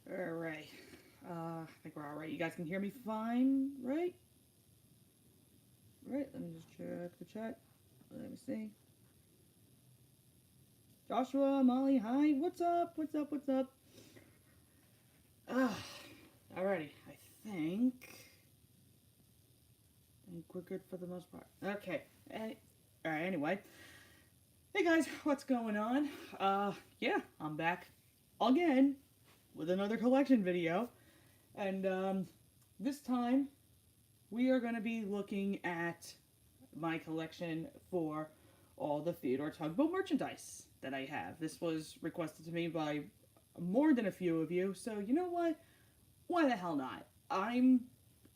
Alright. I think we're alright. You guys can hear me fine, right? Right, let me just check the chat. Let me see. Joshua, Molly, hi. What's up? What's up? What's up? Ah, alrighty. I think we're good for the most part. Okay. Alright, anyway. Hey guys, what's going on? Yeah, I'm back again with another collection video. And, this time we are going to be looking at my collection for all the Theodore Tugboat merchandise that I have. This was requested to me by more than a few of you, so you know what? Why the hell not? I'm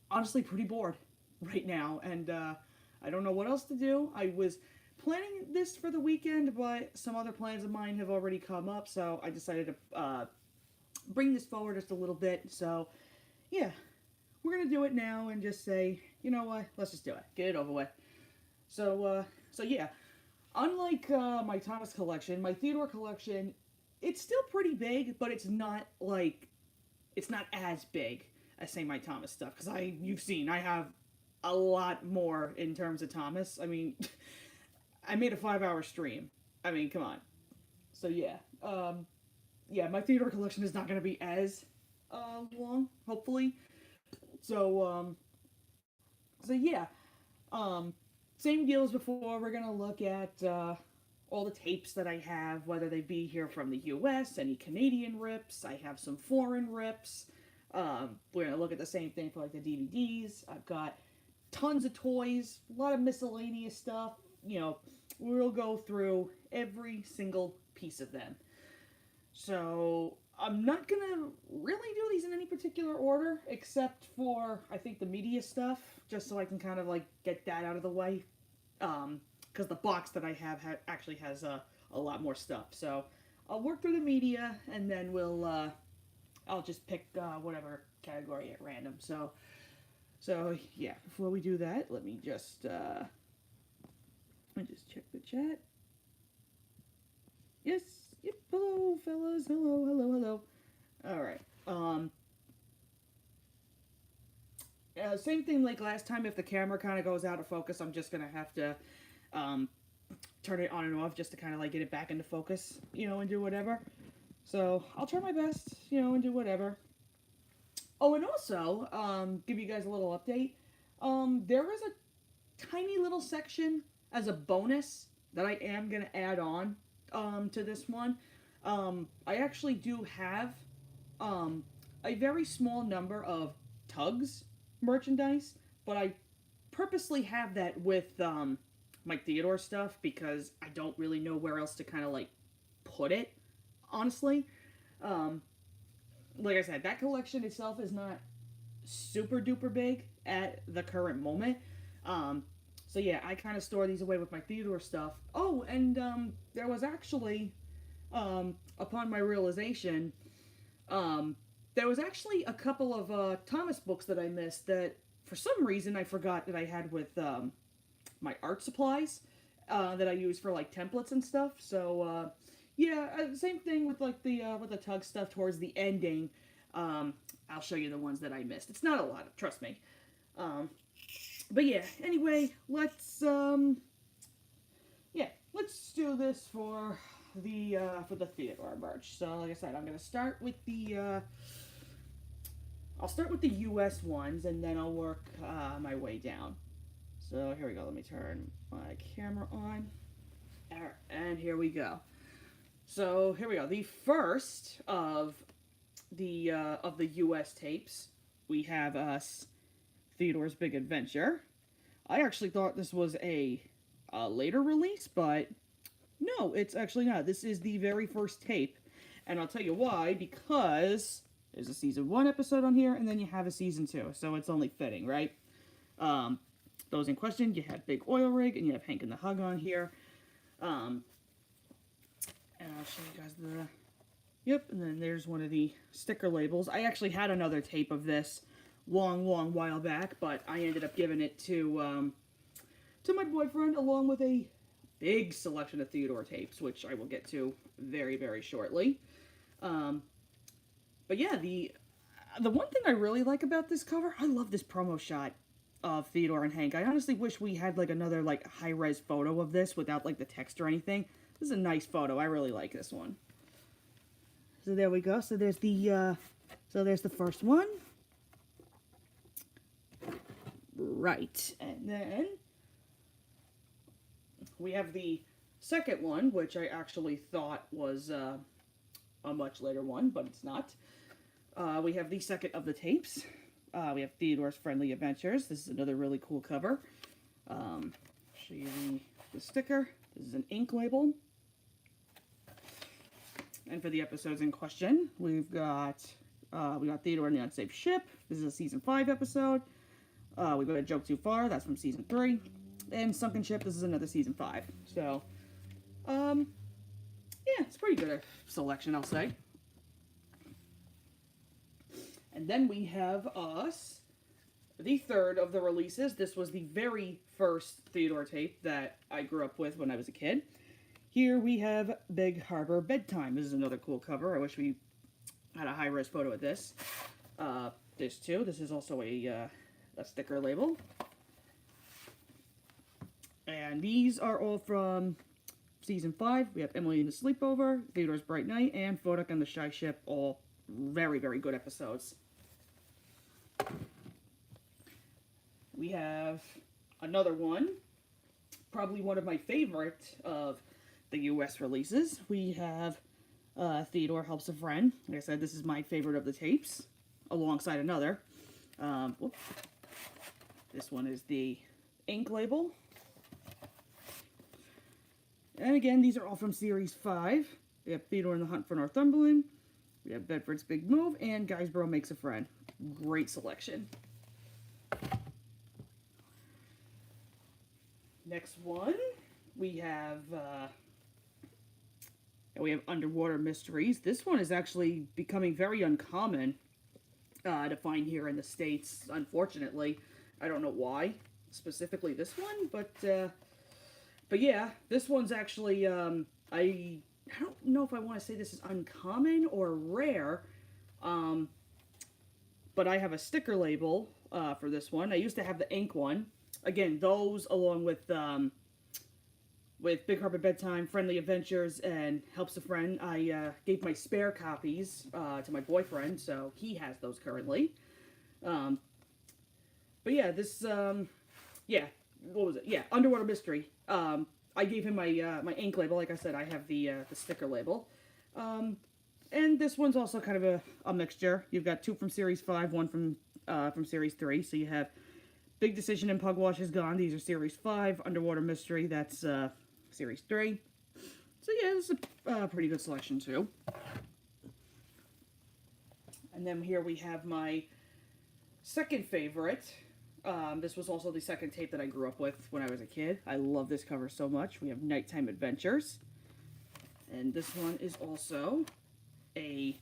honestly pretty bored right now, and I don't know what else to do. I was planning this for the weekend, but some other plans of mine have already come up, so I decided to bring this forward just a little bit. So, yeah, we're gonna do it now and just say, you know what? Let's just do it. Get it over with. So yeah, unlike my Thomas collection, my Theodore collection, it's still pretty big, but it's not as big as say my Thomas stuff. Because you've seen, I have a lot more in terms of Thomas. I mean, I made a 5-hour stream. I mean, come on. So yeah, yeah, my Theodore collection is not going to be as long, hopefully. So so yeah, um, same deal as before. We're gonna look at all the tapes that I have, whether they be here from the U.S., any Canadian rips. I have some foreign rips. We're gonna look at the same thing for like the DVDs. I've got tons of toys, a lot of miscellaneous stuff. You know, we'll go through every single piece of them. So I'm not gonna really do these in any particular order, except for I think the media stuff, just so I can kind of like get that out of the way. Because the box that I have actually has a lot more stuff. So I'll work through the media, and then I'll just pick whatever category at random. So yeah, before we do that, let me just check the chat. Yes, yep. Hello, fellas. Hello, hello, hello. All right. Same thing like last time. If the camera kind of goes out of focus, I'm just gonna have to um, turn it on and off just to kind of like get it back into focus, and do whatever. So I'll try my best, and do whatever. Oh, and also give you guys a little update. There is a tiny little section as a bonus that I am gonna add on to this one. I actually do have a very small number of Tugs merchandise, but I purposely have that with my Theodore stuff because I don't really know where else to kind of like put it, honestly. Um, like I said, that collection itself is not super duper big at the current moment. Um, so yeah, I kind of store these away with my Theodore stuff. Oh, and there was actually, upon my realization, there was actually a couple of Thomas books that I missed that for some reason I forgot that I had with my art supplies that I use for like templates and stuff. So yeah, same thing with the Tug stuff towards the ending. I'll show you the ones that I missed. It's not a lot, trust me. Um, but yeah, anyway, let's do this for the Theodore merch. So like I said, I'm gonna start with I'll start with the U.S. ones, and then I'll work my way down. So here we go. Let me turn my camera on. Alright, and here we go. So here we go. The first of the U.S. tapes, we have us Theodore's Big Adventure. I actually thought this was a later release, but no, it's actually not. This is the very first tape, and I'll tell you why. Because there's a season 1 episode on here, and then you have a season 2, so it's only fitting, right? Those in question, you have Big Oil Rig, and you have Hank and the Hug on here. And I'll show you guys the... Yep, and then there's one of the sticker labels. I actually had another tape of this long while back, but I ended up giving it to my boyfriend, along with a big selection of Theodore tapes, which I will get to very, very shortly. But But yeah, the one thing I really like about this cover, I love this promo shot of Theodore and Hank. I honestly wish we had like another like high-res photo of this without like the text or anything. This is a nice photo. I really like this one. So there we go. So there's the first one. Right. And then we have the second one, which I actually thought was a much later one, but it's not. We have the second of the tapes. We have Theodore's Friendly Adventures. This is another really cool cover. Show you the sticker. This is an ink label. And for the episodes in question, we got Theodore and the Unsafe Ship. This is a season 5 episode. We've got A Joke Too Far. That's from season 3. And Sunken Ship. This is another season 5. So, yeah, it's pretty good selection, I'll say. And then we have the third of the releases. This was the very first Theodore tape that I grew up with when I was a kid. Here we have Big Harbor Bedtime. This is another cool cover. I wish we had a high-res photo of this. This too. This is also a sticker label. And these are all from season 5. We have Emily and the Sleepover, Theodore's Bright Night, and Fodak and the Shy Ship. All very, very good episodes. We have another one, probably one of my favorite of the U.S. releases. We have Theodore Helps a Friend. Like I said, this is my favorite of the tapes, alongside another. This one is the ink label. And again, these are all from Series 5. We have Theodore and the Hunt for Northumberland. We have Bedford's Big Move, and Guysborough Makes a Friend. Great selection. Next one, we have Underwater Mysteries. This one is actually becoming very uncommon to find here in the States, unfortunately. I don't know why, specifically this one, but yeah, this one's actually, I don't know if I want to say this is uncommon or rare, but I have a sticker label for this one. I used to have the ink one. Again, those along with Big Harbor Bedtime, Friendly Adventures, and Helps a Friend, I gave my spare copies to my boyfriend, so he has those currently. But yeah, this, what was it? Yeah, Underwater Mystery. I gave him my my ink label. Like I said, I have the sticker label. And this one's also kind of a mixture. You've got 2 from Series 5, 1 from Series 3. So you have Big Decision and Pugwash is Gone. These are Series 5. Underwater Mystery, that's Series 3. So yeah, this is a pretty good selection too. And then here we have my second favorite. This was also the second tape that I grew up with when I was a kid. I love this cover so much. We have Nighttime Adventures. And this one is also a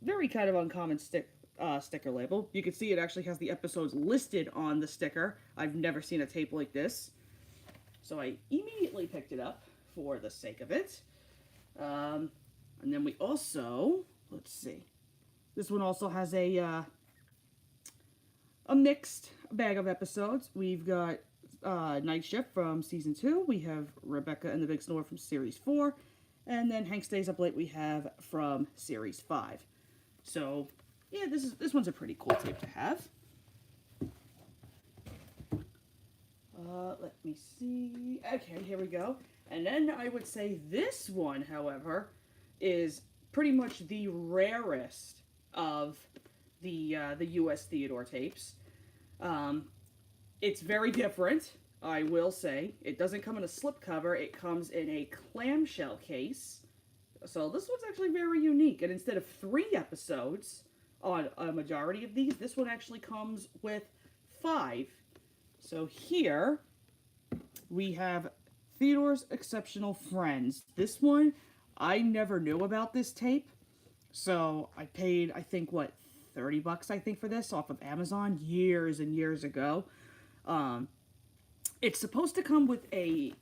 very kind of uncommon sticker label. You can see it actually has the episodes listed on the sticker. I've never seen a tape like this. So I immediately picked it up for the sake of it. And then we also, let's see. This one also has a mixed bag of episodes. We've got Night Shift from Season 2. We have Rebecca and the Big Snore from Series 4. And then Hank Stays Up Late we have from Series 5. So, yeah, this one's a pretty cool tape to have. Let me see. Okay, here we go. And then I would say this one, however, is pretty much the rarest of the U.S. Theodore tapes. It's very different, I will say. It doesn't come in a slipcover. It comes in a clamshell case. So this one's actually very unique. And instead of 3 episodes on a majority of these, this one actually comes with 5. So here we have Theodore's Exceptional Friends. This one, I never knew about this tape. So I paid, I think, what, $30 I think for this off of Amazon years and years ago. It's supposed to come with a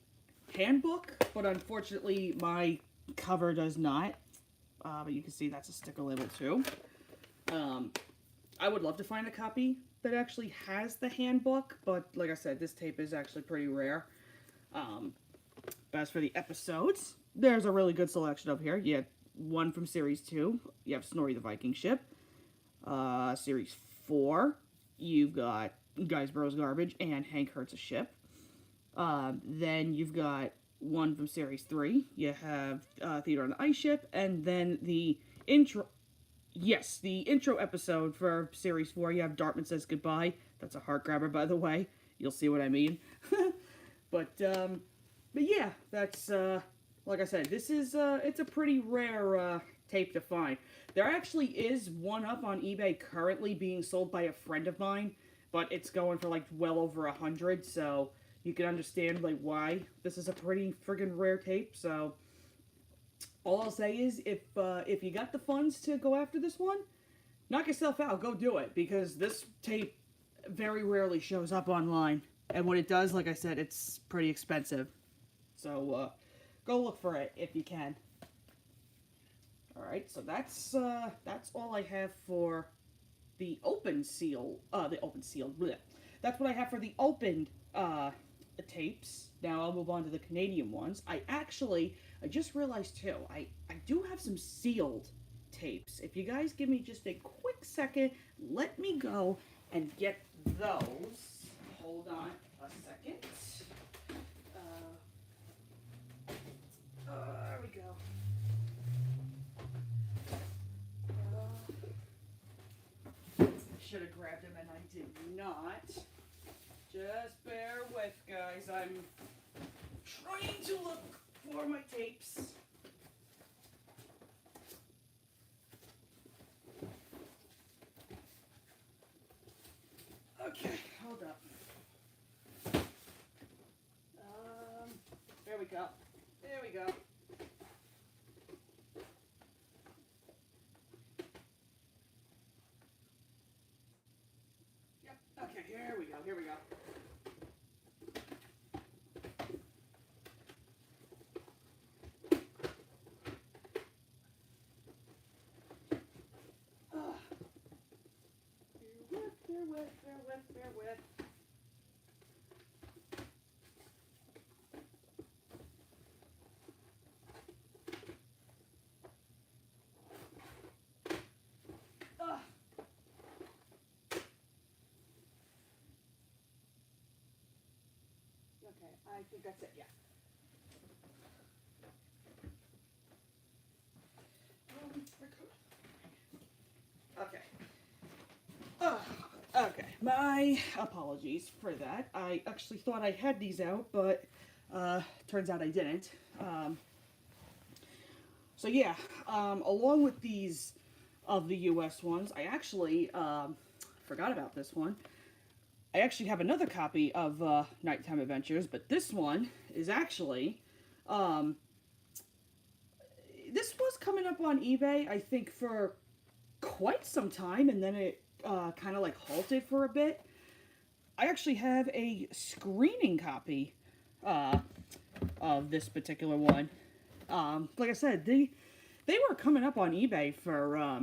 handbook, but unfortunately my cover does not. but you can see that's a sticker label too. I would love to find a copy that actually has the handbook, but like I said, this tape is actually pretty rare. But as for the episodes, there's a really good selection up here. You have one from Series 2. You have Snorri the Viking Ship. Series 4, you've got Guys Burrows Garbage and Hank Hurts a Ship. Then you've got one from Series 3. You have Theodore on the Ice Ship. And then the intro... Yes, the intro episode for Series 4, you have Dartmouth Says Goodbye. That's a heart grabber, by the way. You'll see what I mean. But yeah, that's, like I said, this is, it's a pretty rare tape to find. There actually is one up on eBay currently being sold by a friend of mine, but it's going for, like, well over 100, so you can understand, like, why this is a pretty friggin' rare tape, so... All I'll say is, if you got the funds to go after this one, knock yourself out, go do it, because this tape very rarely shows up online, and when it does, like I said, it's pretty expensive. So, go look for it if you can. Alright, so that's all I have for the open seal, bleh. That's what I have for the opened, tapes. Now I'll move on to the Canadian ones. I just realized too, I do have some sealed tapes. If you guys give me just a quick second, let me go and get those. Hold on a second. There we go. I should have grabbed them and I did not. Just bear with, guys. I'm trying to look for my tapes. Okay, hold up. There we go. There we go. Yep, okay, here we go, here we go. Bear with. Okay, I think that's it, yeah. Okay. Okay, my apologies for that. I actually thought I had these out, but turns out I didn't. So yeah, along with these of the US ones, I actually forgot about this one. I actually have another copy of Nighttime Adventures, but this one is actually, this was coming up on eBay, I think, for quite some time, and then it kind of like halted for a bit. I actually have a screening copy of this particular one. Like I said, they were coming up on eBay for I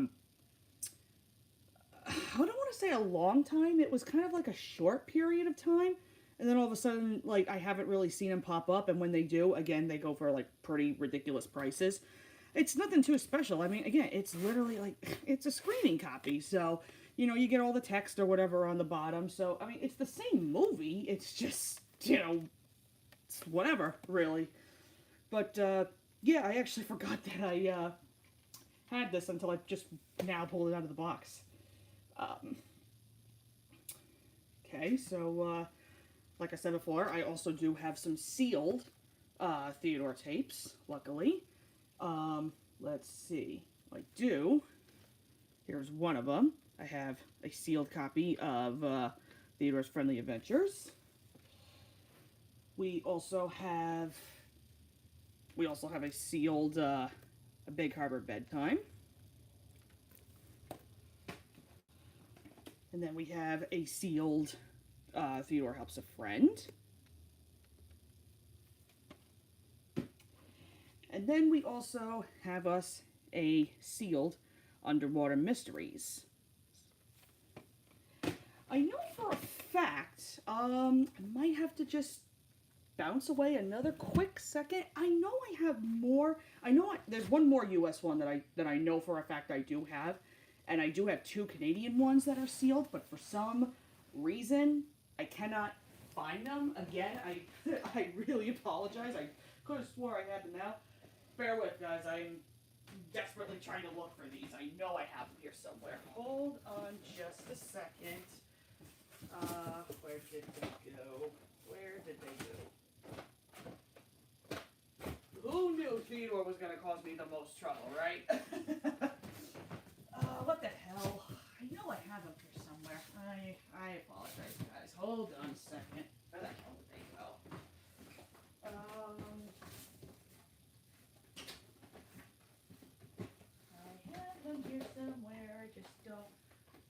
don't want to say a long time. It was kind of like a short period of time, and then all of a sudden, like, I haven't really seen them pop up, and when they do, again, they go for like pretty ridiculous prices. It's nothing too special. I mean, again, it's literally like, it's a screening copy, so you know, you get all the text or whatever on the bottom. So, I mean, it's the same movie. It's just, you know, it's whatever, really. But, yeah, I actually forgot that I had this until I just now pulled it out of the box. Okay, so, like I said before, I also do have some sealed Theodore tapes, luckily. Let's see. I do. Here's one of them. I have a sealed copy of Theodore's Friendly Adventures. We also have a sealed A Big Harbor Bedtime. And then we have a sealed Theodore Helps a Friend. And then we also have us a sealed underwater mysteries. I know for a fact, I might have to just bounce away another quick second. I know I have more. There's one more U.S. one that I know for a fact I do have, and I do have 2 Canadian ones that are sealed. But for some reason, I cannot find them. Again, I really apologize. I could have swore I had them now. Bear with, guys. I'm desperately trying to look for these. I know I have them here somewhere. Hold on just a second. Where did they go? Where did they go? Who knew Theodore was going to cause me the most trouble, right? What the hell? I know I have them here somewhere. I apologize, guys. Hold on a second. Where the hell did they go? I have them here somewhere. I just don't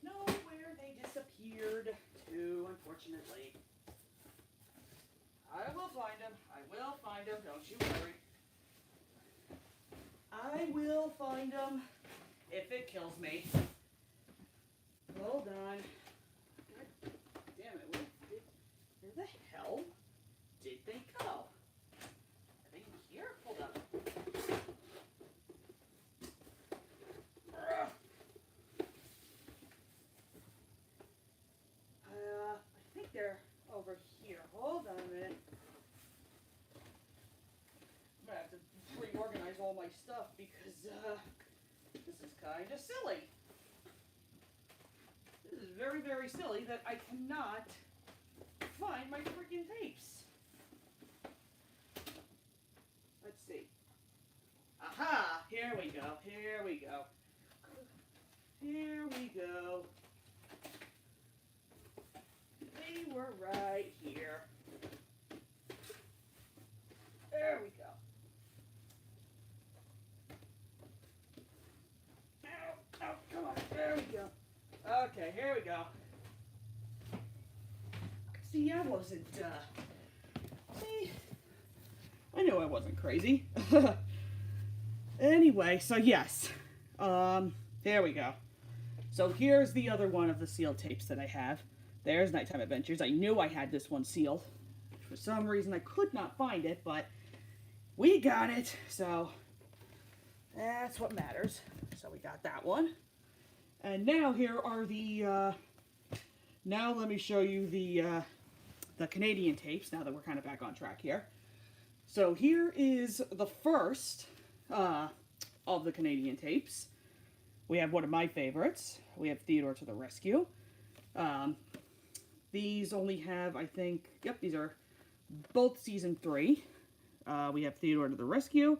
know where they disappeared to, unfortunately. I will find them. I will find them. Don't you worry. I will find them if it kills me. Hold on. God damn it. Where the hell did they go? Are they here? Hold on. I think they're over here. Hold on a minute. I'm gonna have to reorganize all my stuff because this is kind of silly. This is very, very silly that I cannot find my freaking tapes. Let's see. Aha! Here we go. Here we go. Here we go. They were right here. There we go. Ow, ow, come on. There we go. Okay, here we go. See, I wasn't, see, I knew I wasn't crazy. Anyway, so yes, there we go. So here's the other one of the sealed tapes that I have. There's Nighttime Adventures. I knew I had this one sealed. For some reason, I could not find it, but we got it, so that's what matters. So we got that one. And now here are the, now let me show you the Canadian tapes, now that we're kind of back on track here. So here is the first of the Canadian tapes. We have one of my favorites. We have Theodore to the Rescue. These only have, I think, yep, these are both season 3. We have Theodore to the Rescue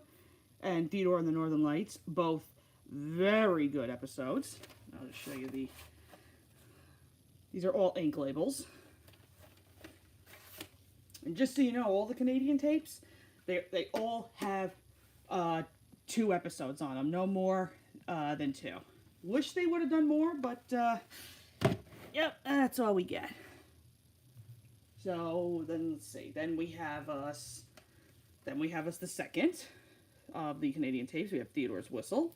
and Theodore and the Northern Lights, both very good episodes. I'll just show you these are all ink labels. And just so you know, all the Canadian tapes, they all have 2 episodes on them, no more than 2. Wish they would have done more, but yep, that's all we get. So then let's see. Then we have us the second of the Canadian tapes. We have Theodore's Whistle,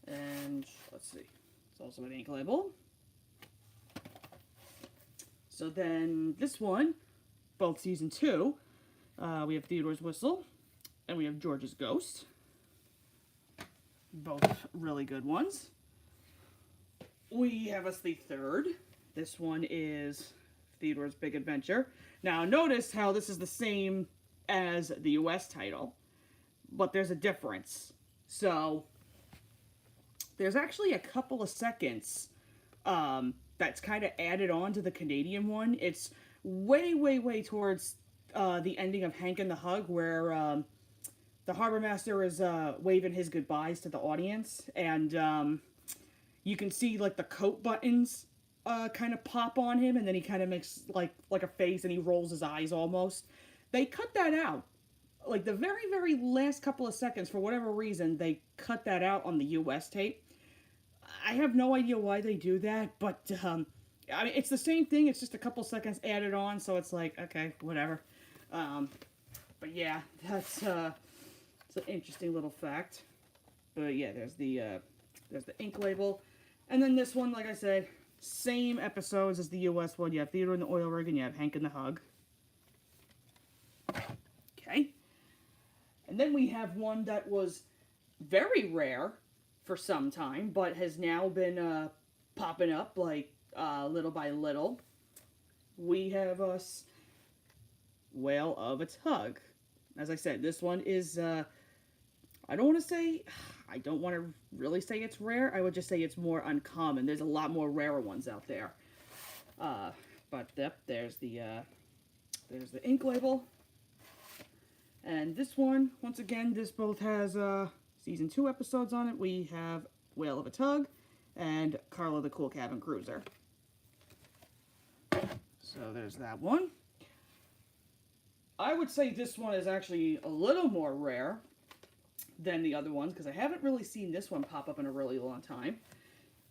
and let's see, it's also an ink label. So then this one, both season 2, we have Theodore's Whistle, and we have George's Ghost. Both really good ones. We have us the third. This one is Theodore's Big Adventure. Now notice how this is the same as the US title, but there's a difference. So there's actually a couple of seconds that's kind of added on to the Canadian one. It's way, way, way towards the ending of Hank and the Hug, where the harbor master is waving his goodbyes to the audience, and you can see like the coat buttons kind of pop on him, and then he kind of makes like a face, and he rolls his eyes almost. They cut that out. Like the very, very last couple of seconds, for whatever reason, they cut that out on the US tape. I have no idea why they do that, but I mean, it's the same thing. It's just a couple seconds added on, so it's like, okay, whatever. But yeah, that's it's an interesting little fact. But yeah, there's the ink label. And then this one, like I said, same episodes as the US one. You have Theodore in the oil rig and you have Hank in the hug. Okay. And then we have one that was very rare for some time, but has now been popping up like little by little. We have us Whale of a Tug. As I said, this one is, I don't want to really say it's rare. I would just say it's more uncommon. There's a lot more rarer ones out there. But yep, there's the ink label. And this one, once again, this both has season 2 episodes on it. We have Whale of a Tug and Carlo the Cool Cabin Cruiser. So there's that one. I would say this one is actually a little more rare than the other ones because I haven't really seen this one pop up in a really long time.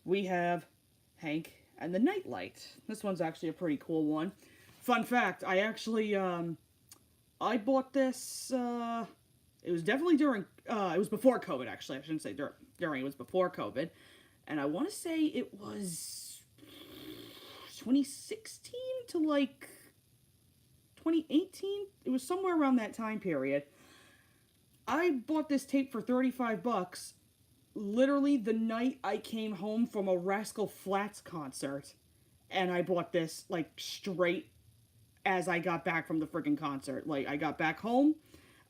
We have Hank and the Nightlight. This one's actually a pretty cool one. Fun fact, I actually, I bought this, it was definitely during, it was before COVID actually. I shouldn't say during, it was before COVID. And I want to say it was 2016 to like 2018. It was somewhere around that time period. I bought this tape for $35 literally the night I came home from a Rascal Flatts concert. And I bought this like straight as I got back from the freaking concert. Like I got back home,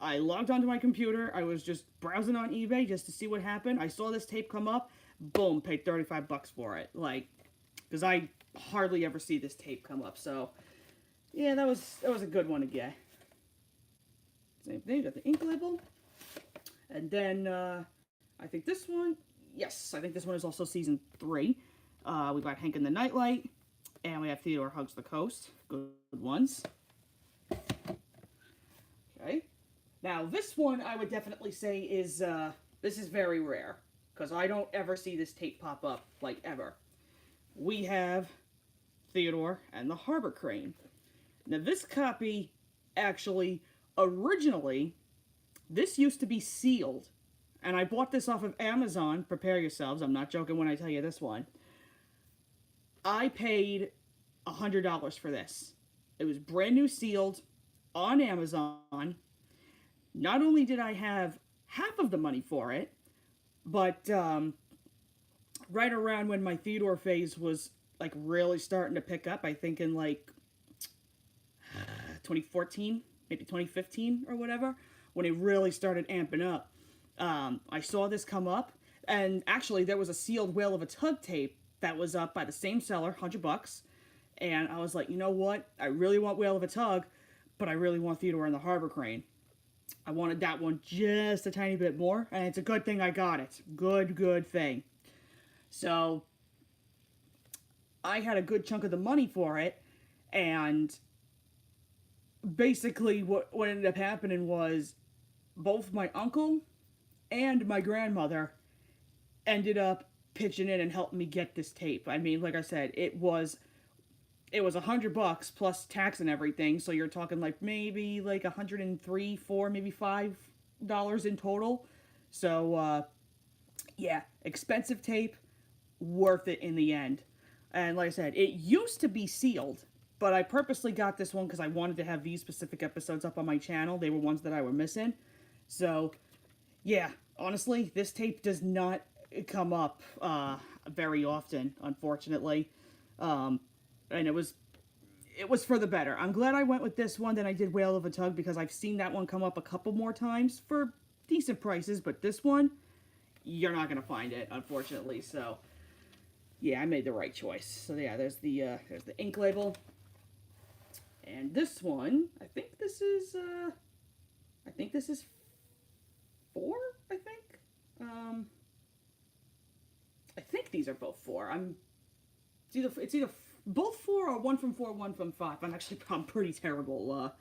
I logged onto my computer, I was just browsing on eBay just to see what happened. I saw this tape come up, boom, paid $35 for it. Like, because I hardly ever see this tape come up. So yeah, that was a good one to get. Same thing, got the ink label. And then, I think this one, yes, I think this one is also season 3. We got Hank and the Nightlight, and we have Theodore Hugs the Coast. Good ones. Okay. Now, this one I would definitely say is, this is very rare, because I don't ever see this tape pop up, like, ever. We have Theodore and the Harbor Crane. Now, this copy, actually, originally, this used to be sealed, and I bought this off of Amazon. Prepare yourselves, I'm not joking when I tell you this one. I paid $100 for this. It was brand new sealed on Amazon. Not only did I have half of the money for it, but right around when my Theodore phase was like really starting to pick up, I think in like 2014, maybe 2015 or whatever, when it really started amping up. I saw this come up, and actually there was a sealed Whale of a Tug tape that was up by the same seller, $100, and I was like, you know what, I really want Whale of a Tug, but I really want Theodore and the Harbor Crane. I wanted that one just a tiny bit more, and it's a good thing I got it. Good thing. So, I had a good chunk of the money for it, and basically what ended up happening was both my uncle and my grandmother ended up pitching in and helping me get this tape. I mean, like I said, it was $100 plus tax and everything, so you're talking like maybe like $103, $4, maybe $5 in total. So yeah, expensive tape, worth it in the end. And like I said, it used to be sealed, but I purposely got this one because I wanted to have these specific episodes up on my channel. They were ones that I were missing. So yeah, honestly, this tape does not come up very often, unfortunately. And it was for the better. I'm glad I went with this one than I did Whale of a Tug, because I've seen that one come up a couple more times for decent prices, but this one, you're not going to find it, unfortunately. So yeah, I made the right choice. So yeah, there's the ink label. And this one, I think this is 4, I think. I think these are both 4. It's either both 4 or 1 from 4, 1 from 5. I'm pretty terrible.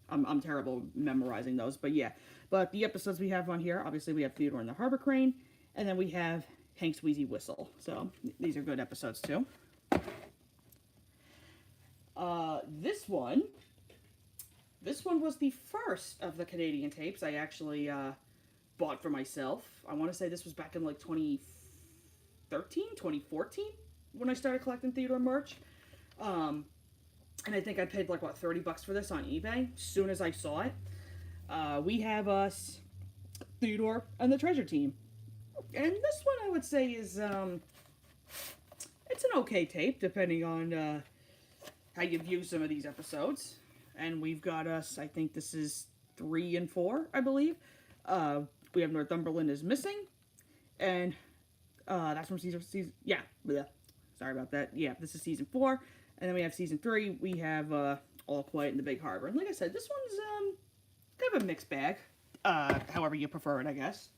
I'm terrible memorizing those, but yeah. But the episodes we have on here, obviously we have Theodore and the Harbor Crane, and then we have Hank's Wheezy Whistle. So these are good episodes too. This one was the first of the Canadian tapes I actually bought for myself. I want to say this was back in like 2013, 2014 when I started collecting Theodore merch. And I think I paid like, what, $30 for this on eBay as soon as I saw it. We have us, Theodore, and the Treasure Team. And this one I would say is, it's an okay tape, depending on how you view some of these episodes. And we've got us, I think this is 3 and 4, I believe. We have Northumberland is Missing. And that's from season yeah, bleh. Sorry about that. Yeah, this is season 4. And then we have season 3. We have All Quiet in the Big Harbor. And like I said, this one's kind of a mixed bag. However you prefer it, I guess.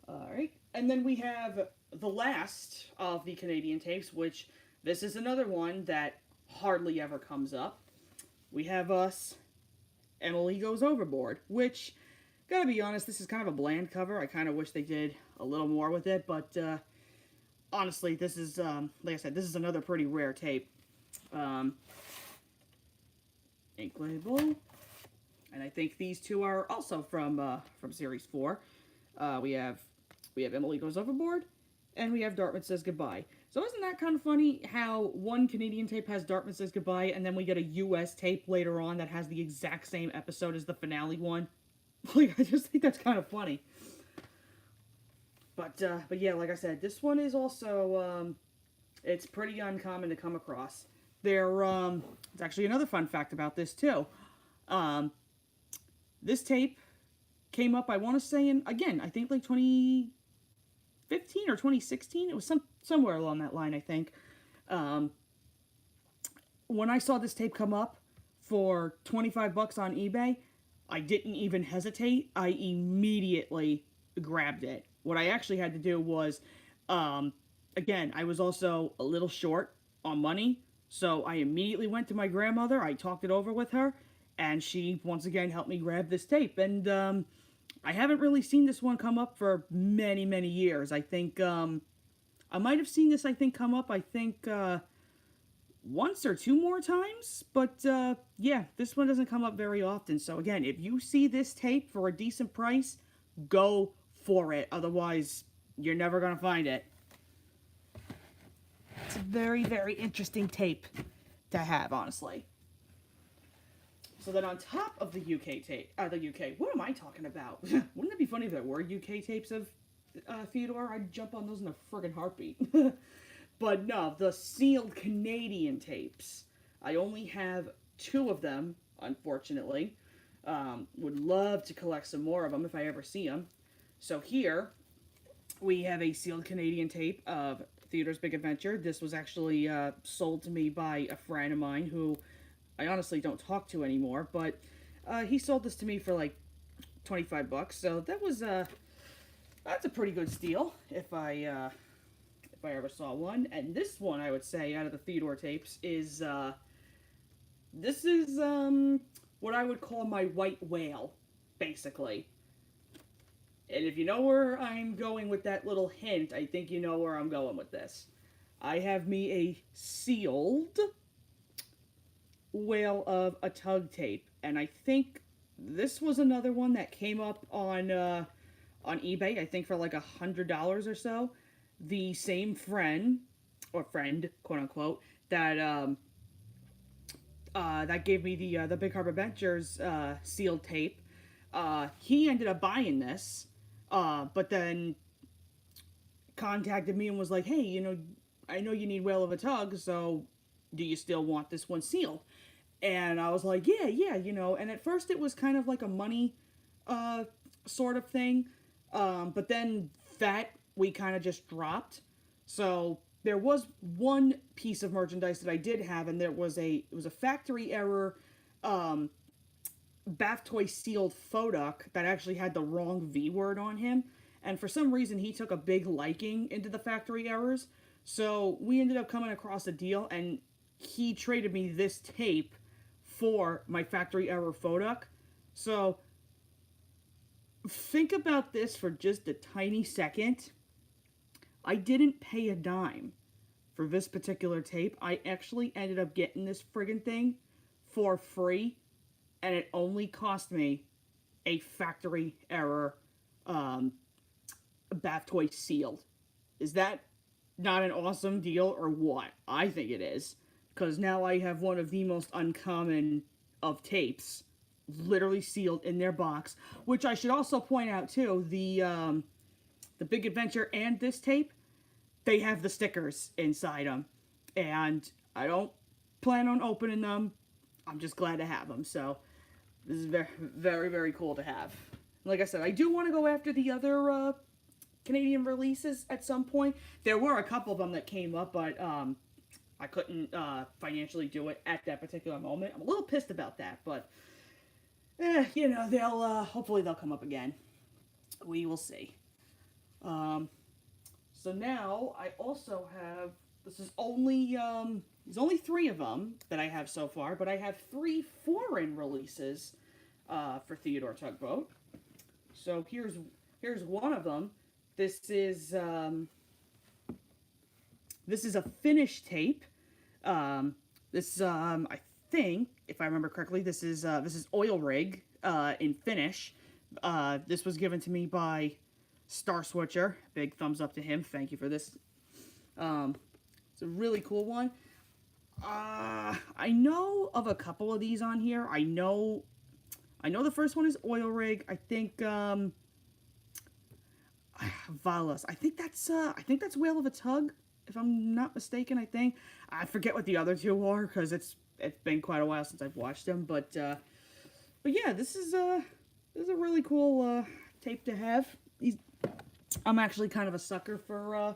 Alright. And then we have the last of the Canadian tapes, which this is another one that hardly ever comes up. We have us, Emily Goes Overboard, which, gotta be honest, this is kind of a bland cover. I kind of wish they did a little more with it, but honestly, this is, like I said, this is another pretty rare tape. Ink label. And I think these two are also from Series 4. We have Emily Goes Overboard, and we have Dartmouth Says Goodbye. So isn't that kind of funny how one Canadian tape has Dartmouth Says Goodbye, and then we get a US tape later on that has the exact same episode as the finale one? Like, I just think that's kind of funny. But yeah, like I said, this one is also, it's pretty uncommon to come across. It's actually another fun fact about this, too. This tape came up, I want to say, I think like 2015 or 2016. It was somewhere along that line, I think. When I saw this tape come up for $25 on eBay, I didn't even hesitate. I immediately grabbed it. What I actually had to do was, again, I was also a little short on money, so I immediately went to my grandmother. I talked it over with her, and she once again helped me grab this tape. And I haven't really seen this one come up for many, many years. I think I might have seen this, come up, once or 2 more times. But yeah, this one doesn't come up very often. So again, if you see this tape for a decent price, go for it. Otherwise, you're never going to find it. It's a very, very interesting tape to have, honestly. So then on top of the UK tape, what am I talking about? Wouldn't it be funny if there were UK tapes of Theodore? I'd jump on those in a friggin' heartbeat. But no, the sealed Canadian tapes. I only have 2 of them, unfortunately. Would love to collect some more of them if I ever see them. So here, we have a sealed Canadian tape of Theodore's Big Adventure. This was actually sold to me by a friend of mine who I honestly don't talk to anymore, but he sold this to me for like $25. So that was that's a pretty good steal if I ever saw one. And this one, I would say, out of the Theodore tapes is this is what I would call my white whale, basically. And if you know where I'm going with that little hint, I think you know where I'm going with this. I have me a sealed Whale of a Tug tape, and I think this was another one that came up on eBay, I think for like $100 or so. The same friend, quote unquote, that that gave me the Big Harbor Adventures sealed tape. He ended up buying this, but then contacted me and was like, hey, I know you need Whale of a Tug, so do you still want this one sealed? And I was like, yeah, and at first it was kind of like a money sort of thing, but then that we kind of just dropped. So there was one piece of merchandise that I did have, and it was a factory error Bath Toy sealed Phoduck that actually had the wrong V word on him, and for some reason he took a big liking into the factory errors, so we ended up coming across a deal, and he traded me this tape for my factory error Phoduck. So think about this for just a tiny second. I didn't pay a dime for this particular tape. I actually ended up getting this friggin' thing for free, and it only cost me a factory error um, bath toy sealed. Is that not an awesome deal or what? I think it is. Because now I have one of the most uncommon of tapes literally sealed in their box. Which I should also point out too, the Big Adventure and this tape, they have the stickers inside them. And I don't plan on opening them. I'm just glad to have them. So this is very, very, very cool to have. Like I said, I do want to go after the other Canadian releases at some point. There were a couple of them that came up, but I couldn't financially do it at that particular moment. I'm a little pissed about that, but you know, they'll hopefully they'll come up again. We will see. So now I also have, this is only there's only 3 of them that I have so far, but I have 3 foreign releases for Theodore Tugboat. So here's one of them. This is a Finnish tape. This I think, if I remember correctly, this is Oil Rig in Finnish. This was given to me by Star Switcher. Big thumbs up to him. Thank you for this. It's a really cool one. I know of a couple of these on here. I know the first one is Oil Rig. I think Valas. I think that's Whale of a Tug, if I'm not mistaken. I forget what the other 2 are because it's been quite a while since I've watched them. But yeah, this is a really cool tape to have. I'm actually kind of a sucker for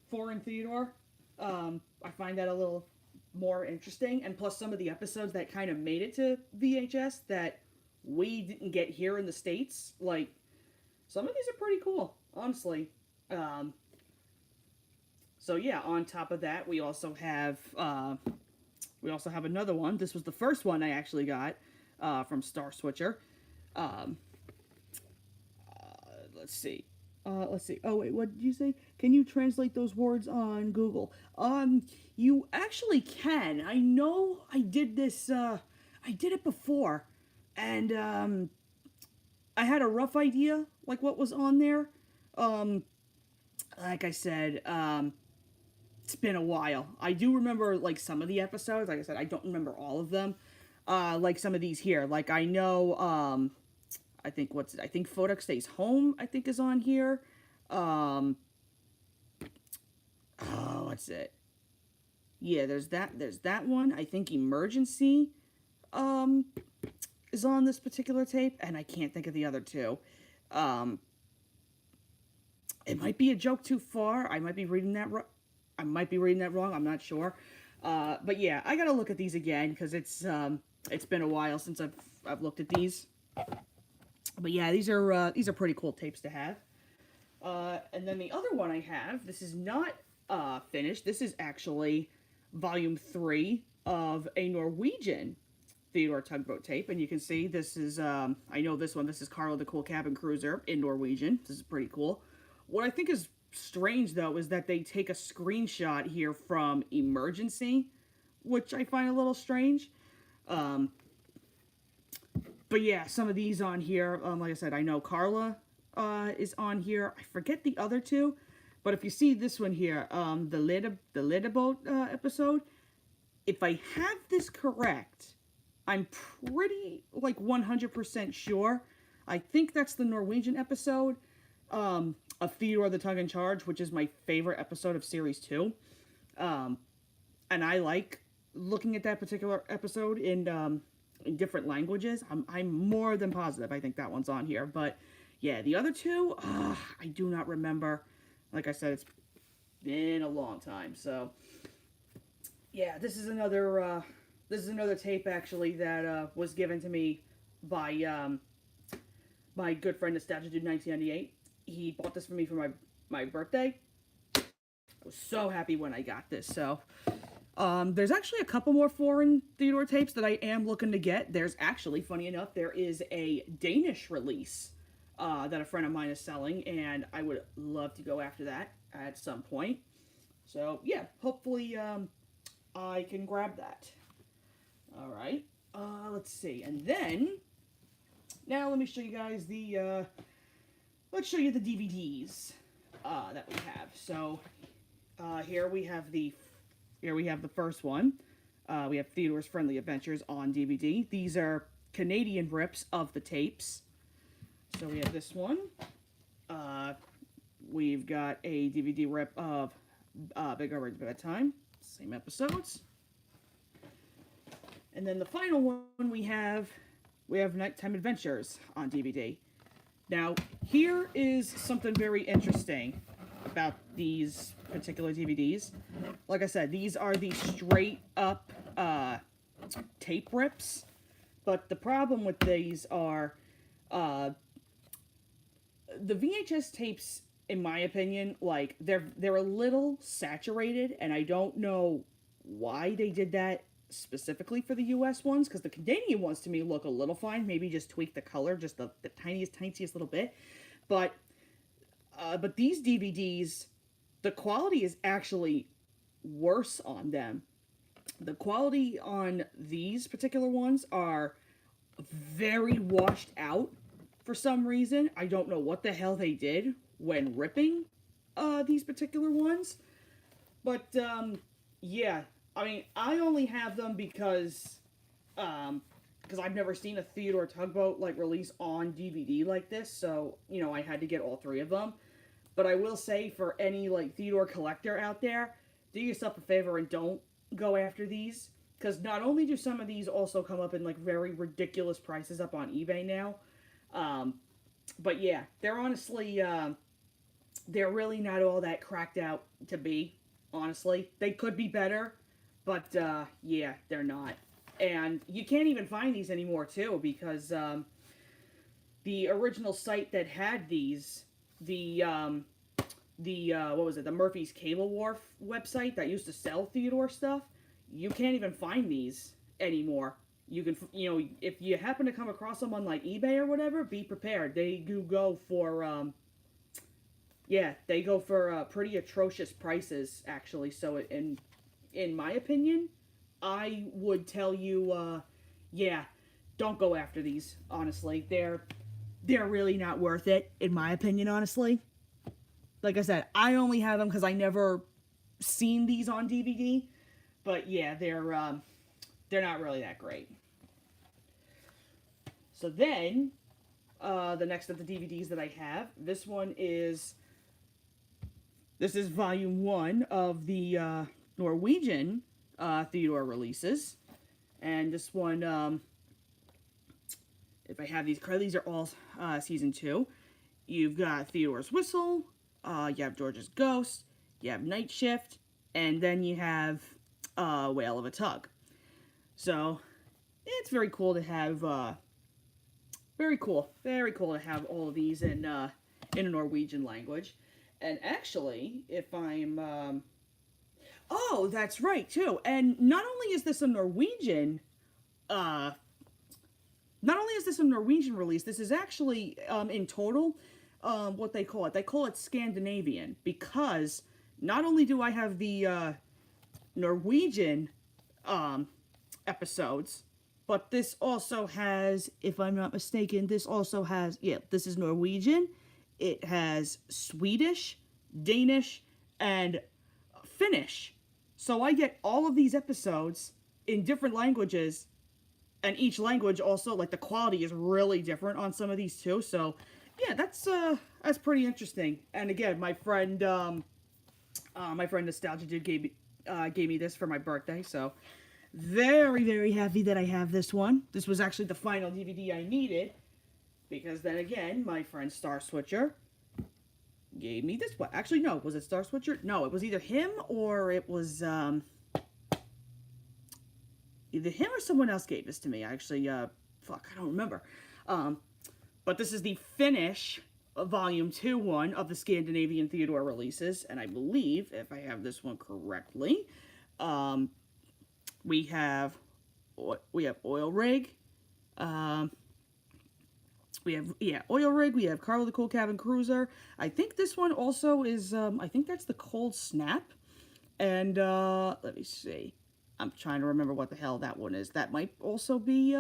foreign Theodore. I find that a little more interesting, and plus some of the episodes that kind of made it to VHS that we didn't get here in the States, like some of these are pretty cool, honestly. So yeah, on top of that, we also have another one. This was the first one I actually got from Star Switcher. Let's see. Oh wait, what did you say? Can you translate those words on Google? You actually can. I know I did this. I did it before, and I had a rough idea like what was on there. Like I said, it's been a while. I do remember like some of the episodes. Like I said, I don't remember all of them. Like some of these here. Like I know. I think Photic Stays Home, I think, is on here. What's it? Yeah, there's that one. I think Emergency is on this particular tape, and I can't think of the other 2. It might be A Joke Too Far. I might be reading that wrong. I'm not sure. But yeah, I gotta look at these again because it's been a while since I've looked at these. But yeah, these are pretty cool tapes to have. And then the other one I have, this is not finished. This is actually volume 3 of a Norwegian Theodore Tugboat tape. And you can see this is, I know this one. This is Carla the Cool Cabin Cruiser in Norwegian. This is pretty cool. What I think is strange, though, is that they take a screenshot here from Emergency, which I find a little strange. But yeah, some of these on here, like I said, I know Carla is on here. I forget the other 2, but if you see this one here, the Ledeboat episode, if I have this correct, I'm pretty, like, 100% sure. I think that's the Norwegian episode of Theodore the Tug in Charge, which is my favorite episode of Series 2. And I like looking at that particular episode in different languages. I'm more than positive I think that one's on here. But yeah, the other 2, I do not remember. Like I said, it's been a long time. So yeah, this is another tape actually that was given to me by my good friend Nostalgia Dude 1998. He bought this for me for my birthday. I was so happy when I got this. So there's actually a couple more foreign Theodore tapes that I am looking to get. There's actually, funny enough, there is a Danish release that a friend of mine is selling, and I would love to go after that at some point. So yeah, hopefully I can grab that. All right, let's see, and then now let me show you guys the let's show you the DVDs that we have. So here we have the first one. We have Theodore's Friendly Adventures on DVD. These are Canadian rips of the tapes. So we have this one. We've got a DVD rip of Big Bird's Bedtime. Same episodes. And then the final one we have Nighttime Adventures on DVD. Now, here is something very interesting about these particular DVDs. Like I said, these are the straight up tape rips. But the problem with these are the VHS tapes, in my opinion, like they're a little saturated, and I don't know why they did that specifically for the US ones, because the Canadian ones to me look a little fine. Maybe just tweak the color just the tiniest little bit. But these DVDs, the quality is actually worse on them. The quality on these particular ones are very washed out for some reason. I don't know what the hell they did when ripping these particular ones. But, yeah. I mean, I only have them because I've never seen a Theodore Tugboat, like, release on DVD like this. So, you know, I had to get all three of them. But I will say, for any, like, Theodore collector out there, do yourself a favor and don't go after these. Because not only do some of these also come up in, like, very ridiculous prices up on eBay now. But yeah, they're honestly, they're really not all that cracked out to be, honestly. They could be better, but, yeah, they're not. And you can't even find these anymore, too, because, the original site that had these, what was it, the Murphy's Cable Wharf website that used to sell Theodore stuff, you can't even find these anymore. You can, you know, if you happen to come across them on, like, eBay or whatever, be prepared. They do go for, yeah, they go for, pretty atrocious prices, actually. So, in my opinion, I would tell you, yeah, don't go after these, honestly. They're really not worth it, in my opinion, honestly. Like I said, I only have them because I never seen these on DVD. But, yeah, they're not really that great. So then, the next of the DVDs that I have, this is volume 1 of the Norwegian Theodore releases. And this one, if I have these are all season 2. You've got Theodore's Whistle, you have George's Ghost, you have Night Shift, and then you have Whale of a Tug. So, it's very cool to have, very cool to have all of these in a Norwegian language. And actually, if I'm, oh, that's right, too. And not only is this a Norwegian release, this is actually, in total, what they call it. They call it Scandinavian, because not only do I have the, Norwegian, episodes, but this also has, if I'm not mistaken, this is Norwegian. It has Swedish, Danish, and Finnish. So I get all of these episodes in different languages, and each language also, like, the quality is really different on some of these too. So yeah, that's pretty interesting. And again, my friend Nostalgia Dude gave me this for my birthday, so very, very happy that I have this one. This was actually the final DVD I needed, because then again, my friend Star Switcher gave me this one. Actually, no, was it Star Switcher? No, it was either him or it was, either him or someone else gave this to me. Actually, fuck, I don't remember. But this is the Finnish Volume 2 one of the Scandinavian Theodore releases, and I believe, if I have this one correctly, we have Oil Rig, Oil Rig, we have Carlo the Cool Cabin Cruiser. I think this one also is, I think that's the Cold Snap, and, let me see, I'm trying to remember what the hell that one is. That might also be,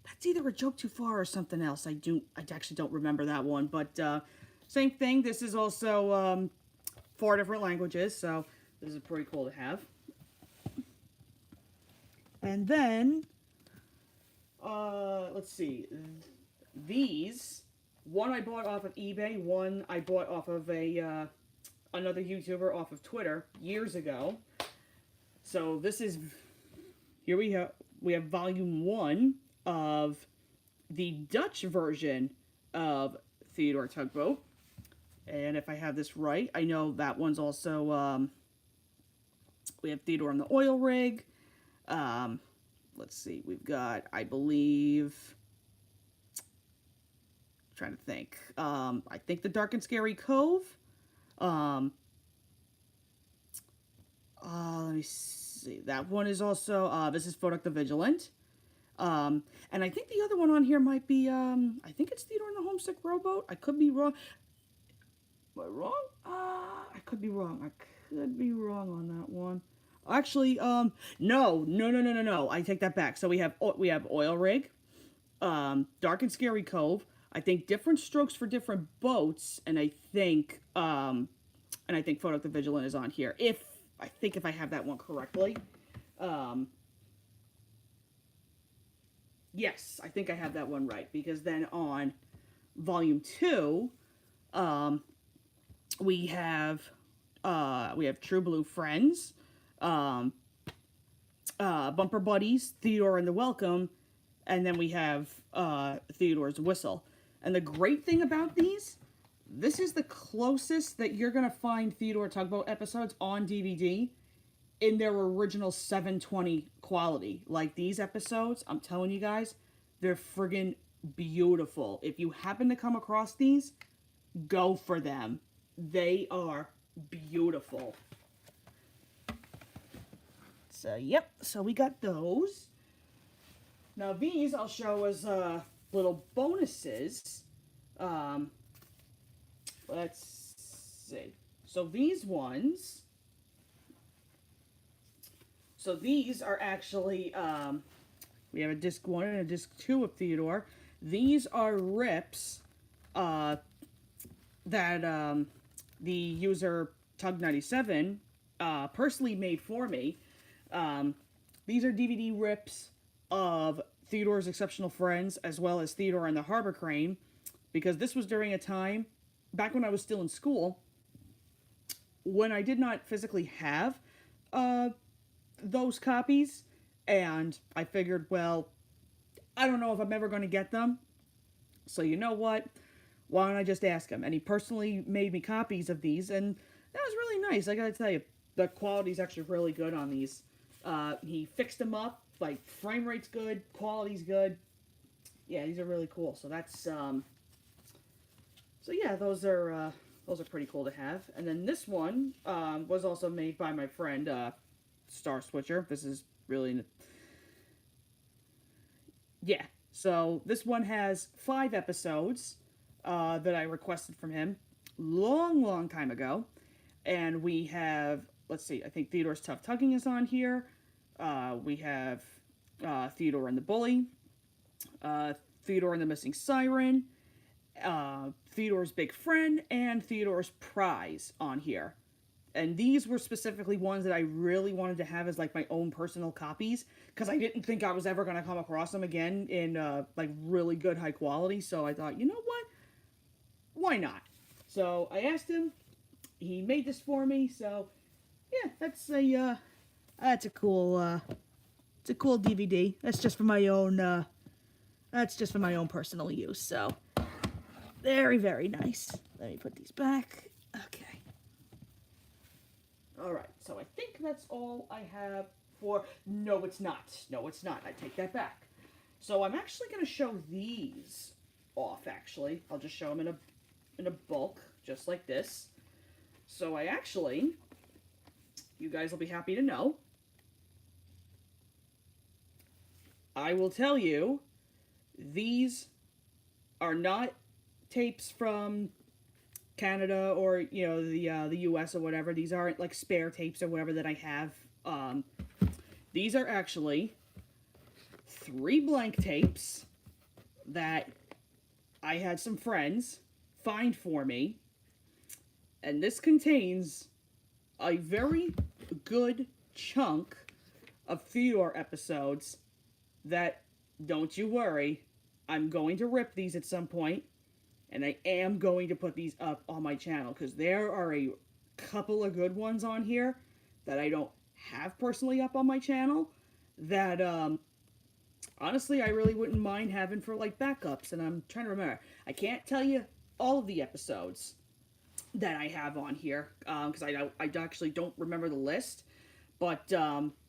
that's either A Joke Too Far or something else. I actually don't remember that one, but same thing. This is also 4 different languages, so this is pretty cool to have. And then, let's see, these, one I bought off of eBay, one I bought off of another YouTuber off of Twitter years ago. So this is, here we have volume 1 of the Dutch version of Theodore Tugboat. And if I have this right, I know that one's also, we have Theodore on the oil rig. Let's see, we've got, I believe, I'm trying to think, I think the Dark and Scary Cove. Let me see, that one is also, this is Theodore the Vigilant. And I think the other one on here might be, I think it's Theodore and the Homesick Rowboat. I could be wrong. Am I wrong? I could be wrong. I could be wrong on that one. Actually, no. I take that back. So we have Oil Rig, Dark and Scary Cove. I think different strokes for different boats, and I think Theodore the Vigilant is on here. If I have that one correctly. Yes, I think I have that one right, because then on volume 2, we have True Blue Friends, Bumper Buddies, Theodore and the Welcome, and then we have Theodore's Whistle. And the great thing about these, this is the closest that you're going to find Theodore Tugboat episodes on DVD in their original 720 quality. Like these episodes, I'm telling you guys, they're friggin' beautiful. If you happen to come across these, go for them. They are beautiful. So, yep. So, we got those. Now, these I'll show as little bonuses. Let's see. So, these ones... So, these are actually... we have a disc 1 and a disc 2 of Theodore. These are rips that the user Tug97 personally made for me. These are DVD rips of Theodore's Exceptional Friends, as well as Theodore and the Harbor Crane, because this was during a time, back when I was still in school, when I did not physically have those copies, and I figured, well, I don't know if I'm ever going to get them, so you know what, why don't I just ask him? And he personally made me copies of these, and that was really nice. I gotta tell you, the quality's actually really good on these. He fixed them up, like, frame rate's good, quality's good. Yeah, these are really cool. So that's, so yeah, those are pretty cool to have. And then this one, was also made by my friend, Star Switcher. This is really, yeah. So this one has 5 episodes, that I requested from him long time ago. And we have, let's see, I think Theodore's Tough Tugging is on here. We have Theodore and the Bully, Theodore and the Missing Siren, Theodore's Big Friend, and Theodore's Prize on here. And these were specifically ones that I really wanted to have as, like, my own personal copies, because I didn't think I was ever going to come across them again in, like, really good high quality. So I thought, you know what? Why not? So I asked him. He made this for me. So, yeah, that's a cool, it's a cool DVD. That's just for my own, personal use. So, very, very nice. Let me put these back. Okay. Alright, so I think that's all I have for... No, it's not. No, it's not. I take that back. So I'm actually going to show these off, actually. I'll just show them in a bulk, just like this. So I actually... You guys will be happy to know. I will tell you, these are not tapes from Canada or, you know, the US or whatever. These aren't like spare tapes or whatever that I have. These are actually 3 blank tapes that I had some friends find for me, and this contains a very good chunk of Theodore episodes that, don't you worry, I'm going to rip these at some point, and I am going to put these up on my channel, because there are a couple of good ones on here that I don't have personally up on my channel that, honestly, I really wouldn't mind having for, like, backups, and I'm trying to remember. I can't tell you all of the episodes that I have on here, because I actually don't remember the list, but,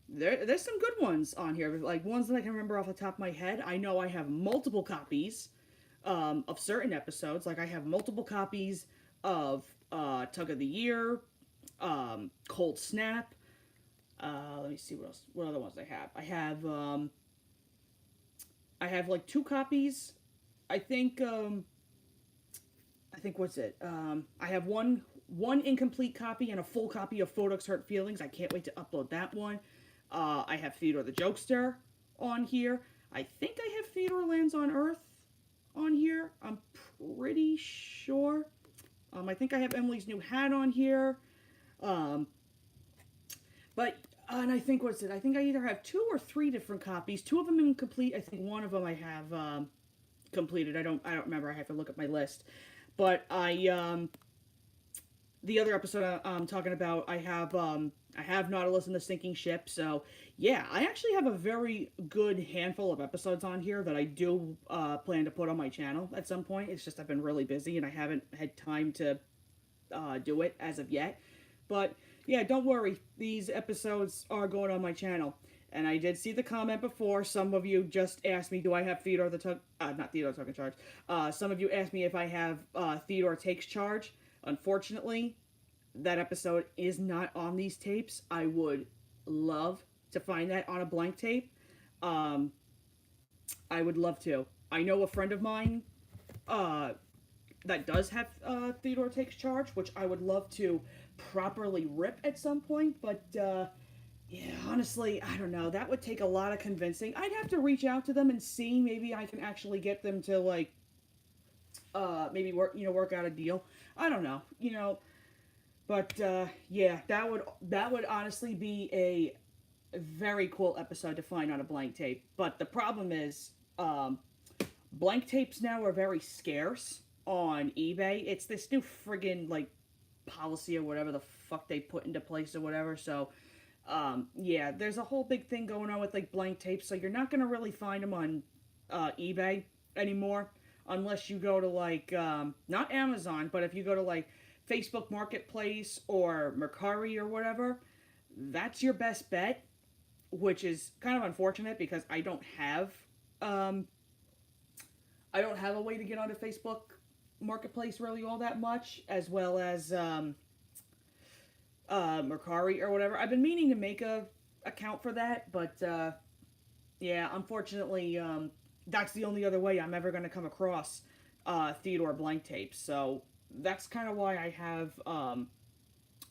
there's some good ones on here, like, ones that I can remember off the top of my head. I know I have multiple copies, of certain episodes, like, I have multiple copies of, Tug of the Year, Cold Snap, let me see what other ones I have. I have like 2 copies. I think what's it? I have one incomplete copy and a full copy of Photox Hurt Feelings. I can't wait to upload that one. I have Theodore the Jokester on here. I think I have Theodore Lands on Earth on here. I'm pretty sure. I think I have Emily's New Hat on here. But, and I think, what's it? I think I either have 2 or 3 different copies. 2 of them incomplete. I think one of them I have, completed. I don't remember. I have to look at my list. But the other episode I'm talking about, I have Nautilus and the Sinking Ship. So, yeah, I actually have a very good handful of episodes on here that I do plan to put on my channel at some point. It's just I've been really busy and I haven't had time to do it as of yet. But, yeah, don't worry. These episodes are going on my channel. And I did see the comment before. Some of you just asked me, do I have Theodore the not Theodore Tug in Charge. Some of you asked me if I have Theodore Takes Charge. Unfortunately, that episode is not on these tapes. I would love to find that on a blank tape. I would love to. I know a friend of mine that does have Theodore Takes Charge, which I would love to properly rip at some point, but yeah, honestly, I don't know. That would take a lot of convincing. I'd have to reach out to them and see. Maybe I can actually get them to, like, maybe work out a deal. I don't know, but yeah, that would honestly be a very cool episode to find on a blank tape. But the problem is, blank tapes now are very scarce on eBay. It's this new friggin', like, policy or whatever the fuck they put into place or whatever. So, yeah, there's a whole big thing going on with, like, blank tapes. So you're not going to really find them on eBay anymore unless you go to, like, not Amazon, but if you go to, like, Facebook Marketplace or Mercari or whatever, that's your best bet, which is kind of unfortunate because I don't have a way to get onto Facebook Marketplace really all that much, as well as Mercari or whatever. I've been meaning to make a account for that, but yeah, unfortunately, that's the only other way I'm ever going to come across Theodore blank tapes. So that's kind of why I have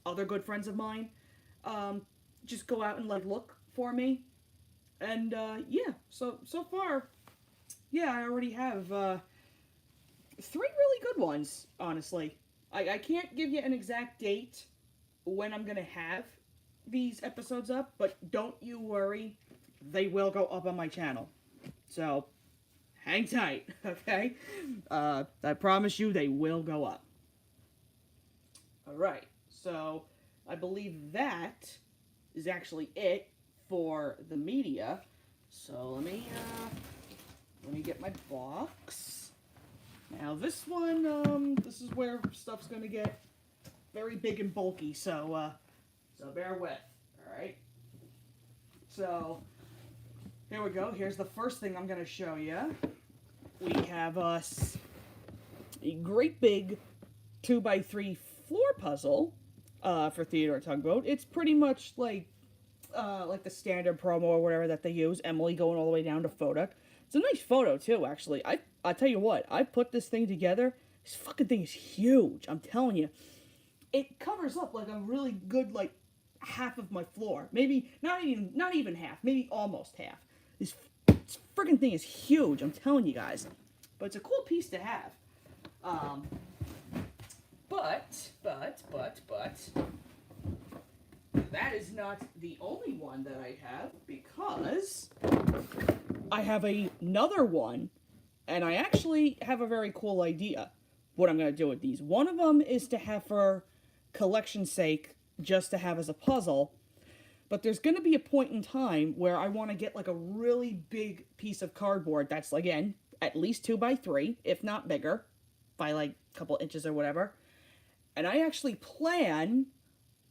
other good friends of mine just go out and, like, look for me. And yeah, so far, yeah, I already have 3 really good ones, honestly. I can't give you an exact date when I'm going to have these episodes up, but don't you worry, they will go up on my channel. So, hang tight, okay? I promise you they will go up. Alright, so I believe that is actually it for the media. So let me get my box. Now this one, this is where stuff's gonna get very big and bulky, so bear with, alright? So, here we go. Here's the first thing I'm gonna show you. We have us a great big 2x3 floor puzzle for Theodore Tugboat. It's pretty much like the standard promo or whatever that they use. Emily going all the way down to photo. It's a nice photo too, actually. I tell you what, I put this thing together. This fucking thing is huge. I'm telling you, it covers up like a really good, like, half of my floor. Maybe not even half. Maybe almost half. This friggin' thing is huge. I'm telling you guys. but it's a cool piece to have. But that is not the only one that I have, because I have another one, and I actually have a very cool idea what I'm going to do with these. One of them is to have for collection's sake, just to have as a puzzle, but there's going to be a point in time where I want to get like a really big piece of cardboard that's, again, at least 2 by 3, if not bigger, by like a couple inches or whatever. And I actually plan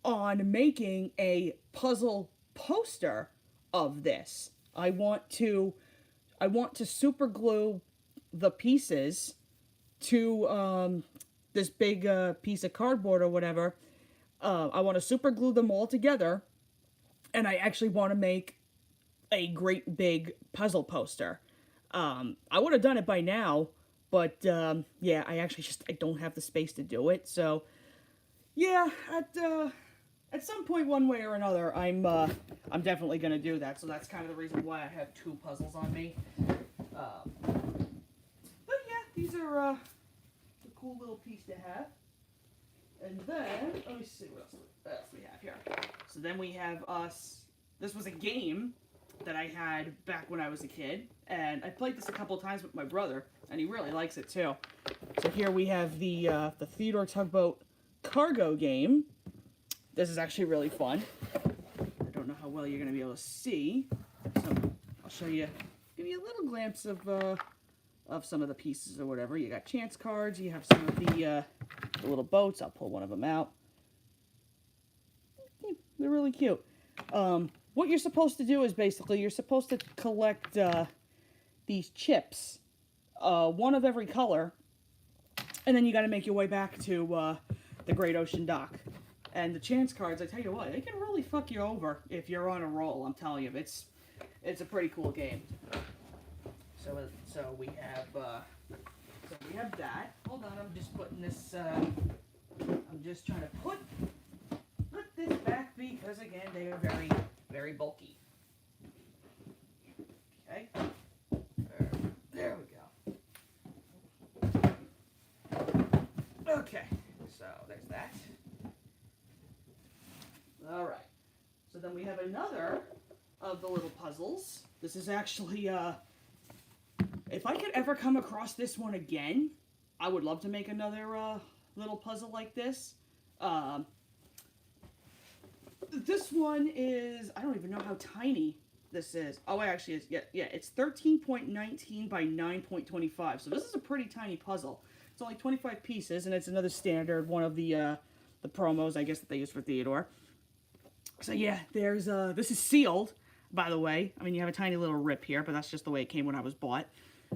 on making a puzzle poster of this. I want to super glue the pieces to this big piece of cardboard or whatever. I want to super glue them all together, and I actually want to make a great big puzzle poster. I would have done it by now, but yeah, I don't have the space to do it. So yeah, at some point, one way or another, I'm definitely gonna do that. So that's kind of the reason why I have 2 puzzles on me. But yeah, these are a cool little piece to have. And then let me see what else we have here. So then we have us. This was a game that I had back when I was a kid, and I played this a couple times with my brother, and he really likes it too. So here we have the Theodore Tugboat cargo game. This is actually really fun. I don't know how well you're going to be able to see. So I'll show you, give you a little glimpse of some of the pieces or whatever. You got chance cards. You have some of the little boats. I'll pull one of them out. They're really cute. What you're supposed to do is basically you're supposed to collect these chips, one of every color, and then you got to make your way back to the Great Ocean Dock. And the chance cards, I tell you what, they can really fuck you over if you're on a roll. I'm telling you, it's a pretty cool game. So we have that. Hold on, I'm just putting this. I'm just trying to put this back because again they are very, very bulky. Okay. There we go. Okay. So there's that. All right. So then we have another of the little puzzles. This is actually, if I could ever come across this one again, I would love to make another little puzzle like this. This one is, I don't even know how tiny this is. Oh, it actually is. Yeah, it's 13.19 by 9.25. So this is a pretty tiny puzzle. It's only 25 pieces, and it's another standard, one of the promos, I guess, that they use for Theodore. So yeah, there's this is sealed, by the way. I mean, you have a tiny little rip here, but that's just the way it came when I was bought.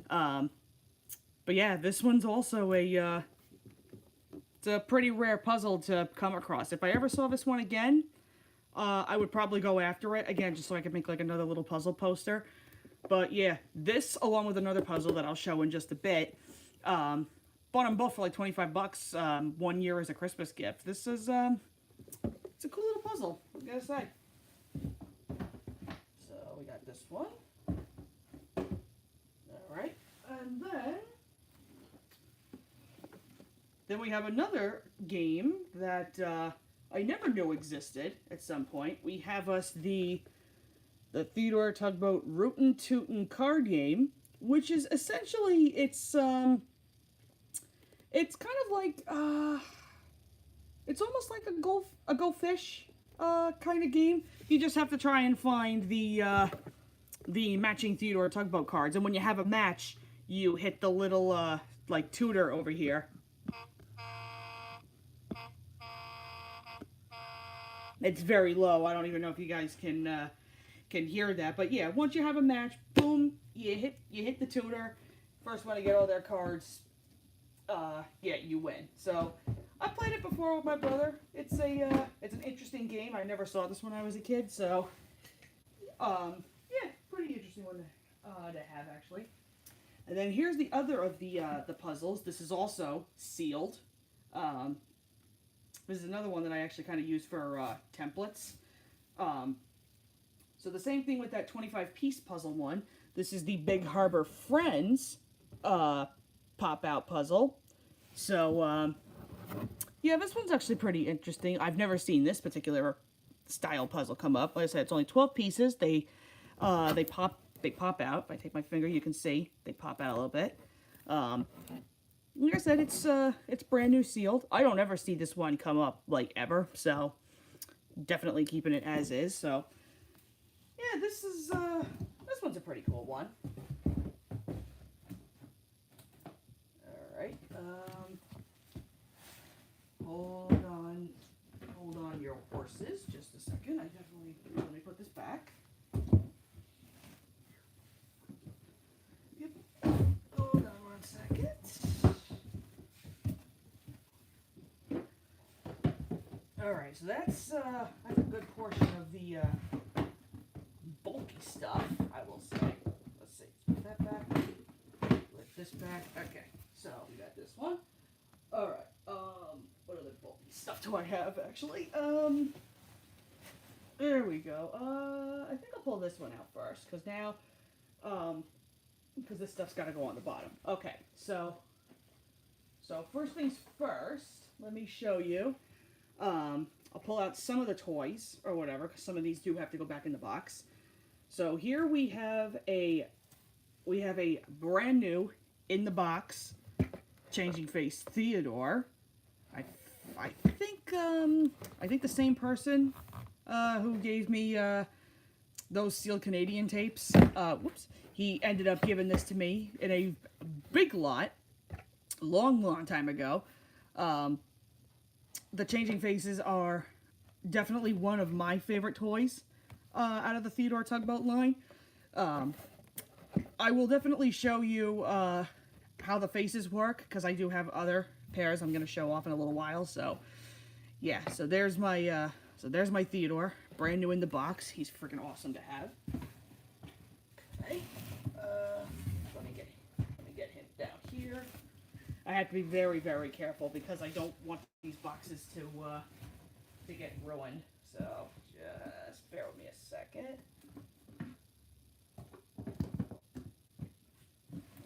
But yeah, this one's also it's a pretty rare puzzle to come across. If I ever saw this one again, I would probably go after it again, just so I could make like another little puzzle poster. But yeah, this along with another puzzle that I'll show in just a bit. Bought them both for like 25 bucks 1 year as a Christmas gift. This is it's a cool little puzzle, I gotta say. So we got this one. Alright. And then we have another game that I never knew existed at some point. We have us the Theodore Tugboat Rootin' Tootin' card game, which is essentially it's kind of like it's almost like a go fish kind of game. You just have to try and find the matching Theodore Tugboat cards, and when you have a match, you hit the little like tutor over here. It's very low. I don't even know if you guys can hear that, but yeah, once you have a match, boom, you hit the tutor. First one to get all their cards, yeah, you win. So I played it before with my brother. It's an interesting game. I never saw this when I was a kid, so yeah, pretty interesting one to have actually. And then here's the other of the puzzles. This is also sealed. This is another one that I actually kind of use for templates. So the same thing with that 25-piece puzzle one. This is the Big Harbor Friends pop-out puzzle. So, yeah, this one's actually pretty interesting. I've never seen this particular style puzzle come up. Like I said, it's only 12 pieces. They pop out. If I take my finger, you can see they pop out a little bit. Like I said, it's brand new sealed. I don't ever see this one come up, like, ever, so definitely keeping it as is. So yeah, this one's a pretty cool one. All right, hold on your horses just a second. Let me put this back. Yep, hold on one second. Alright, so that's a good portion of the bulky stuff, I will say. Let's see, put that back, lift this back. Okay, so we got this one. Alright, what other bulky stuff do I have, actually? There we go. I think I'll pull this one out first, because now, because this stuff's got to go on the bottom. Okay, so first things first, let me show you. I'll pull out some of the toys, or whatever, because some of these do have to go back in the box. So here we have a brand new, in the box, Changing Face Theodore. I think the same person who gave me those sealed Canadian tapes, he ended up giving this to me in a big lot, long time ago. The Changing Faces are definitely one of my favorite toys out of the Theodore Tugboat line. I will definitely show you how the faces work, because I do have other pairs I'm going to show off in a little while. So yeah, so there's my Theodore, brand new in the box. He's freaking awesome to have. Okay, let me get him down here. I have to be very careful because I don't want these boxes to get ruined. So just bear with me a second.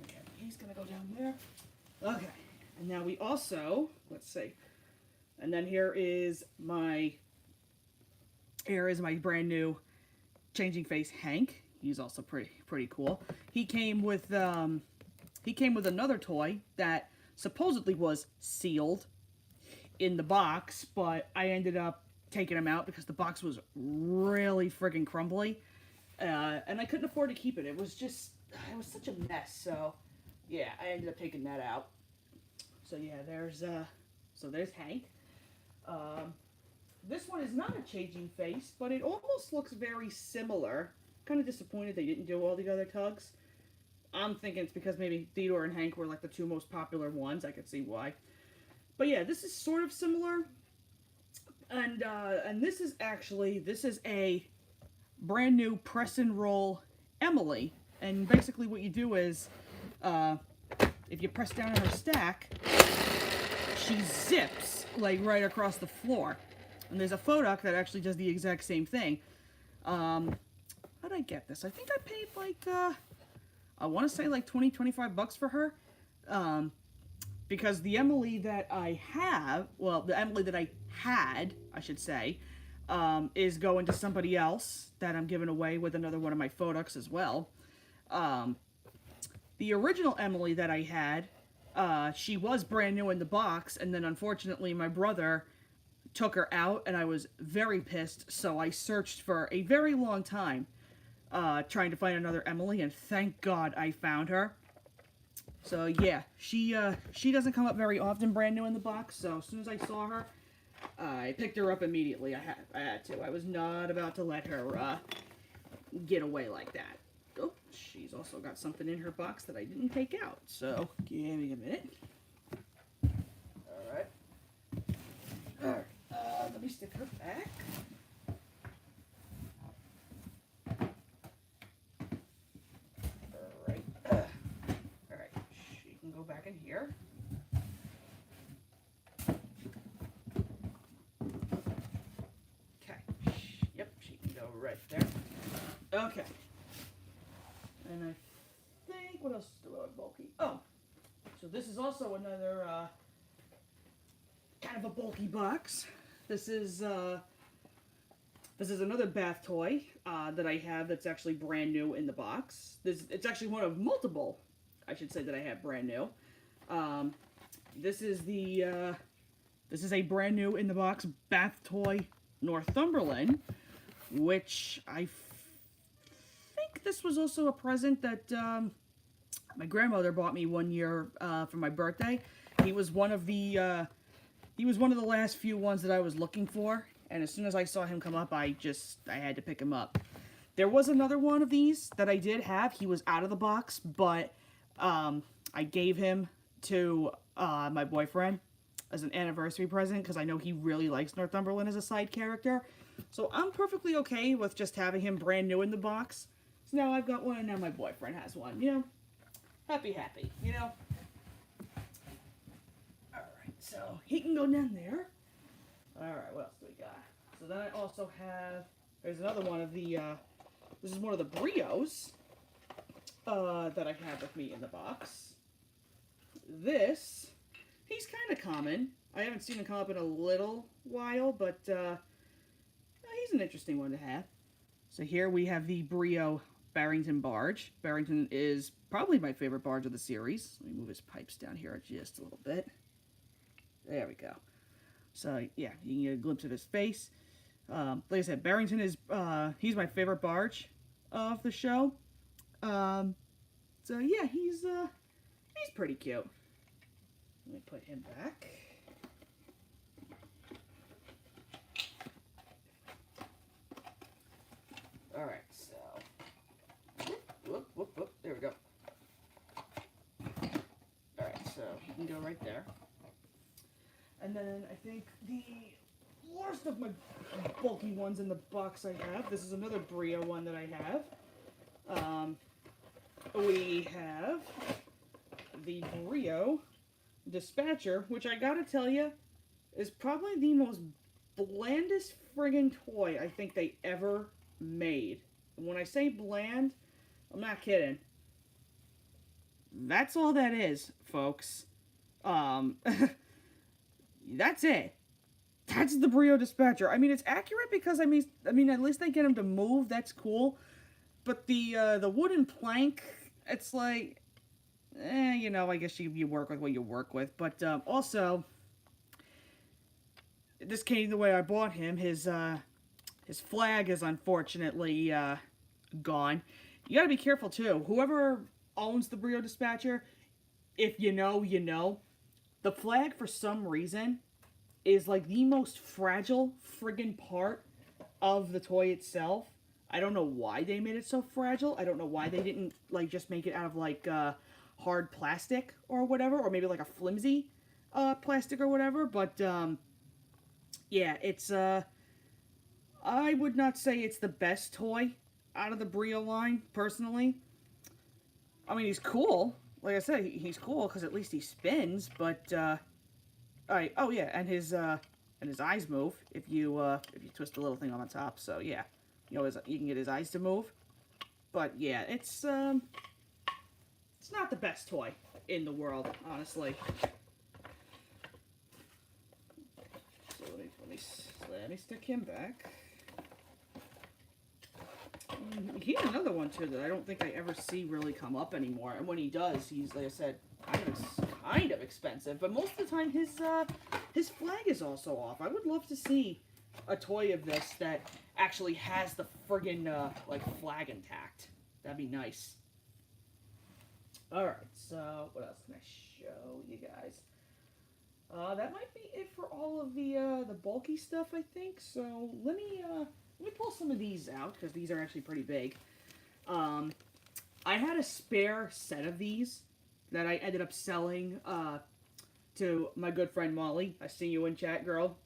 Okay, he's gonna go down there. Okay, and now we also, let's see, and then here is my brand new Changing Face Hank. He's also pretty cool. He came with another toy that supposedly was sealed in the box, but I ended up taking him out because the box was really friggin' crumbly, and I couldn't afford to keep it. It was such a mess. So yeah, I ended up taking that out. So yeah, there's Hank. This one is not a Changing Face, but it almost looks very similar. Kind of disappointed they didn't do all the other tugs. I'm thinking it's because maybe Theodore and Hank were like the two most popular ones. I could see why. But yeah, this is sort of similar. And this is a brand new press and roll Emily. And basically what you do is, if you press down on her stack, she zips like right across the floor. And there's a Foduck that actually does the exact same thing. How'd I get this? I think I paid like, I want to say like 25 bucks for her. Because the Emily that I have, well, the Emily that I had, I should say, is going to somebody else that I'm giving away with another one of my Foducks as well. The original Emily that I had, she was brand new in the box, and then unfortunately my brother took her out, and I was very pissed, so I searched for a very long time, trying to find another Emily, and thank God I found her. So yeah, she doesn't come up very often brand new in the box, so as soon as I saw her, I picked her up immediately. I had to. I was not about to let her get away like that. Oh, she's also got something in her box that I didn't take out, so give me a minute. Alright. Alright, let me stick her back. Go back in here. Okay. Yep, she can go right there. Okay. And I think, what else is a little bulky? Oh, So this is also another kind of a bulky box. This is another bath toy that I have that's actually brand new in the box. It's actually one of multiple, I should say, that I have brand new. This is a brand new in the box bath toy Northumberland, which I think this was also a present that my grandmother bought me one year for my birthday. He was one of the last few ones that I was looking for. And as soon as I saw him come up, I had to pick him up. There was another one of these that I did have. He was out of the box, but I gave him to my boyfriend as an anniversary present because I know he really likes Northumberland as a side character. So I'm perfectly okay with just having him brand new in the box. So now I've got one, and now my boyfriend has one. You know, happy, you know. All right, so he can go down there. Alright, what else do we got? So then I also have, there's another one of the, this is one of the Brios that I have with me in the box. This, he's kind of common. I haven't seen him come up in a little while, but he's an interesting one to have. So here we have the Brio Barrington barge. Barrington is probably my favorite barge of the series. Let me move his pipes down here just a little bit. There we go. So, yeah, you can get a glimpse of his face. Like I said, Barrington is, he's my favorite barge of the show. So, yeah, he's pretty cute. Let me put him back. Alright, so, whoop, there we go. Alright, so, you can go right there. And then I think the worst of my bulky ones in the box I have, this is another Brio one that I have. We have the Brio Dispatcher, which I gotta tell you, is probably the most blandest friggin' toy I think they ever made. And when I say bland, I'm not kidding. That's all that is, folks. That's it. That's the Brio Dispatcher. I mean, it's accurate because, I mean, at least they get him to move. That's cool. But the wooden plank, it's like, you know, I guess you work with what you work with. But also, this came the way I bought him. His flag is unfortunately gone. You gotta be careful, too. Whoever owns the Brio Dispatcher, if you know, you know. The flag, for some reason, is like the most fragile friggin' part of the toy itself. I don't know why they made it so fragile. I don't know why they didn't, like, just make it out of, like, hard plastic or whatever. Or maybe, like, a flimsy plastic or whatever. But, yeah, it's, I would not say it's the best toy out of the Brio line, personally. I mean, he's cool. Like I said, he's cool because at least he spins, but, alright, oh yeah, and his eyes move if you twist the little thing on the top, so yeah, you know, you can get his eyes to move, but yeah, it's not the best toy in the world, honestly. So let me stick him back. He's another one, too, that I don't think I ever see really come up anymore. And when he does, he's, like I said, kind of expensive. But most of the time, his flag is also off. I would love to see a toy of this that actually has the friggin', like, flag intact. That'd be nice. Alright, so what else can I show you guys? That might be it for all of the bulky stuff, I think. So let me pull some of these out, because these are actually pretty big. I had a spare set of these that I ended up selling to my good friend Molly. I see you in chat, girl.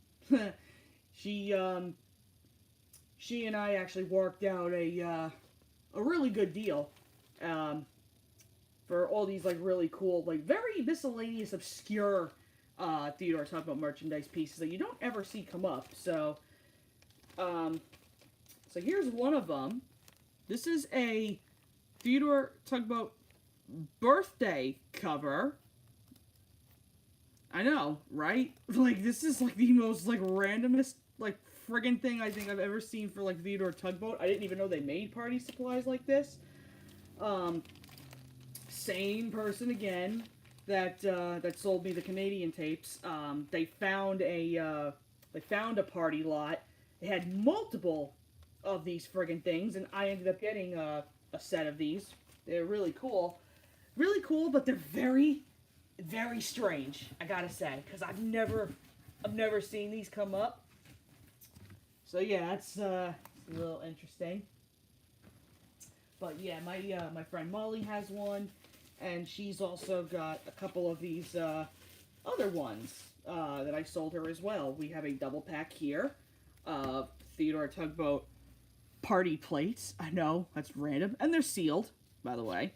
She and I actually worked out a really good deal for all these, like, really cool, like, very miscellaneous, obscure Theodore Tugboat merchandise pieces that you don't ever see come up. So here's one of them. This is a Theodore Tugboat birthday cover I know, right? Like, this is, like, the most, like, randomest, like, friggin' thing I think I've ever seen for, like, Theodore Tugboat. I didn't even know they made party supplies like this. Same person again that, that sold me the Canadian tapes. They found a party lot. It had multiple of these friggin' things, and I ended up getting, a set of these. They're really cool. Really cool, but they're very, very strange, I gotta say, because I've never seen these come up. So yeah, it's a little interesting. But yeah, my friend Molly has one, and she's also got a couple of these other ones that I sold her as well. We have a double pack here of Theodore Tugboat party plates. I know, that's random, and they're sealed, by the way.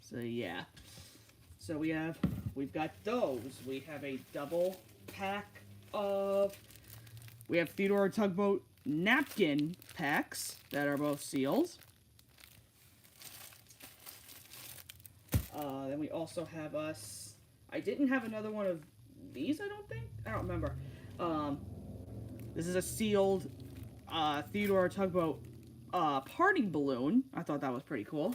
So yeah. So we've got those. We have a double pack of, we have Theodore Tugboat napkin packs that are both sealed. Then we also have I didn't have another one of these, I don't think. I don't remember. This is a sealed Theodore Tugboat party balloon. I thought that was pretty cool.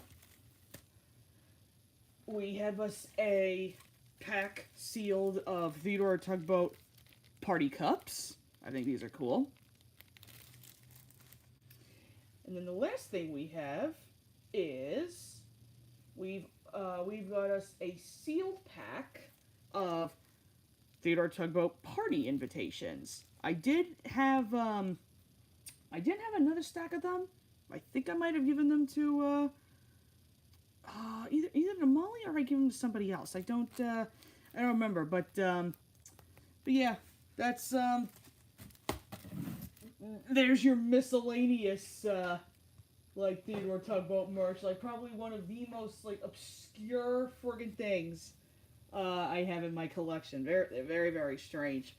We have a pack sealed of Theodore Tugboat party cups. I think these are cool. And then the last thing we have is we've got us a sealed pack of Theodore Tugboat party invitations. I did have another stack of them. I think I might have given them to either to Molly or I gave them to somebody else. I don't remember, but yeah, that's there's your miscellaneous like Theodore Tugboat merch. Like probably one of the most like obscure friggin' things I have in my collection. Very, very, very strange.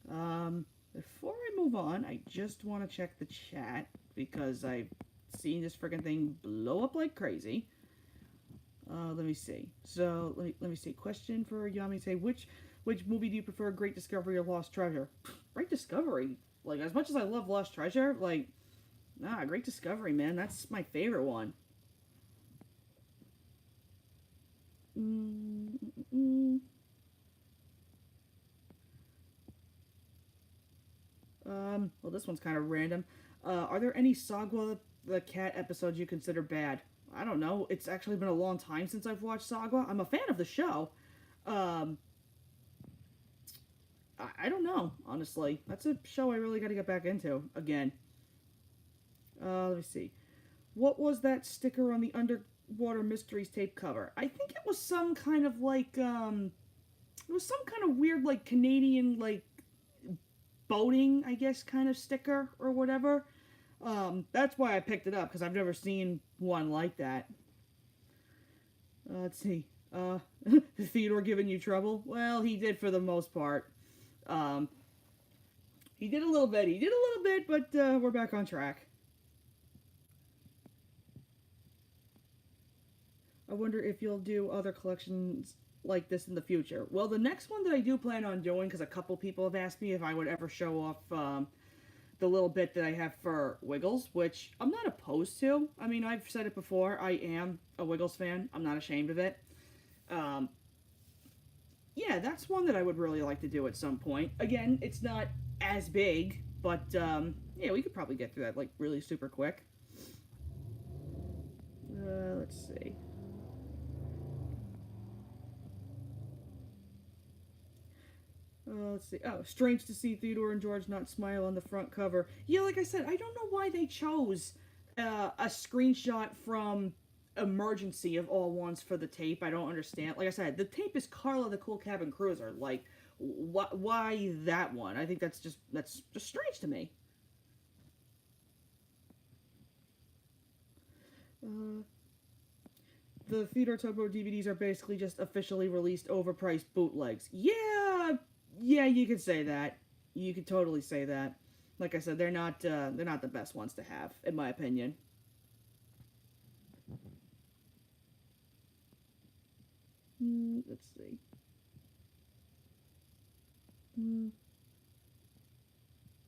Before I move on, I just want to check the chat because I've seen this friggin' thing blow up like crazy. Let me see. So let me see. Question for Yami: say which movie do you prefer, Great Discovery or Lost Treasure? Great Discovery. Like as much as I love Lost Treasure, like Great Discovery, man. That's my favorite one. Well, this one's kind of random. Are there any Sagwa the Cat episodes you consider bad? I don't know. It's actually been a long time since I've watched Sagwa. I'm a fan of the show. I don't know, honestly. That's a show I really got to get back into again. Let me see. What was that sticker on the Underwater Mysteries tape cover? I think it was some kind of like, it was some kind of weird, like, Canadian, like, boating, I guess, kind of sticker or whatever. That's why I picked it up, because I've never seen one like that. Let's see. Theodore giving you trouble? Well, he did for the most part. He did a little bit, but we're back on track. I wonder if you'll do other collections like this in the future. Well, the next one that I do plan on doing, because a couple people have asked me if I would ever show off the little bit that I have for Wiggles, which I'm not opposed to. I mean, I've said it before, I am a Wiggles fan. I'm not ashamed of it. Yeah, that's one that I would really like to do at some point. Again, it's not as big, but yeah, we could probably get through that like really super quick. Let's see. Let's see. Oh, strange to see Theodore and George not smile on the front cover. Yeah, like I said, I don't know why they chose a screenshot from Emergency of all ones for the tape. I don't understand. Like I said, the tape is Carla the Cool Cabin Cruiser. Like, why that one? I think that's just strange to me. The Theodore Tugboat DVDs are basically just officially released overpriced bootlegs. Yeah, you could say that. You could totally say that. Like I said, they're not the best ones to have, in my opinion. Let's see. Mm.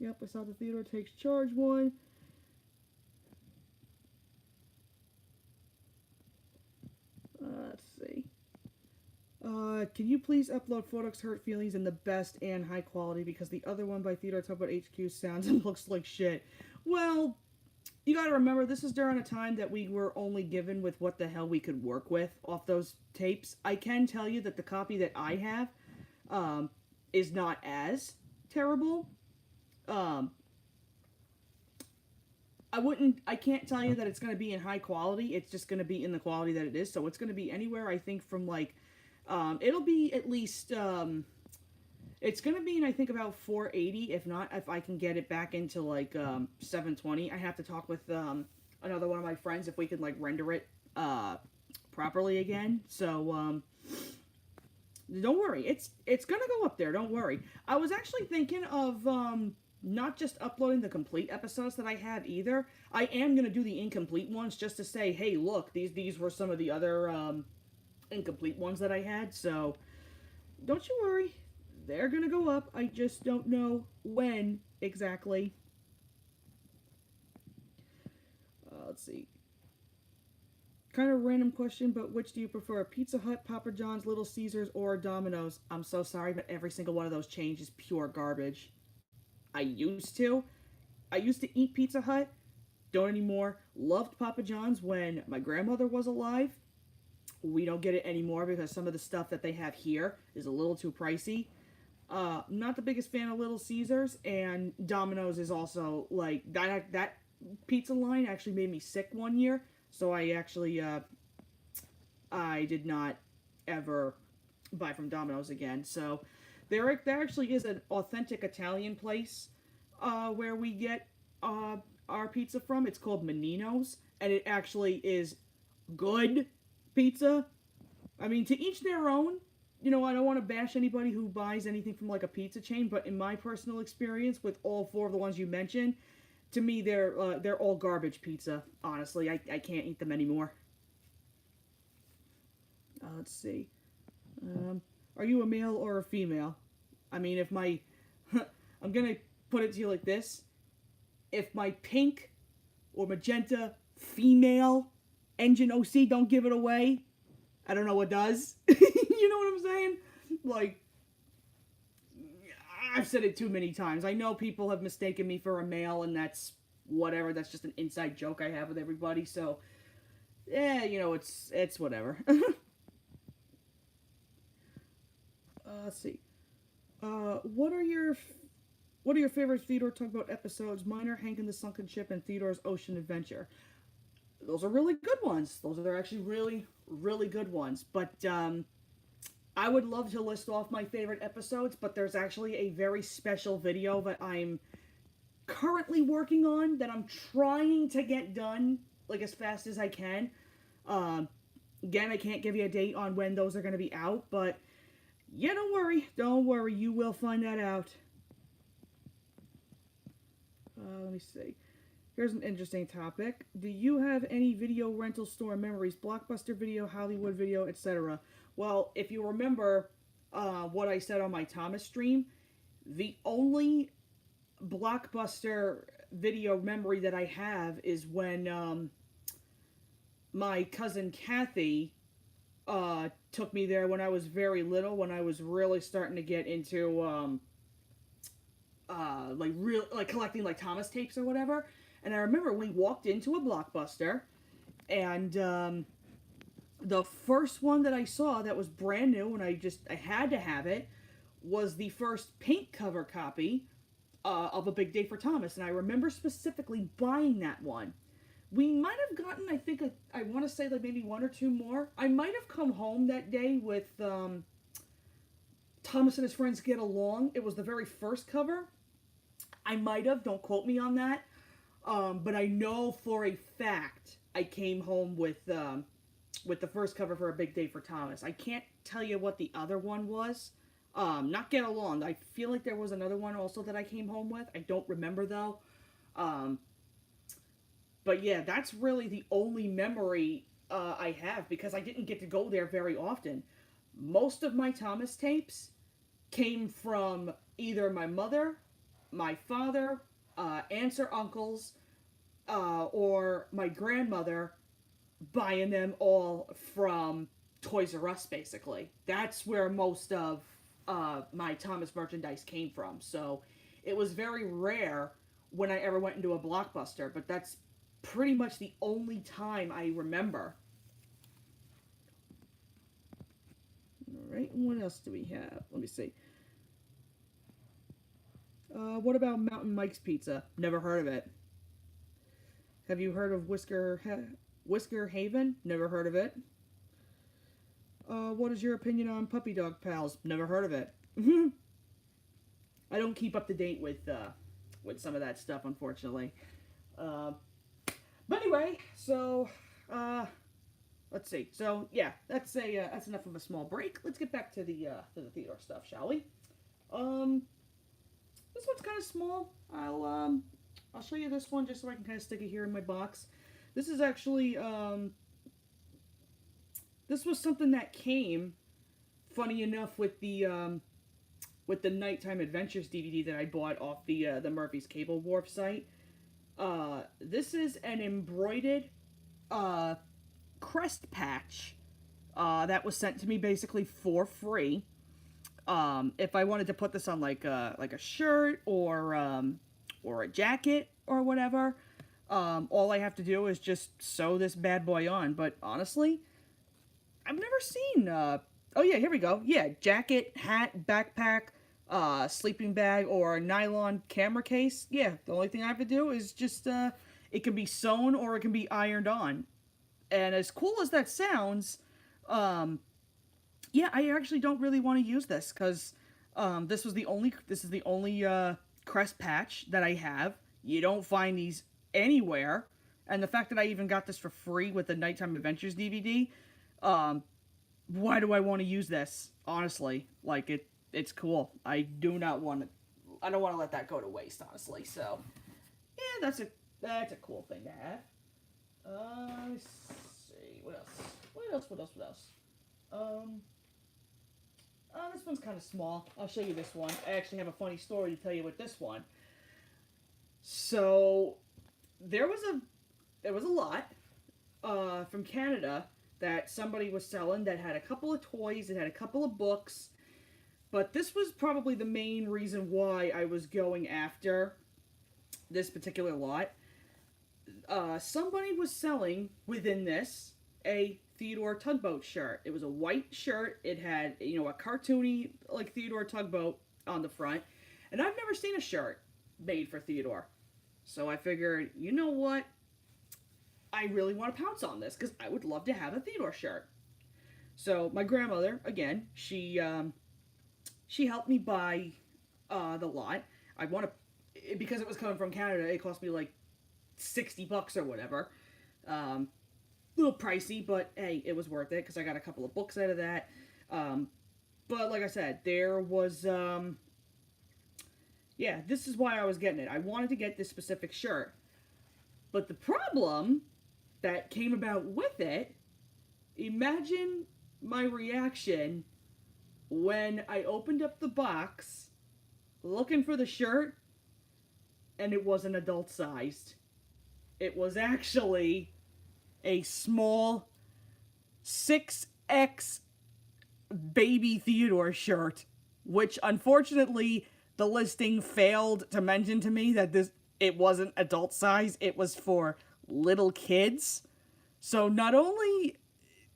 Yep, I saw the Theodore Takes Charge one. Let's see. Can you please upload Photox Hurt Feelings in the best and high quality because the other one by Theodore Tugboat HQ sounds and looks like shit. Well, you gotta remember, this is during a time that we were only given with what the hell we could work with off those tapes. I can tell you that the copy that I have is not as terrible. I can't tell you that it's going to be in high quality. It's just going to be in the quality that it is. So it's going to be anywhere, I think, from like, it'll be at least, it's going to be in, I think, about 480. If not, if I can get it back into like 720. I have to talk with another one of my friends if we could like render it properly again. So don't worry, it's going to go up there. Don't worry. I was actually thinking of not just uploading the complete episodes that I have either. I am going to do the incomplete ones just to say, hey, look, these were some of the other incomplete ones that I had. So don't you worry. They're going to go up. I just don't know when exactly. Let's see. Kind of random question, but which do you prefer? Pizza Hut, Papa John's, Little Caesars, or Domino's? I'm so sorry, but every single one of those chains is pure garbage. I used to eat Pizza Hut. Don't anymore. Loved Papa John's when my grandmother was alive. We don't get it anymore because some of the stuff that they have here is a little too pricey. Not the biggest fan of Little Caesars, and Domino's is also like that pizza line actually made me sick one year, so I actually I did not ever buy from Domino's again. So there actually is an authentic Italian place where we get our pizza from. It's called Menino's, and it actually is good pizza. I mean, to each their own. You know, I don't want to bash anybody who buys anything from like a pizza chain, but in my personal experience with all four of the ones you mentioned, to me they're all garbage pizza. Honestly, I can't eat them anymore. Let's see. Are you a male or a female? I mean, if my I'm gonna put it to you like this: if my pink or magenta female engine OC don't give it away, I don't know what does. You know what I'm saying? Like, I've said it too many times. I know people have mistaken me for a male, and that's whatever. That's just an inside joke I have with everybody. So, yeah, you know, it's whatever. Let's see. What are your favorite Theodore Tugboat episodes? Mine are Hank and the Sunken Ship and Theodore's Ocean Adventure. Those are really good ones. Those are actually really, really good ones. But I would love to list off my favorite episodes, but there's actually a very special video that I'm currently working on that I'm trying to get done, like, as fast as I can. Again, I can't give you a date on when those are going to be out, but yeah, don't worry, you will find that out. Let me see. Here's an interesting topic. Do you have any video rental store memories? Blockbuster Video, Hollywood Video, etc. Well, if you remember what I said on my Thomas stream, the only Blockbuster Video memory that I have is when my cousin Kathy took me there when I was very little, when I was really starting to get into like collecting like Thomas tapes or whatever. And I remember we walked into a Blockbuster, and the first one that I saw that was brand new, and I had to have it, was the first paint cover copy of A Big Day for Thomas. And I remember specifically buying that one. We might have gotten, I think, I want to say like maybe one or two more. I might have come home that day with Thomas and His Friends Get Along. It was the very first cover. I might have, don't quote me on that. But I know for a fact I came home with the first cover for A Big Day for Thomas. I can't tell you what the other one was. Not Get Along. I feel like there was another one also that I came home with. I don't remember though. But yeah, that's really the only memory I have because I didn't get to go there very often. Most of my Thomas tapes came from either my mother, my father, aunts or uncles, or my grandmother buying them all from Toys R Us, basically. That's where most of my Thomas merchandise came from. So it was very rare when I ever went into a Blockbuster, but that's pretty much the only time I remember. All right, what else do we have? Let me see. What about Mountain Mike's Pizza? Never heard of it. Have you heard of Whisker Haven? Never heard of it. What is your opinion on Puppy Dog Pals? Never heard of it. I don't keep up to date with some of that stuff, unfortunately. But anyway, so let's see. So yeah, that's enough of a small break. Let's get back to the Theodore stuff, shall we? This one's kind of small. I'll show you this one just so I can kind of stick it here in my box. This is actually this was something that came, funny enough, with the Nighttime Adventures DVD that I bought off the Murphy's Cable Wharf site. This is an embroidered crest patch that was sent to me basically for free. If I wanted to put this on like a shirt or a jacket or whatever, all I have to do is just sew this bad boy on. But honestly, I've never seen. Oh yeah, here we go. Yeah, jacket, hat, backpack, sleeping bag, or a nylon camera case. Yeah, the only thing I have to do is just it can be sewn or it can be ironed on. And as cool as that sounds, yeah, I actually don't really want to use this because this is the only crest patch that I have. You don't find these anywhere, and the fact that I even got this for free with the Nighttime Adventures DVD, why do I want to use this? Honestly, like it's cool. I don't want to let that go to waste, honestly. So, yeah, that's a cool thing to have. Let's see, what else? This one's kind of small. I'll show you this one. I actually have a funny story to tell you with this one. So, there was a lot from Canada that somebody was selling that had a couple of toys, it had a couple of books, but this was probably the main reason why I was going after this particular lot. Somebody was selling within this a Theodore Tugboat shirt. It was a white shirt. It had, a cartoony, like, Theodore Tugboat on the front. And I've never seen a shirt made for Theodore. So I figured, you know what? I really want to pounce on this because I would love to have a Theodore shirt. So my grandmother, again, she helped me buy the lot. Because it was coming from Canada, it cost me like $60 or whatever. A little pricey, but hey, it was worth it because I got a couple of books out of that. But like I said, there was, yeah, this is why I was getting it. I wanted to get this specific shirt. But the problem that came about with it, imagine my reaction when I opened up the box looking for the shirt and it wasn't adult sized. It was actually a small 6X baby Theodore shirt, which unfortunately the listing failed to mention to me that it wasn't adult size, it was for little kids. So not only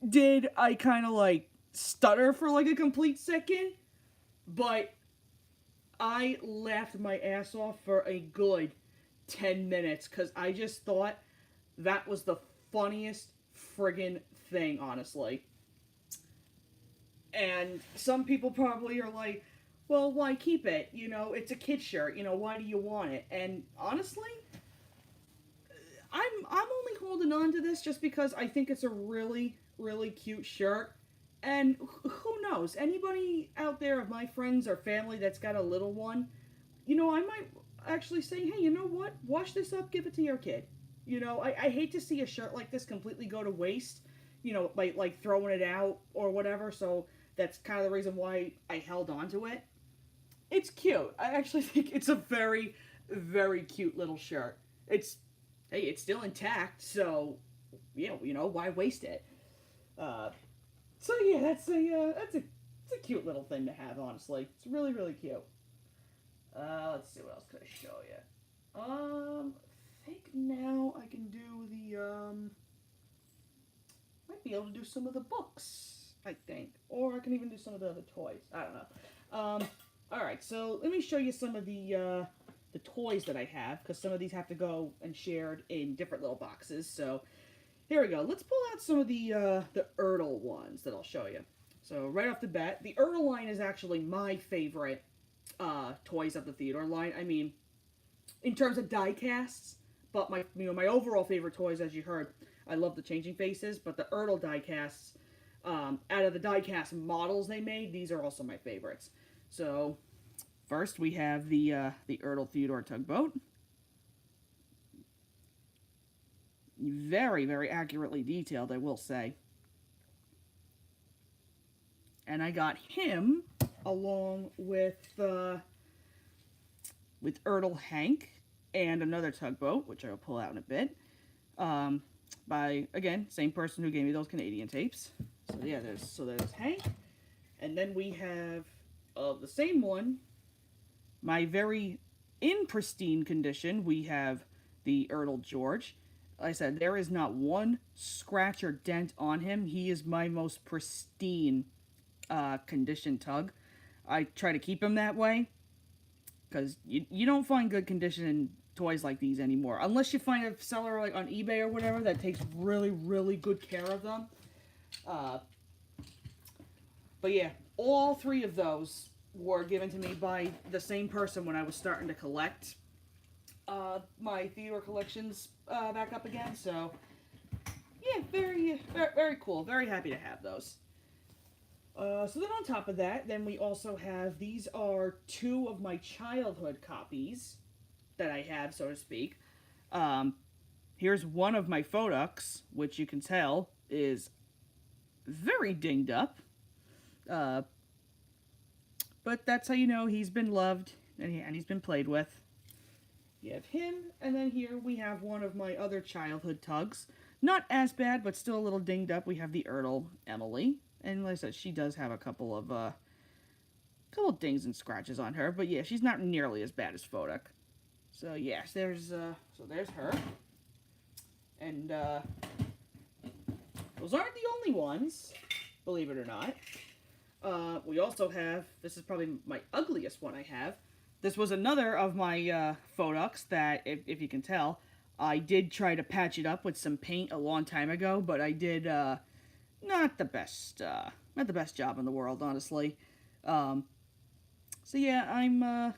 did I kind of like stutter for like a complete second, but I laughed my ass off for a good 10 minutes because I just thought that was the funniest friggin' thing, honestly. And some people probably are like, well, why keep it? It's a kid shirt. Why do you want it? And honestly, I'm only holding on to this just because I think it's a really, really cute shirt. And who knows? Anybody out there of my friends or family that's got a little one, I might actually say, hey, you know what? Wash this up, give it to your kid. I hate to see a shirt like this completely go to waste, like throwing it out or whatever. So that's kind of the reason why I held on to it. it's cute. I actually think it's a very, very cute little shirt. Hey, it's still intact, so why waste it? Uh, so yeah, it's a cute little thing to have. Honestly, it's really, really cute. Let's see what else could I show you. I think now I can do might be able to do some of the books. I think, or I can even do some of the other toys. I don't know. All right, so let me show you some of the toys that I have, because some of these have to go and shared in different little boxes. So here we go. Let's pull out some of the Ertl ones that I'll show you. So right off the bat, the Ertl line is actually my favorite toys of the Theodore line. I mean, in terms of die casts, but my overall favorite toys, as you heard, I love the changing faces, but the Ertl die casts, out of the die cast models they made, these are also my favorites. So first we have the Ertl Theodore Tugboat. Very, very accurately detailed, I will say. And I got him along with Ertl Hank and another tugboat, which I will pull out in a bit. By, again, same person who gave me those Canadian tapes. So yeah, there's Hank. And then we have the same one, my very in pristine condition, we have the Ertl George. Like I said, there is not one scratch or dent on him. He is my most pristine condition tug. I try to keep him that way, because you don't find good condition in toys like these anymore, unless you find a seller like on eBay or whatever that takes really, really good care of them. But yeah, all three of those were given to me by the same person when I was starting to collect my Theodore collections back up again. So yeah, very, very cool. Very happy to have those. So then on top of that, then we also have, these are two of my childhood copies that I have, so to speak. Here's one of my Phoducks, which you can tell is very dinged up. But that's how you know he's been loved and he's been played with. You have him, and then here we have one of my other childhood tugs. Not as bad, but still a little dinged up. We have the Ertl Emily. And like I said, she does have a couple of dings and scratches on her. But yeah, she's not nearly as bad as Phoduck. So yes, there's her. And those aren't the only ones, believe it or not. We also have, this is probably my ugliest one I have. This was another of my Phoducks that, if you can tell, I did try to patch it up with some paint a long time ago, but I did not the best job in the world, honestly. So yeah, I'm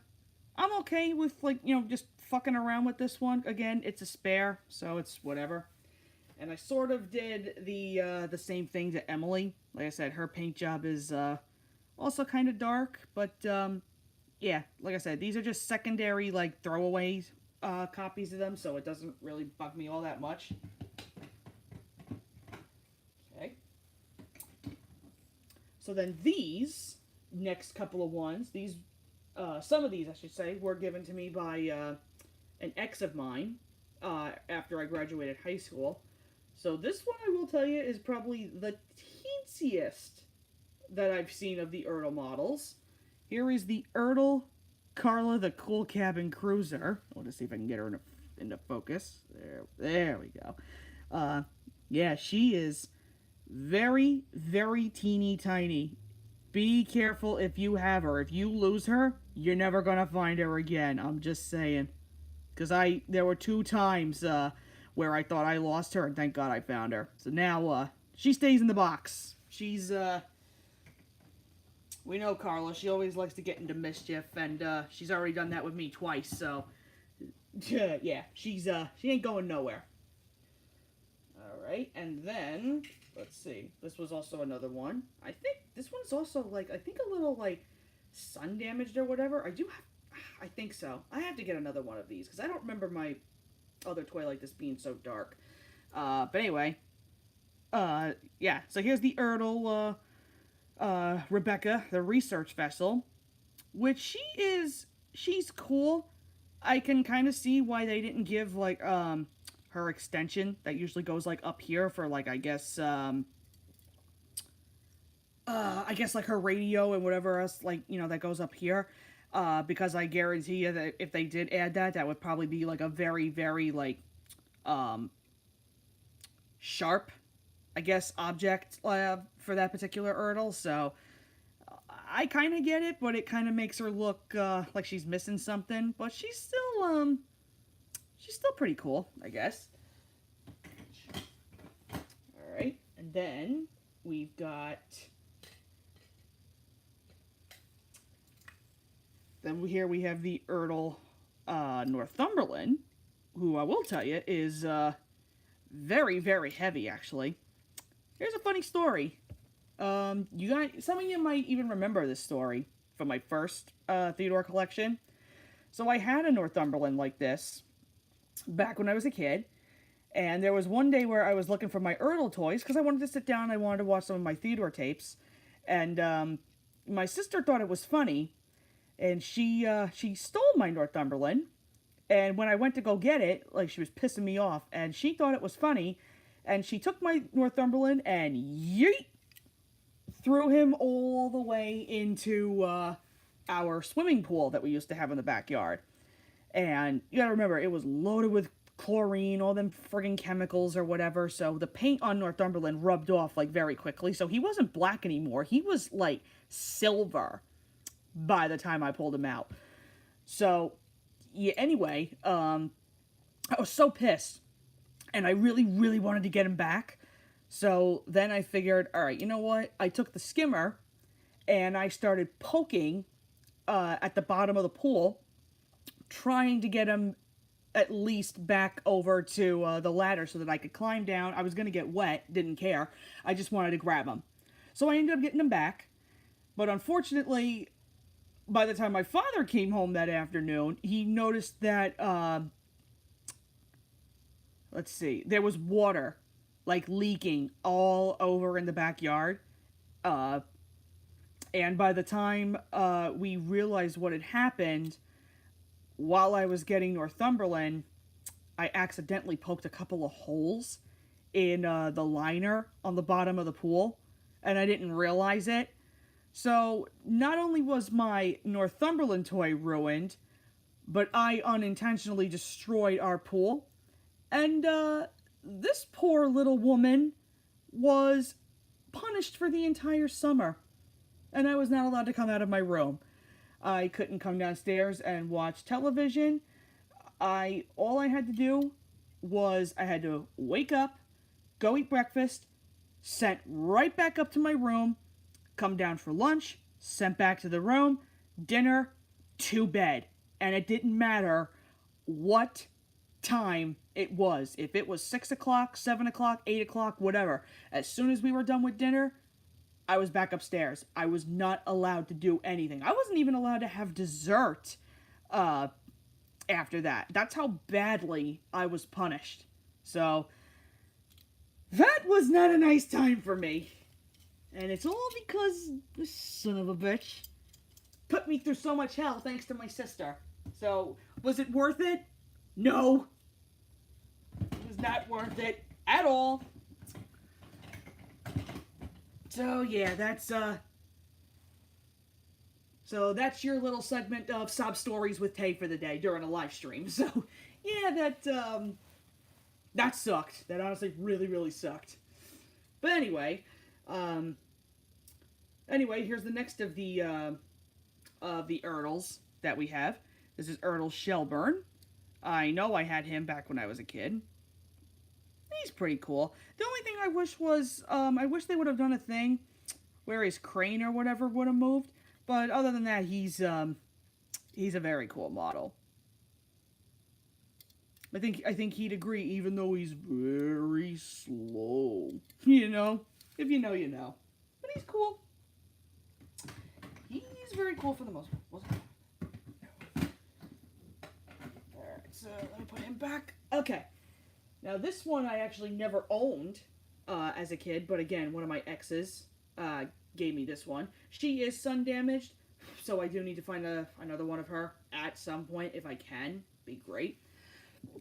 okay with, like, just fucking around with this one. Again, it's a spare, so it's whatever. And I sort of did the same thing to Emily. Like I said, her paint job is also kind of dark, but yeah, like I said, these are just secondary, like, throwaway copies of them, so it doesn't really bug me all that much. Okay. So then these next couple of ones, these some of these, I should say, were given to me by an ex of mine after I graduated high school. So this one, I will tell you, is probably the teensiest that I've seen of the Ertl models. Here is the Ertl Carla, the Cool Cabin Cruiser. I want to see if I can get her into focus. There we go. Yeah, she is very, very teeny tiny. Be careful if you have her. If you lose her, you're never going to find her again. I'm just saying. Because there were 2 times where I thought I lost her, and thank God I found her. So now, she stays in the box. She's, we know Carla. She always likes to get into mischief, and she's already done that with me twice, so yeah, she ain't going nowhere. Alright, and then, let's see, this was also another one. I think this one's also, like, I think a little, like, sun damaged or whatever. I think so. I have to get another one of these, because I don't remember my other toy like this being so dark. But anyway, yeah, so here's the Ertl Rebecca, the research vessel. which she's cool. I can kind of see why they didn't give like her extension that usually goes like up here for like I guess like her radio and whatever else like that goes up here. Because I guarantee you that if they did add that, that would probably be like a very, very like sharp, I guess, object for that particular Erdl. So I kind of get it, but it kind of makes her look like she's missing something. But she's still pretty cool, I guess. All right, and then we've got. Then here we have the Erdl Northumberland, who I will tell you is very, very heavy, actually. Here's a funny story. Some of you might even remember this story from my first Theodore collection. So I had a Northumberland like this back when I was a kid. And there was one day where I was looking for my Erdl toys because I wanted to sit down and I wanted to watch some of my Theodore tapes. And my sister thought it was funny. And she stole my Northumberland. And when I went to go get it, like, she was pissing me off. And she thought it was funny. And she took my Northumberland and yeet! Threw him all the way into our swimming pool that we used to have in the backyard. And you gotta remember, it was loaded with chlorine, all them friggin' chemicals or whatever. So the paint on Northumberland rubbed off, like, very quickly. So he wasn't black anymore. He was, like, silver by the time I pulled him out. So, yeah, anyway, I was so pissed. And I really, really wanted to get him back. So then I figured, all right, you know what? I took the skimmer and I started poking at the bottom of the pool, trying to get him at least back over to the ladder so that I could climb down. I was going to get wet, didn't care. I just wanted to grab him. So I ended up getting him back. But unfortunately, by the time my father came home that afternoon, he noticed that, let's see, there was water, like, leaking all over in the backyard. And by the time we realized what had happened, while I was getting Northumberland, I accidentally poked a couple of holes in the liner on the bottom of the pool, and I didn't realize it. So, not only was my Northumberland toy ruined, but I unintentionally destroyed our pool. And, this poor little woman was punished for the entire summer. And I was not allowed to come out of my room. I couldn't come downstairs and watch television. All I had to do was I had to wake up, go eat breakfast, sent right back up to my room, come down for lunch, sent back to the room, dinner, to bed. And it didn't matter what time it was. If it was 6 o'clock, 7 o'clock, 8 o'clock, whatever. As soon as we were done with dinner, I was back upstairs. I was not allowed to do anything. I wasn't even allowed to have dessert after that. That's how badly I was punished. So, that was not a nice time for me. And it's all because this son of a bitch put me through so much hell thanks to my sister. So, was it worth it? No. It was not worth it at all. So, yeah, that's your little segment of sob stories with Tay for the day during a live stream. So, yeah, that sucked. That honestly really, really sucked. But anyway, here's the next of the Erdls that we have. This is Erdl Shelburne. I know I had him back when I was a kid. He's pretty cool. The only thing I wish was, I wish they would have done a thing where his crane or whatever would have moved. But other than that, he's a very cool model. I think he'd agree, even though he's very slow. You know? If you know, you know. But he's cool. He's very cool for the most part. Alright, so let me put him back. Okay. Now, this one I actually never owned as a kid, but again, one of my exes gave me this one. She is sun damaged, So I do need to find another one of her at some point if I can. Be great.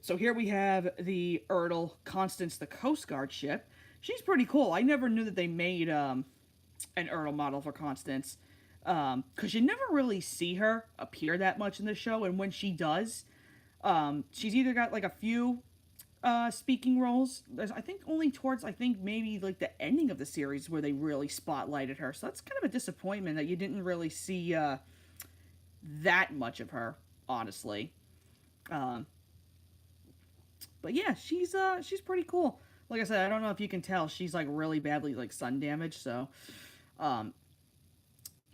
So here we have the Erdl Constance, the Coast Guard ship. She's pretty cool. I never knew that they made an Erdl model for Constance, because you never really see her appear that much in the show, and when she does, she's either got like a few speaking roles. There's, I think, only towards, I think, maybe like the ending of the series where they really spotlighted her. So that's kind of a disappointment that you didn't really see that much of her, honestly. But yeah, she's pretty cool. Like I said, I don't know if you can tell, she's like really badly like sun damaged. So, yeah,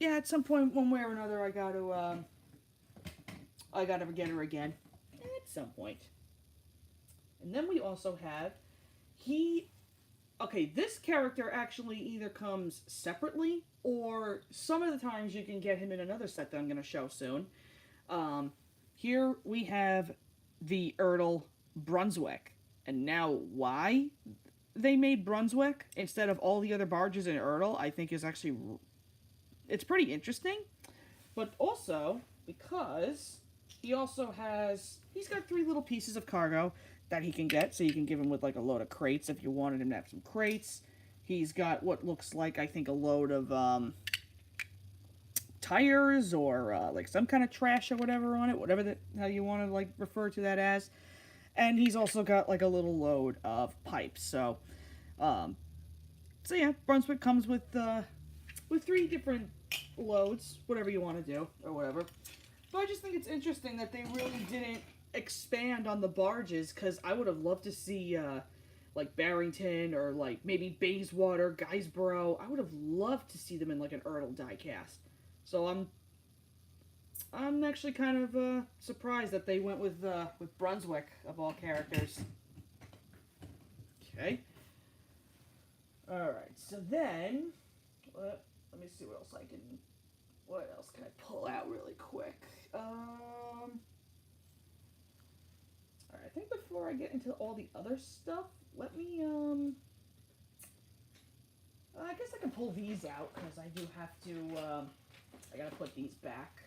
at some point, one way or another, I gotta get her again. At some point. And then we also have okay, this character actually either comes separately, or some of the times you can get him in another set that I'm going to show soon. Here we have the Erdl Brunswick. And now why they made Brunswick instead of all the other barges in Erdl, I think is actually, it's pretty interesting. But also, because he's got 3 little pieces of cargo that he can get, so you can give him with like a load of crates if you wanted him to have some crates. He's got what looks like, I think, a load of tires or like some kind of trash or whatever on it, whatever how you want to like refer to that as. And he's also got like a little load of pipes. So yeah, Brunswick comes with 3 different loads, whatever you want to do or whatever. But I just think it's interesting that they really didn't expand on the barges, because I would have loved to see like Barrington or like maybe Bayswater, Guysborough. I would have loved to see them in like an Erdl diecast. So I'm actually kind of surprised that they went with Brunswick of all characters. Okay. All right. So then, let me see what else can I pull out really quick. Alright, I think before I get into all the other stuff, let me, I guess I can pull these out, because I do have to, I gotta put these back.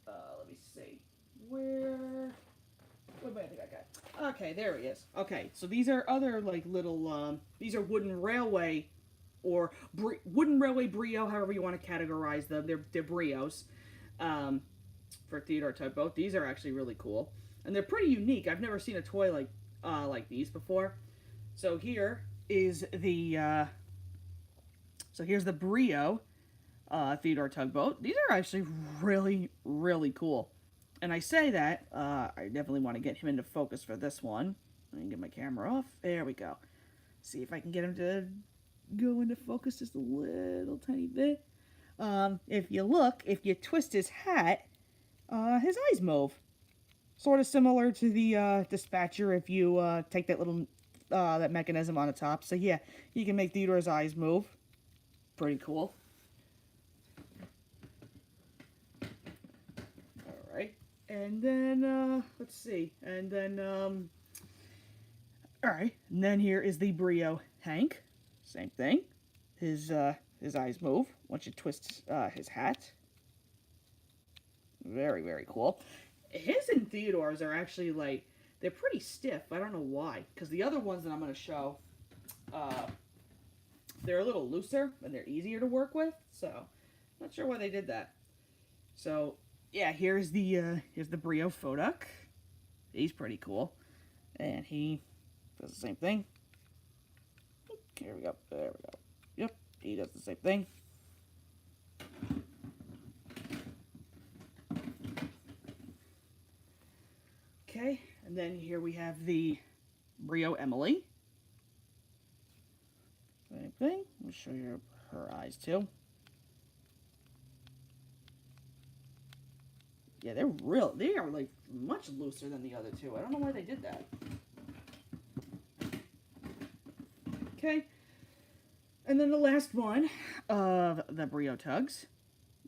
Let me see. Where do I think I got? Okay, there he is. Okay, so these are other, like, little, these are wooden railway, or wooden railway brio, however you want to categorize them. They're brios, for Theodore Tugboat. These are actually really cool. And they're pretty unique. I've never seen a toy like these before. So here is the here's the Brio Theodore Tugboat. These are actually really, really cool. And I say that I definitely want to get him into focus for this one. Let me get my camera off. There we go. See if I can get him to go into focus just a little tiny bit. If you twist his hat, his eyes move. Sort of similar to the dispatcher if you take that little that mechanism on the top. So yeah, you can make Theodore's eyes move. Pretty cool. Alright. And then let's see. And then alright. And then here is the Brio Hank. Same thing. His eyes move once you twist his hat. Very, very cool. His and Theodore's are actually, like, they're pretty stiff. I don't know why. Because the other ones that I'm going to show, they're a little looser and they're easier to work with. So, not sure why they did that. So, yeah, here's the Brio Foduck. He's pretty cool. And he does the same thing. Here we go. There we go. Yep, he does the same thing. Okay, and then here we have the Brio Emily. Same thing. I'll show you her eyes too. Yeah, they are like much looser than the other two. I don't know why they did that. Okay, and then the last one of the Brio Tugs,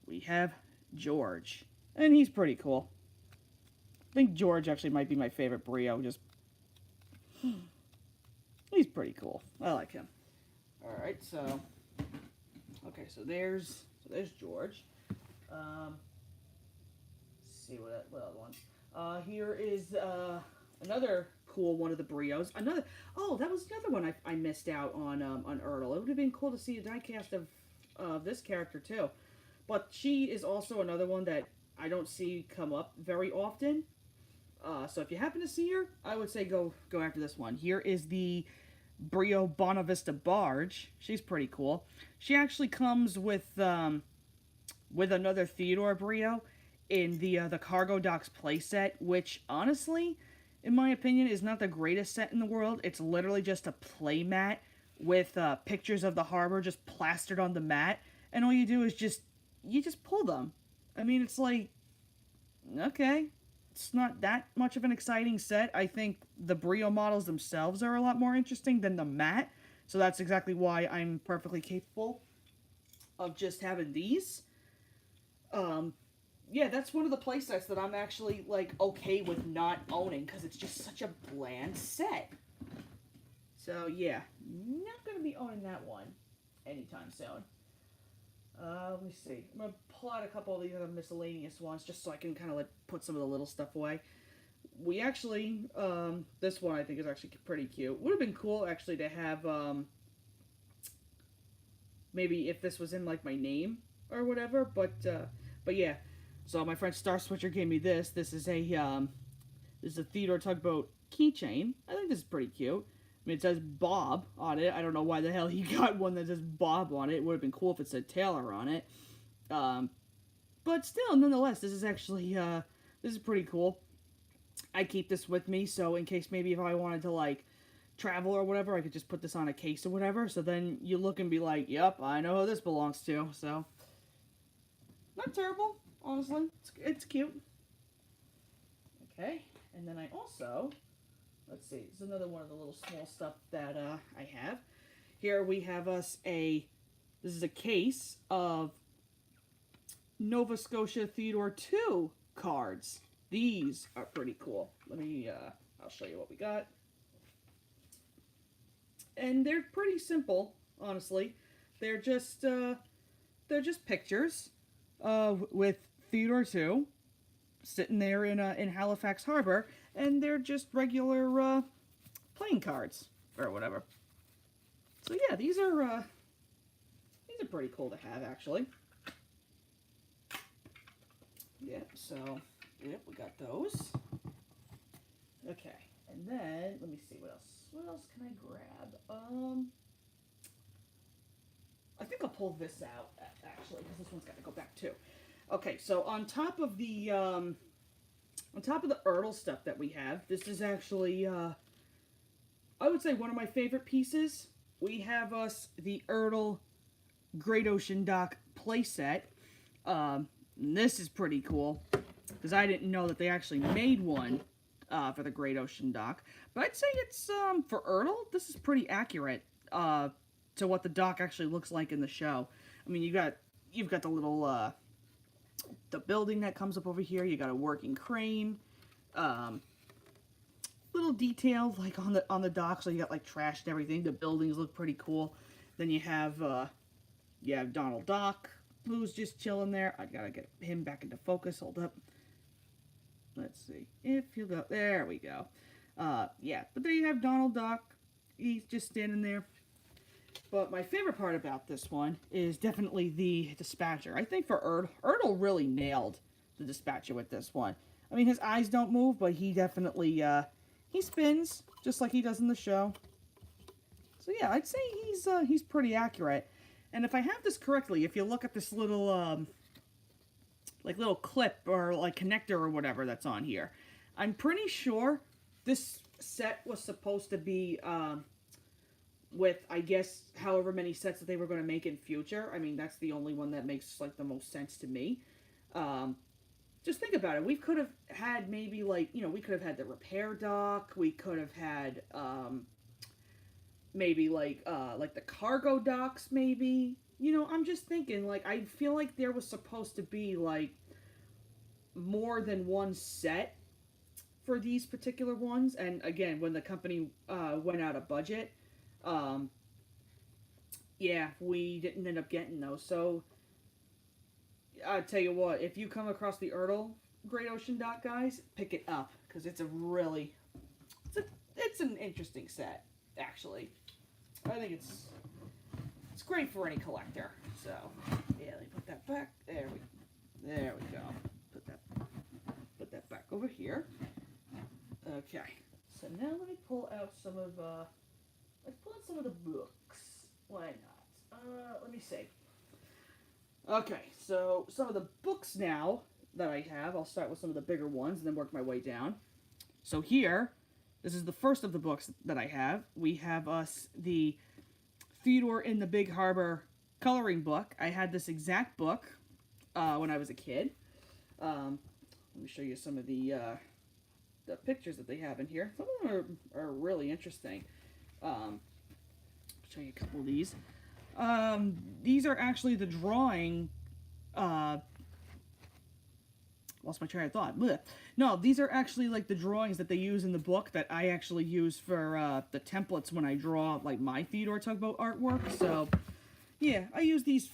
we have George, and he's pretty cool. I think George actually might be my favorite Brio. He's pretty cool. I like him. All right, so there's George. Um, let's see what other ones. Here is another cool one of the Brios. Another. Oh, that was the other one I missed out on Erdl. It would have been cool to see a diecast of this character too, but she is also another one that I don't see come up very often. So if you happen to see her, I would say go after this one. Here is the Brio Bonavista barge. She's pretty cool. She actually comes with another Theodore Brio in the Cargo Docks playset, which honestly, in my opinion, is not the greatest set in the world. It's literally just a play mat with pictures of the harbor just plastered on the mat, and all you do is you just pull them. I mean, it's like, okay, it's not that much of an exciting set. I think the Brio models themselves are a lot more interesting than the mat, so that's exactly why I'm perfectly capable of just having these. Yeah, that's one of the playsets that I'm actually, like, okay with not owning, because it's just such a bland set. So, yeah, not going to be owning that one anytime soon. Let me see. I'm going to pull out a couple of the other miscellaneous ones, just so I can kind of, like, put some of the little stuff away. We actually, this one I think is actually pretty cute. Would have been cool, actually, to have, maybe if this was in, like, my name or whatever, but yeah. So my friend Star Switcher gave me this. This is a Theodore Tugboat keychain. I think this is pretty cute. I mean, it says Bob on it. I don't know why the hell he got one that says Bob on it. It would have been cool if it said Taylor on it. But still, nonetheless, this is actually, this is pretty cool. I keep this with me, so in case maybe if I wanted to, like, travel or whatever, I could just put this on a case or whatever. So then you look and be like, yep, I know who this belongs to. So, not terrible. Honestly, it's cute. Okay, and then I also, let's see, this is another one of the little small stuff that I have. Here we have this is a case of Nova Scotia Theodore 2 cards. These are pretty cool. Let me, I'll show you what we got. And they're pretty simple, honestly. They're just pictures with Theodore 2 sitting there in Halifax Harbor, and they're just regular playing cards or whatever. So yeah, these are pretty cool to have, actually. Yep. So yep, we got those. Okay, and then let me see what else. What else can I grab? I think I'll pull this out actually, because this one's got to go back too. Okay, so on top of the Erdl stuff that we have, this is actually I would say one of my favorite pieces. We have the Erdl Great Ocean Dock playset. This is pretty cool because I didn't know that they actually made one for the Great Ocean Dock. But I'd say it's for Erdl, this is pretty accurate to what the dock actually looks like in the show. I mean, you've got the little the building that comes up over here. You got a working crane. Little details like on the dock, so you got like trash and everything. The buildings look pretty cool. Then you have Donald Duck, who's just chilling there. I gotta get him back into focus. Hold up. Let's see if he'll go. There we go. Yeah, but there you have Donald Duck. He's just standing there. But my favorite part about this one is definitely the dispatcher. I think for Erdl really nailed the dispatcher with this one. I mean, his eyes don't move, but he definitely, he spins, just like he does in the show. So yeah, I'd say he's pretty accurate. And if I have this correctly, if you look at this little, like little clip or like connector or whatever that's on here, I'm pretty sure this set was supposed to be, with, I guess, however many sets that they were going to make in future. I mean, that's the only one that makes, like, the most sense to me. Just think about it. We could have had maybe, like, you know, we could have had the repair dock. We could have had, maybe, like the cargo docks, maybe. You know, I'm just thinking, like, I feel like there was supposed to be, like, more than one set for these particular ones. And, again, when the company went out of budget, yeah, we didn't end up getting those. So, I tell you what, if you come across the Ertl Great Ocean Dock, guys, pick it up because it's a really, it's an interesting set, actually. I think it's great for any collector. So yeah, let me put that back. There we go. Put that back over here. Okay. So now let me pull out some of let's pull out some of the books. Why not? Let me see. Okay, so some of the books now that I have, I'll start with some of the bigger ones and then work my way down. So here, this is the first of the books that I have. We have the Theodore in the Big Harbor coloring book. I had this exact book when I was a kid. Let me show you some of the pictures that they have in here. Some of them are really interesting. Show you a couple of these. These are actually the drawing. Lost my train of thought. Blech. No, these are actually like the drawings that they use in the book that I actually use for the templates when I draw like my Theodore Tugboat artwork. So, yeah, I use those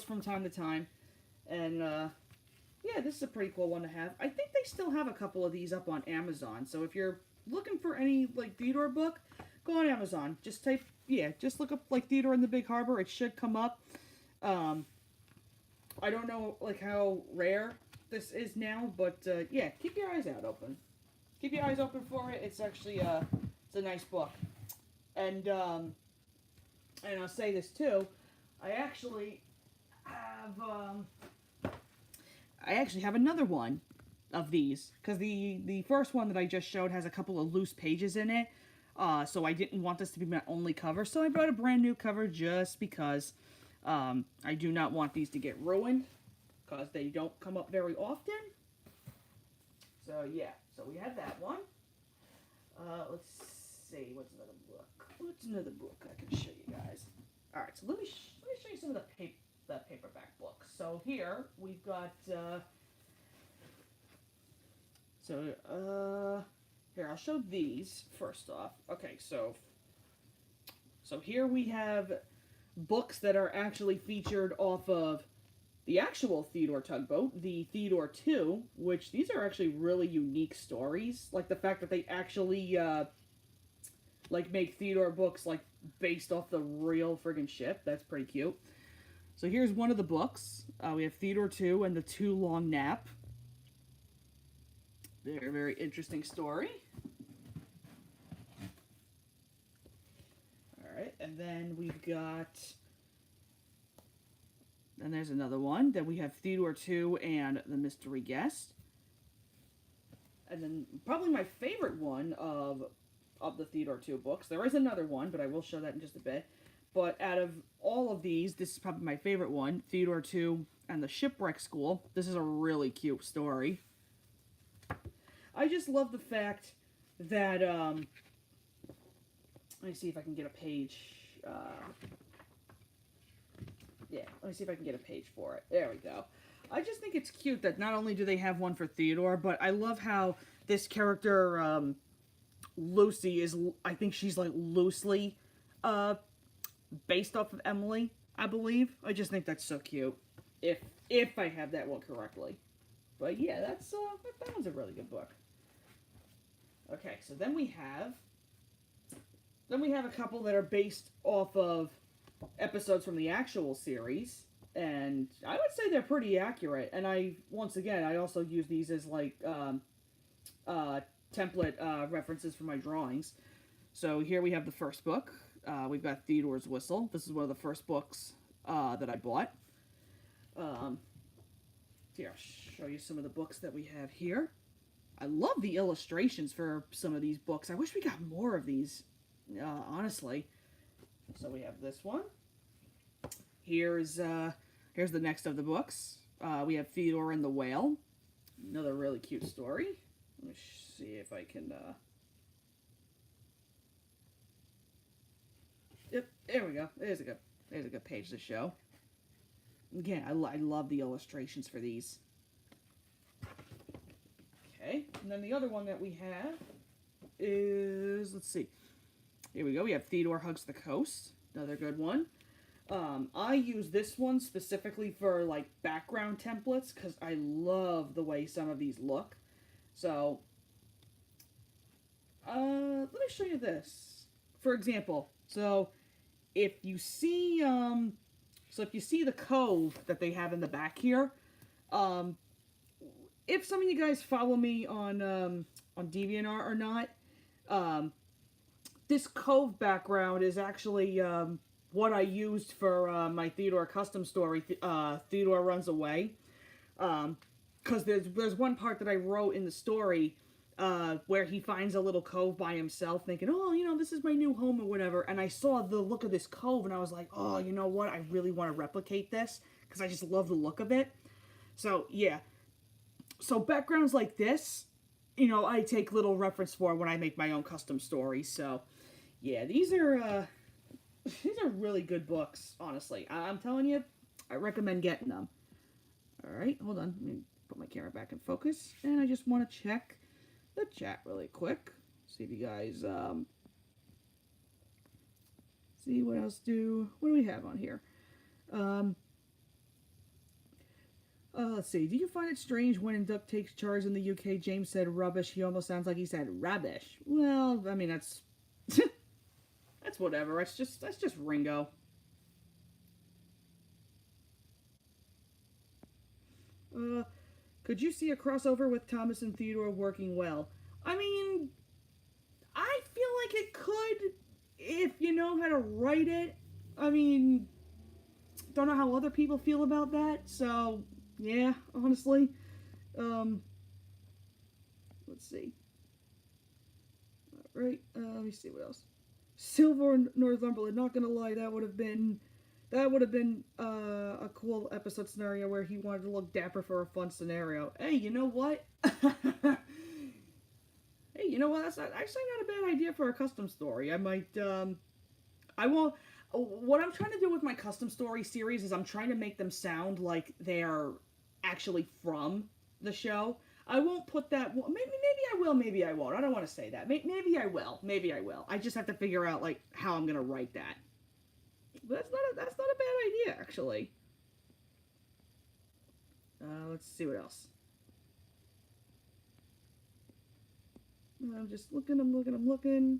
from time to time, and yeah, this is a pretty cool one to have. I think they still have a couple of these up on Amazon. So if you're looking for any like Theodore book, go on Amazon. Just look up like Theodore in the Big Harbor. It should come up. I don't know like how rare this is now, but yeah, keep your eyes out open. Keep your eyes open for it. It's actually it's a nice book, and I'll say this too. I actually have another one of these because the first one that I just showed has a couple of loose pages in it. So I didn't want this to be my only cover, so I brought a brand new cover just because I do not want these to get ruined because they don't come up very often. So yeah, so we have that one. Let's see, what's another book? What's another book I can show you guys? All right, so let me show you some of the paperback books. So here we've got here, I'll show these first off. Okay, so here we have books that are actually featured off of the actual Theodore Tugboat, the Theodore 2, which these are actually really unique stories. Like the fact that they actually like make Theodore books like based off the real friggin' ship. That's pretty cute. So here's one of the books. We have Theodore 2 and the Too Long Nap. Very, very interesting story. Alright, and then we've got... Then there's another one. Then we have Theodore 2 and the Mystery Guest. And then probably my favorite one of the Theodore 2 books. There is another one, but I will show that in just a bit. But out of all of these, this is probably my favorite one. Theodore 2 and the Shipwreck School. This is a really cute story. I just love the fact that, let me see if I can get a page, yeah, let me see if I can get a page for it. There we go. I just think it's cute that not only do they have one for Theodore, but I love how this character, Lucy, is, I think she's, like, loosely, based off of Emily, I believe. I just think that's so cute, if I have that one correctly. But yeah, that one's a really good book. Okay, so then we have a couple that are based off of episodes from the actual series, and I would say they're pretty accurate. And I also use these as like template references for my drawings. So here we have the first book. We've got Theodore's Whistle. This is one of the first books that I bought. Here, I'll show you some of the books that we have here. I love the illustrations for some of these books. I wish we got more of these, honestly. So we have this one. Here's the next of the books. We have Theodore and the Whale. Another really cute story. Let me see if I can... Yep, there we go. There's a good page to show. Again, I love the illustrations for these. Okay, and then the other one that we have is, let's see. Here we go. We have Theodore Hugs the Coast. Another good one. I use this one specifically for like background templates because I love the way some of these look. So, let me show you this. For example, if you see, if you see the cove that they have in the back here, um, if some of you guys follow me on DeviantArt or not, um, this cove background is actually what I used for my Theodore custom story. Theodore Runs Away, because there's one part that I wrote in the story where he finds a little cove by himself, thinking, oh, this is my new home or whatever. And I saw the look of this cove, and I was like, oh, you know what? I really want to replicate this because I just love the look of it. So yeah, so backgrounds like this, I take little reference for when I make my own custom stories. So yeah, these are really good books. Honestly, I'm telling you, I recommend getting them. All right, hold on. Let me put my camera back in focus, and I just want to check the chat really quick. See if you guys see what else what do we have on here. Let's see. Do you find it strange when Duck takes charge in the UK? James said rubbish. He almost sounds like he said rubbish. Well, I mean that's that's whatever. That's just Ringo. Could you see a crossover with Thomas and Theodore working well? I mean, I feel like it could if you know how to write it. I mean, don't know how other people feel about that. So, yeah, honestly. Let's see. All right, let me see what else. Silver Northumberland, not gonna lie, that would have been a cool episode scenario where he wanted to look dapper for a fun scenario. Hey, you know what? Hey, you know what? That's actually not a bad idea for a custom story. I might, I won't. What I'm trying to do with my custom story series is I'm trying to make them sound like they're actually from the show. I won't put that. Maybe I will. Maybe I won't. I don't want to say that. Maybe I will. Maybe I will. I just have to figure out like how I'm gonna write that. But that's not a bad idea actually. Let's see what else. I'm just looking. I'm looking.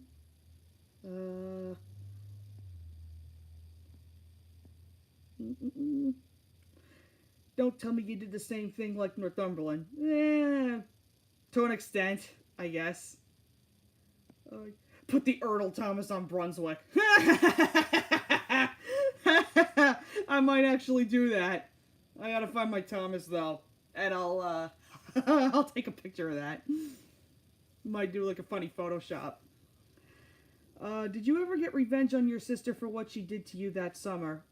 Don't tell me you did the same thing like Northumberland. To an extent, I guess. Put the Earl Thomas on Brunswick. I might actually do that. I gotta find my Thomas though, and I'll I'll take a picture of that. Might do like a funny Photoshop. Did you ever get revenge on your sister for what she did to you that summer?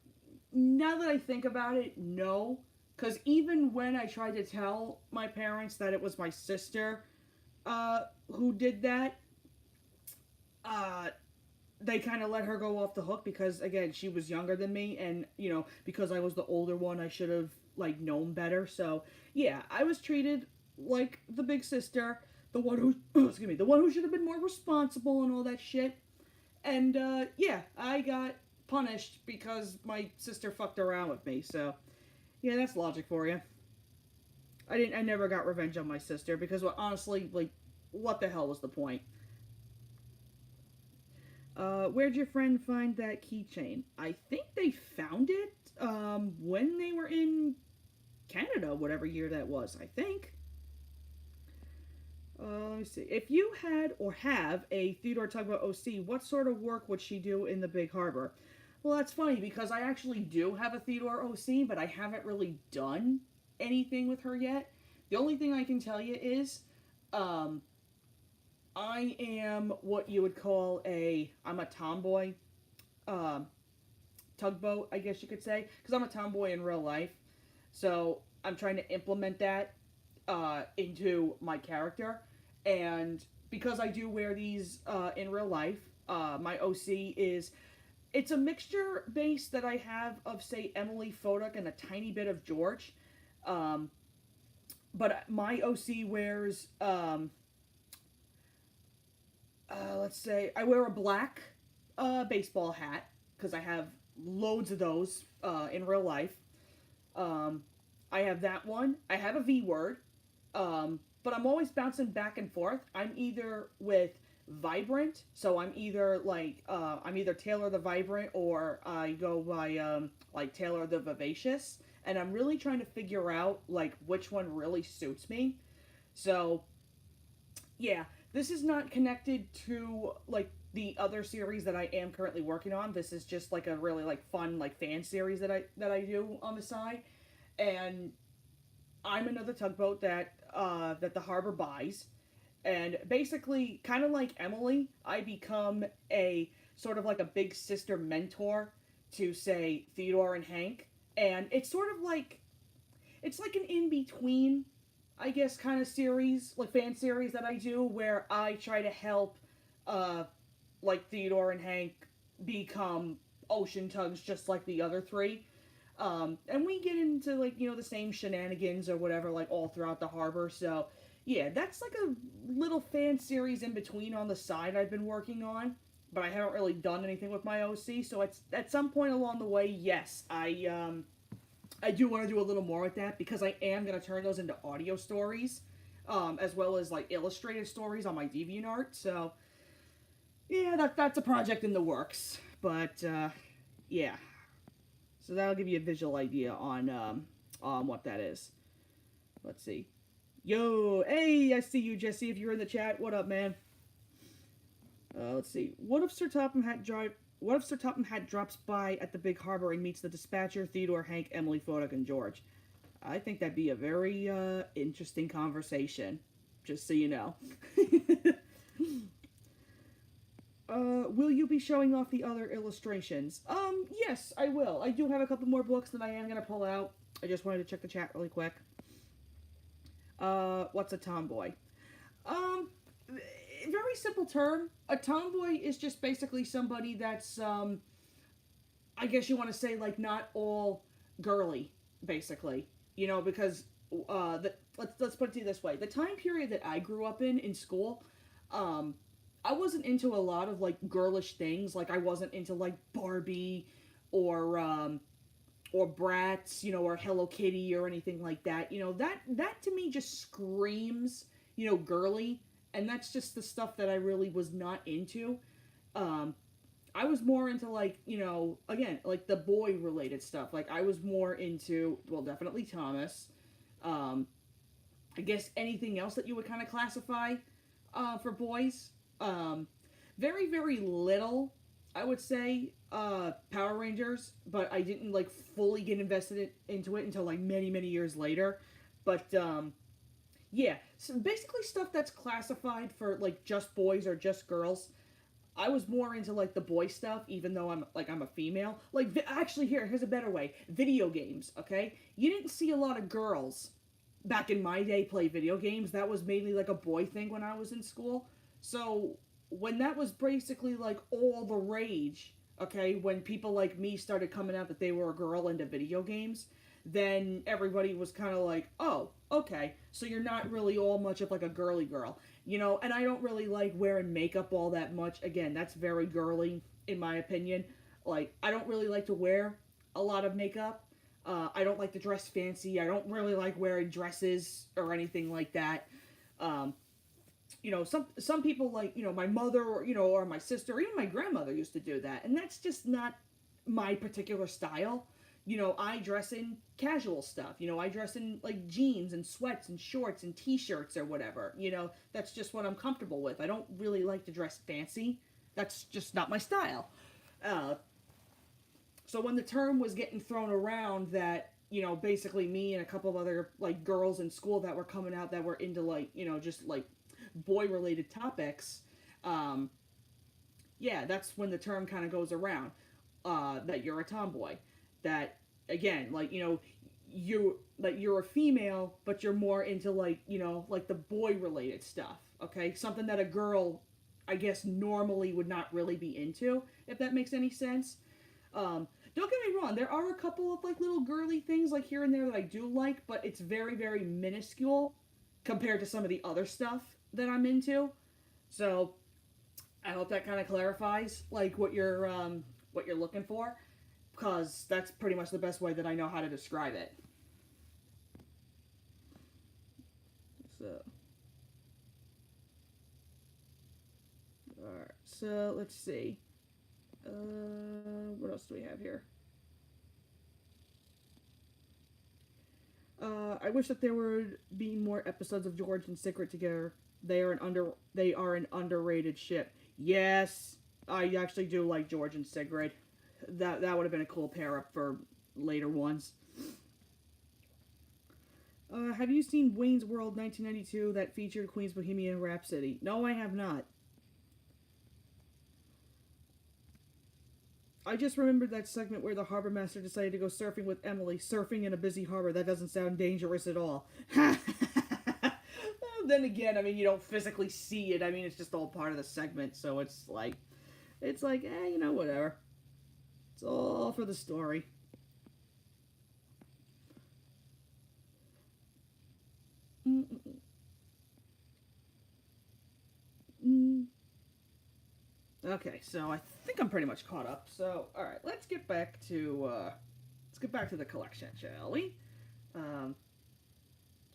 Now that I think about it, no. Because even when I tried to tell my parents that it was my sister who did that, they kind of let her go off the hook because, again, she was younger than me. And, because I was the older one, I should have, like, known better. So, yeah, I was treated like the big sister, the one who, excuse me, the one who should have been more responsible and all that shit. And, yeah, I got punished because my sister fucked around with me. So, yeah, that's logic for you. I never got revenge on my sister because, well, honestly, like, what the hell was the point? Where'd your friend find that keychain? I think they found it, when they were in Canada, whatever year that was, I think. Let me see. If you had or have a Theodore Tugboat OC, what sort of work would she do in the Big Harbor? Well, that's funny because I actually do have a Theodore OC, but I haven't really done anything with her yet. The only thing I can tell you is, I am what you would call I'm a tomboy, tugboat, I guess you could say, because I'm a tomboy in real life. So I'm trying to implement that, into my character. And because I do wear these, in real life, my OC it's a mixture base that I have of, say, Emily Foduck and a tiny bit of George. But my OC wears, let's say, I wear a black baseball hat, because I have loads of those in real life. Um, I have that one. I have a V word, but I'm always bouncing back and forth. I'm either with Vibrant, so I'm either Taylor the Vibrant or I go by like Taylor the Vivacious, and I'm really trying to figure out like which one really suits me. So yeah, this is not connected to like the other series that I am currently working on. This is just like a really like fun like fan series that I do on the side, and I'm another tugboat that the harbor buys, and basically, kind of like Emily, I become a sort of like a big sister mentor to say Theodore and Hank, and it's like an in between, I guess, kind of series like fan series that I do where I try to help, uh, like Theodore and Hank become ocean tugs just like the other three. And we get into like the same shenanigans or whatever like all throughout the harbor. So yeah, that's like a little fan series in between on the side I've been working on, but I haven't really done anything with my OC. So it's at some point along the way, yes, I do want to do a little more with that because I am going to turn those into audio stories, as well as like illustrated stories on my DeviantArt. So yeah, that's a project in the works. But yeah, so that'll give you a visual idea on what that is. Let's see. Yo, hey, I see you, Jesse. If you're in the chat, what up, man? Let's see. What if Sir Topham Hatt drops by at the big harbor and meets the dispatcher, Theodore, Hank, Emily, Fodak, and George? I think that'd be a very interesting conversation. Just so you know. Will you be showing off the other illustrations? Yes, I will. I do have a couple more books that I am gonna pull out. I just wanted to check the chat really quick. What's a tomboy? Very simple term. A tomboy is just basically somebody that's, I guess you want to say, like, not all girly, basically. Because, let's put it to you this way. The time period that I grew up in school, I wasn't into a lot of, like, girlish things. Like, I wasn't into, like, Barbie or Bratz, or Hello Kitty or anything like that. That to me just screams, girly, and that's just the stuff that I really was not into. Um, I was more into like, again, like the boy related stuff. Like I was more into, well, definitely Thomas. Um, I guess anything else that you would kind of classify for boys. Um, Very, very little, I would say, Power Rangers, but I didn't like fully get invested into it until like many, many years later. But yeah, so basically stuff that's classified for like just boys or just girls. I was more into like the boy stuff, even though I'm a female. Like actually, here's a better way. Video games, okay? You didn't see a lot of girls back in my day play video games. That was mainly like a boy thing when I was in school. So when that was basically like all the rage, okay, when people like me started coming out that they were a girl into video games, then everybody was kind of like, oh, okay, so you're not really all much of like a girly girl, and I don't really like wearing makeup all that much. Again, that's very girly, in my opinion. Like, I don't really like to wear a lot of makeup. I don't like to dress fancy. I don't really like wearing dresses or anything like that. Um, some people like, my mother or my sister or even my grandmother used to do that, and that's just not my particular style. I dress in casual stuff. I dress in like jeans and sweats and shorts and t-shirts or whatever. That's just what I'm comfortable with. I don't really like to dress fancy. That's just not my style. Uh, so when the term was getting thrown around that, basically me and a couple of other like girls in school that were coming out that were into like, just like boy related topics, yeah, that's when the term kind of goes around, that you're a tomboy. That again, like, you're a female, but you're more into like, like the boy related stuff. Okay, something that a girl, I guess, normally would not really be into, if that makes any sense. Don't get me wrong, there are a couple of like little girly things like here and there that I do like, but it's very, very minuscule compared to some of the other stuff that I'm into. So I hope that kind of clarifies like what you're looking for. because that's pretty much the best way that I know how to describe it. So, alright, so let's see. What else do we have here? I wish that there would be more episodes of George and Sigrid together. They are an underrated ship. Yes, I actually do like George and Sigrid. That would have been a cool pair up for later ones. Have you seen Wayne's World 1992 that featured Queen's Bohemian Rhapsody? No, I have not. I just remembered that segment where the harbor master decided to go surfing with Emily. Surfing in a busy harbor. That doesn't sound dangerous at all. Then again, I mean, you don't physically see it. I mean, it's just all part of the segment, so it's like, you know, whatever. It's all for the story. Okay, so I think I'm pretty much caught up. So, all right, let's get back to the collection, shall we?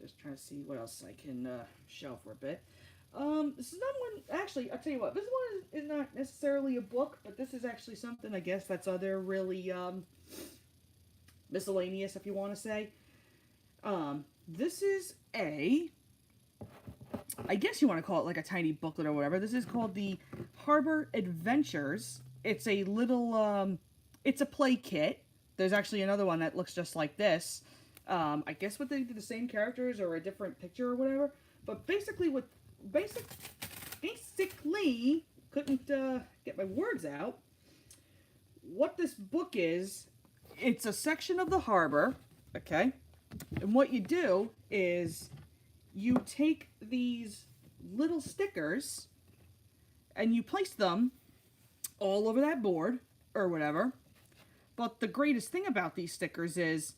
Just trying to see what else I can show for a bit. This is not one. Actually, I'll tell you what. This one is not necessarily a book, but this is actually something, I guess, that's other really miscellaneous, if you want to say. This is I guess you want to call it like a tiny booklet or whatever. This is called the Harbor Adventures. It's a little, it's a play kit. There's actually another one that looks just like this. I guess what they did the same characters or a different picture or whatever. But basically, couldn't get my words out. What this book is, it's a section of the harbor, okay? And what you do is you take these little stickers and you place them all over that board or whatever. But the greatest thing about these stickers is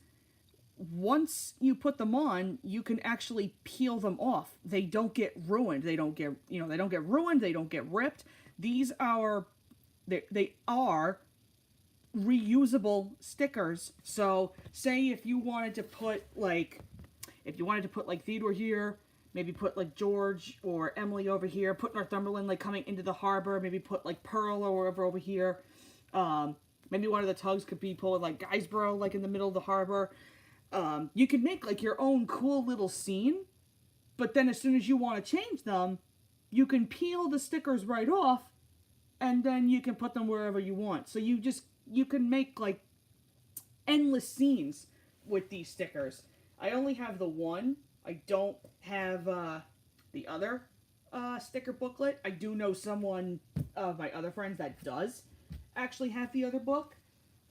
once you put them on, you can actually peel them off. They don't get ruined. They don't get, they don't get ruined. They don't get ripped. These are, they are reusable stickers. So say if you wanted to put like Theodore here, maybe put like George or Emily over here, put Northumberland like coming into the harbor, maybe put like Pearl or wherever over here. Maybe one of the tugs could be pulling like Guysborough like in the middle of the harbor. You could make like your own cool little scene, but then as soon as you want to change them, you can peel the stickers right off and then you can put them wherever you want. So you can make like endless scenes with these stickers. I only have the one. I don't have the other sticker booklet. I do know someone of my other friends that does actually have the other book.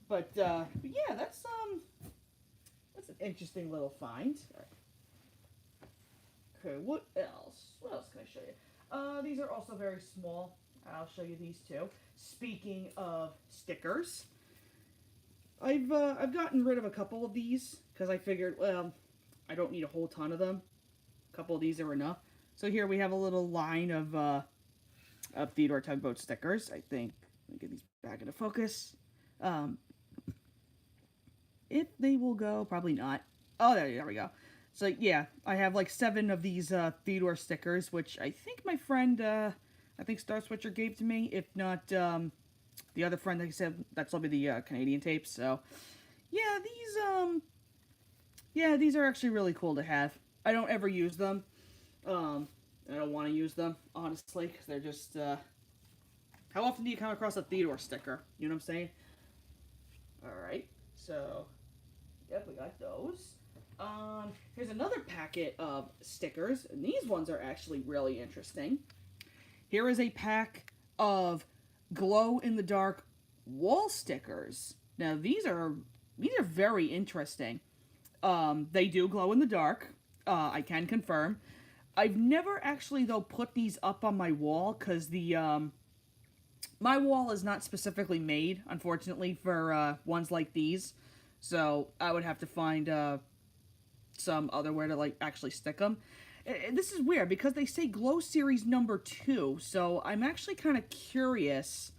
But yeah, that's an interesting little find. All right. Okay, what else? What else can I show you? These are also very small. I'll show you these two. Speaking of stickers, I've gotten rid of a couple of these because I figured, well, I don't need a whole ton of them. A couple of these are enough. So here we have a little line of Theodore Tugboat stickers. I think, let me get these back into focus. If they will go, probably not. Oh, there we go. So yeah, I have like 7 of these Theodore stickers, which I think my friend, I think Star Switcher gave to me. If not, the other friend, like I said, that's will be the Canadian tapes. So yeah, these are actually really cool to have. I don't ever use them. I don't want to use them, honestly, because they're just, how often do you come across a Theodore sticker? You know what I'm saying? Alright, so, yep, we got those. Here's another packet of stickers, and these ones are actually really interesting. Here is a pack of glow-in-the-dark wall stickers. Now, these are very interesting. They do glow in the dark. I can confirm. I've never actually, though, put these up on my wall, because my wall is not specifically made, unfortunately, for ones like these. So I would have to find some other way to like actually stick them. This is weird because they say Glow Series number 2, so I'm actually kind of curious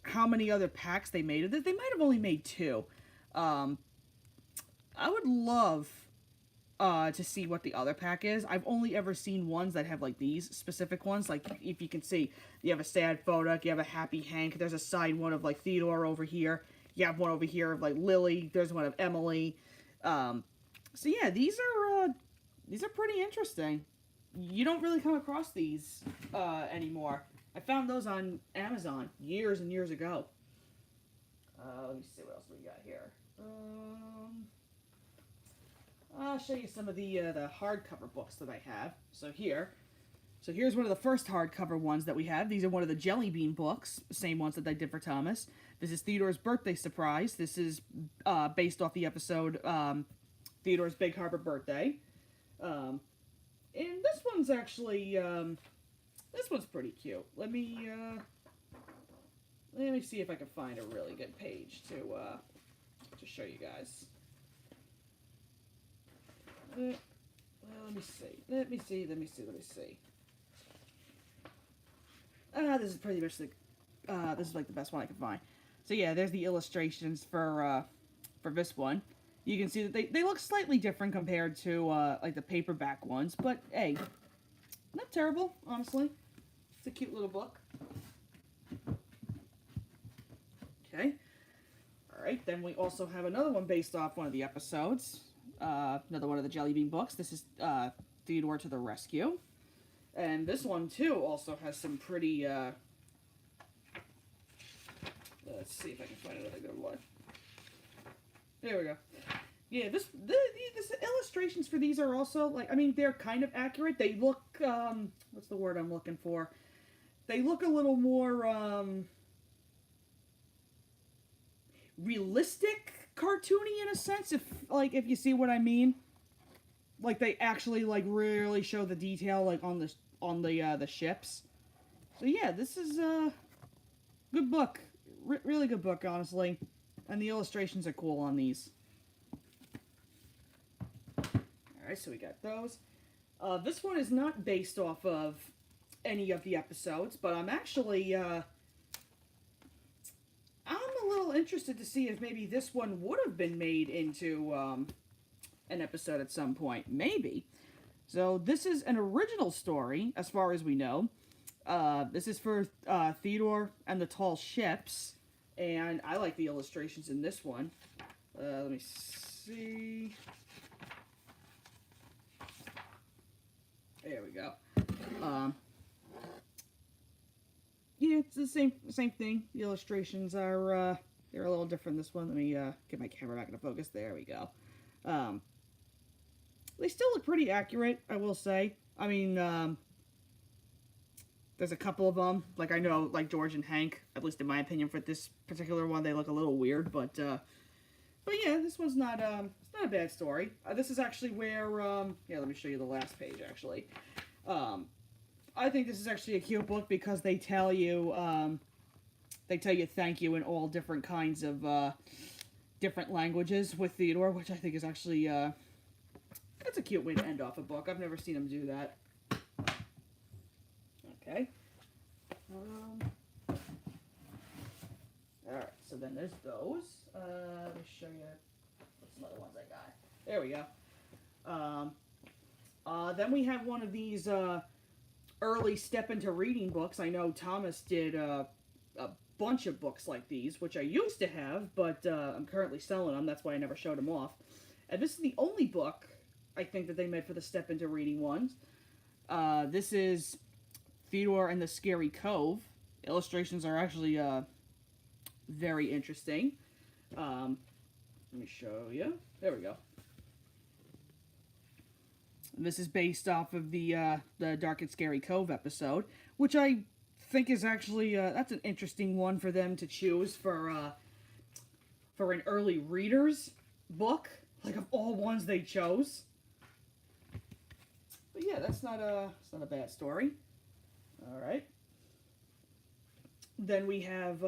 how many other packs they made of this. They might have only made 2. Um, I would love to see what the other pack is. I've only ever seen ones that have like these specific ones. Like if you can see, you have a sad Phodak, you have a happy Hank. There's a side one of like Theodore over here. You have one over here of like Lily. There's one of Emily. So yeah, these are pretty interesting. You don't really come across these anymore. I found those on Amazon years and years ago. Let me see what else we got here. I'll show you some of the hardcover books that I have. So here's one of the first hardcover ones that we have. These are one of the Jelly Bean books, same ones that I did for Thomas. This is Theodore's Birthday Surprise. This is based off the episode Theodore's Big Harbor Birthday. And this one's actually this one's pretty cute. Let me see if I can find a really good page to show you guys. Let me see. This is pretty much this is like the best one I can find. So yeah, there's the illustrations for this one. You can see that they look slightly different compared to like the paperback ones, but hey, not terrible, honestly. It's a cute little book. Okay. Alright, then we also have another one based off one of the episodes. Another one of the Jelly Bean books. This is Theodore to the Rescue. And this one, too, also has some pretty, let's see if I can find another good one. There we go. Yeah, this illustrations for these are also, like, I mean, they're kind of accurate. They look, what's the word I'm looking for? They look a little more, realistic, cartoony in a sense, if you see what I mean. Like, they actually, like, really show the detail, like, on the ships. So, yeah, this is a good book. Really good book, honestly. And the illustrations are cool on these. Alright, so we got those. This one is not based off of any of the episodes, but I'm actually, I'm a little interested to see if maybe this one would have been made into, an episode at some point. Maybe. So, this is an original story, as far as we know. This is for, Theodore and the Tall Ships. And I like the illustrations in this one. Let me see. There we go. Yeah, it's the same thing. The illustrations are, they're a little different this one. Let me, get my camera back into focus. There we go. They still look pretty accurate, I will say. I mean, there's a couple of them. Like, I know, like, George and Hank, at least in my opinion, for this particular one, they look a little weird, but yeah, this one's not, it's not a bad story. This is actually where, yeah, let me show you the last page, actually. I think this is actually a cute book because they tell you thank you in all different kinds of, different languages with Theodore, which I think is actually, that's a cute way to end off a book. I've never seen him do that. Okay. Alright, so then there's those. Let me show you some other ones I got. There we go. Then we have one of these early step into reading books. I know Thomas did a bunch of books like these, which I used to have, but I'm currently selling them. That's why I never showed them off. And this is the only book, I think, that they made for the step into reading ones. This is Theodore and the Scary Cove. Illustrations are actually very interesting. Let me show you. There we go. And this is based off of the Dark and Scary Cove episode, which I think is actually that's an interesting one for them to choose for an early reader's book, like of all ones they chose. But yeah, it's not a bad story. All right. Then we have,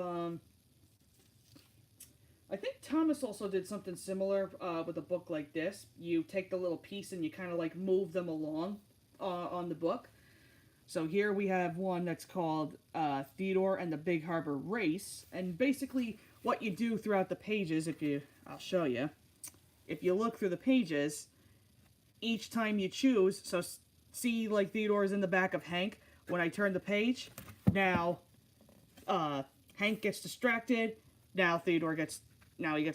I think Thomas also did something similar with a book like this. You take the little piece and you kind of like move them along on the book. So here we have one that's called Theodore and the Big Harbor Race. And basically what you do throughout the pages, I'll show you. If you look through the pages, each time you choose, so see like Theodore's in the back of Hank. When I turn the page, now Hank gets distracted. Now he gets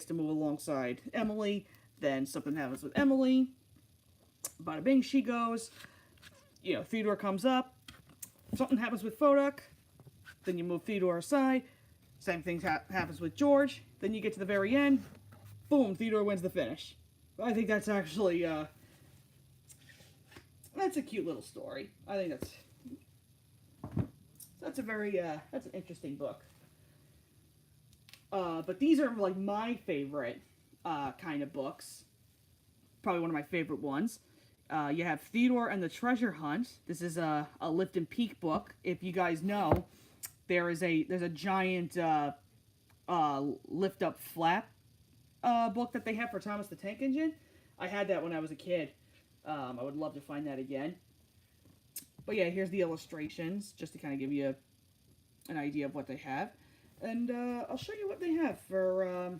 to move alongside Emily. Then something happens with Emily. Bada bing, she goes. Theodore comes up. Something happens with Foduck. Then you move Theodore aside. Same thing happens with George. Then you get to the very end. Boom, Theodore wins the finish. I think that's actually, that's a cute little story. I think that's an interesting book. But these are like my favorite kind of books. Probably one of my favorite ones. You have Theodore and the Treasure Hunt. This is a Lift and Peak book. If you guys know, there's a giant lift up flap book that they have for Thomas the Tank Engine. I had that when I was a kid. I would love to find that again. But yeah, here's the illustrations, just to kind of give you an idea of what they have. And I'll show you what they have for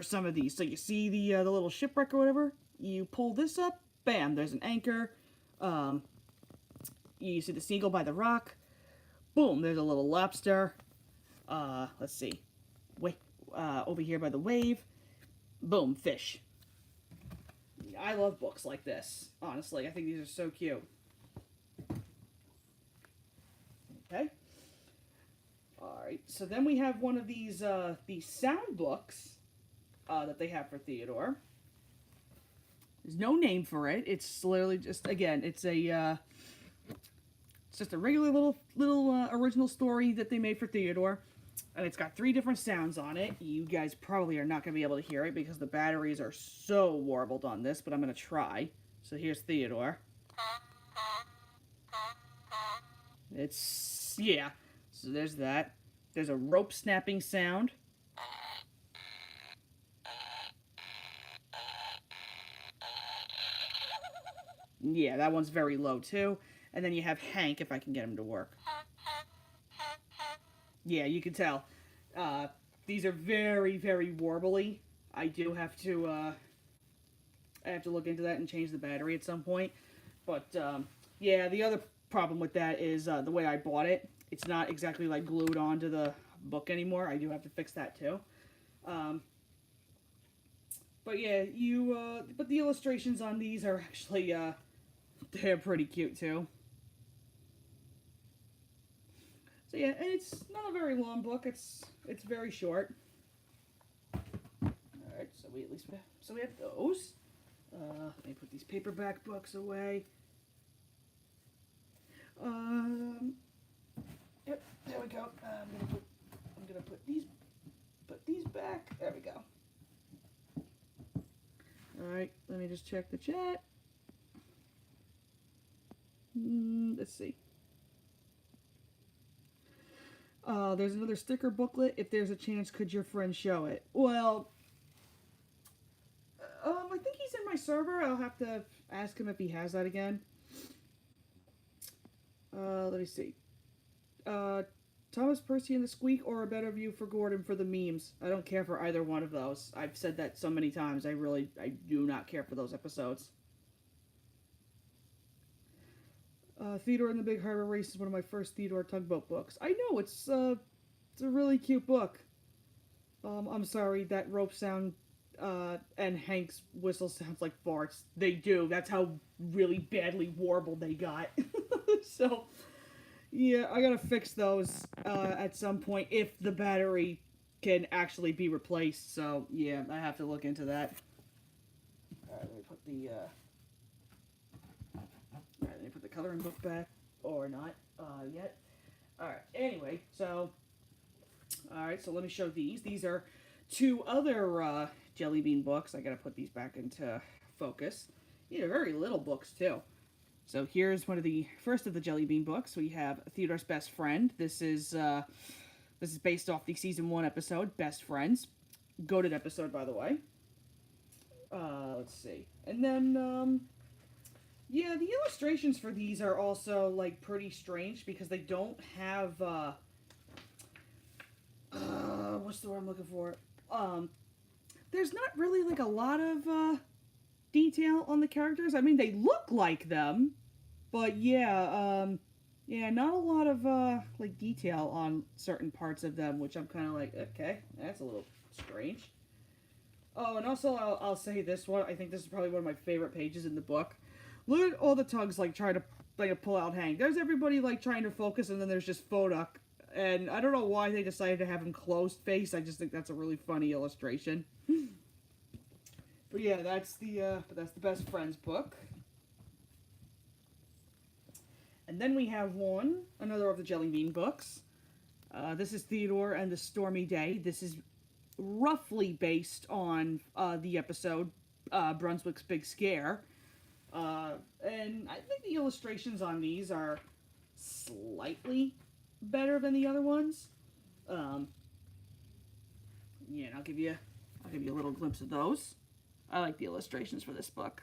some of these. So you see the little shipwreck or whatever. You pull this up, bam, there's an anchor. You see the seagull by the rock. Boom, there's a little lobster. Let's see. Over here by the wave. Boom, fish. I love books like this, honestly. I think these are so cute. Okay. Alright, so then we have one of these sound books that they have for Theodore. There's no name for it. It's literally just, again, it's just a regular little original story that they made for Theodore. And it's got 3 different sounds on it. You guys probably are not going to be able to hear it because the batteries are so warbled on this, but I'm going to try. So here's Theodore. Yeah. So there's that. There's a rope snapping sound. Yeah, that one's very low too. And then you have Hank, if I can get him to work. Yeah, you can tell. These are very, very warbly. I do have to, I have to look into that and change the battery at some point. But, yeah, the other problem with that is the way I bought it. It's not exactly, like, glued onto the book anymore. I do have to fix that, too. But, yeah, but the illustrations on these are actually, they're pretty cute, too. So yeah, and it's not a very long book. It's very short. All right, so we have those. Let me put these paperback books away. Yep, there we go. I'm gonna put these back. There we go. All right, let me just check the chat. Let's see. There's another sticker booklet. If there's a chance, could your friend show it? Well, I think he's in my server. I'll have to ask him if he has that again. Let me see. Thomas Percy and the Squeak or A Better View for Gordon for the memes. I don't care for either one of those. I've said that so many times. I do not care for those episodes. Theodore and the Big Harbor Race is one of my first Theodore Tugboat books. I know, it's a really cute book. I'm sorry, that rope sound, and Hank's whistle sounds like farts. They do. That's how really badly warbled they got. So, yeah, I gotta fix those, at some point if the battery can actually be replaced. So, yeah, I have to look into that. Alright, let me put the, Alright, let me put the coloring book back, or not, yet. Alright, anyway, so, alright, so let me show these. These are 2 other, Jelly Bean books. I gotta put these back into focus. These are very little books, too. So here's one of the first of the Jelly Bean books. We have Theodore's Best Friend. This is based off the Season 1 episode, Best Friends. Goated episode, by the way. Let's see. And then, Yeah, the illustrations for these are also, like, pretty strange because they don't have, what's the word I'm looking for? There's not really, like, a lot of, detail on the characters. I mean, they look like them, but yeah, not a lot of, like, detail on certain parts of them, which I'm kind of like, okay, that's a little strange. Oh, and also, I'll say this one. I think this is probably one of my favorite pages in the book. Look at all the tugs, like, trying to, like, pull out Hank. There's everybody, like, trying to focus, and then there's just Foduck. And I don't know why they decided to have him closed face. I just think that's a really funny illustration. But yeah, that's the Best Friends book. And then we have another of the Jelly Bean books. This is Theodore and the Stormy Day. This is roughly based on the episode Brunswick's Big Scare. And I think the illustrations on these are slightly better than the other ones. Yeah, and I'll give you a little glimpse of those. I like the illustrations for this book.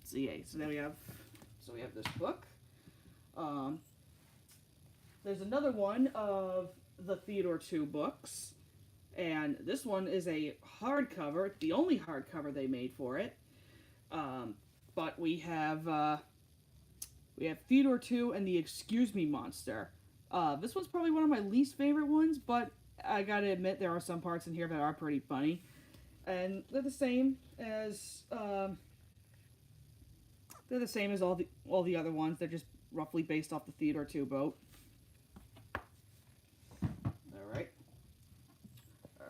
So yeah, so we have this book. There's another one of the Theodore 2 books, and this one is a hardcover. It's the only hardcover they made for it. But we have Theodore 2 and the Excuse Me Monster. This one's probably one of my least favorite ones, but I gotta admit there are some parts in here that are pretty funny, and they're the same as all the other ones. They're just roughly based off the Theodore Tugboat. All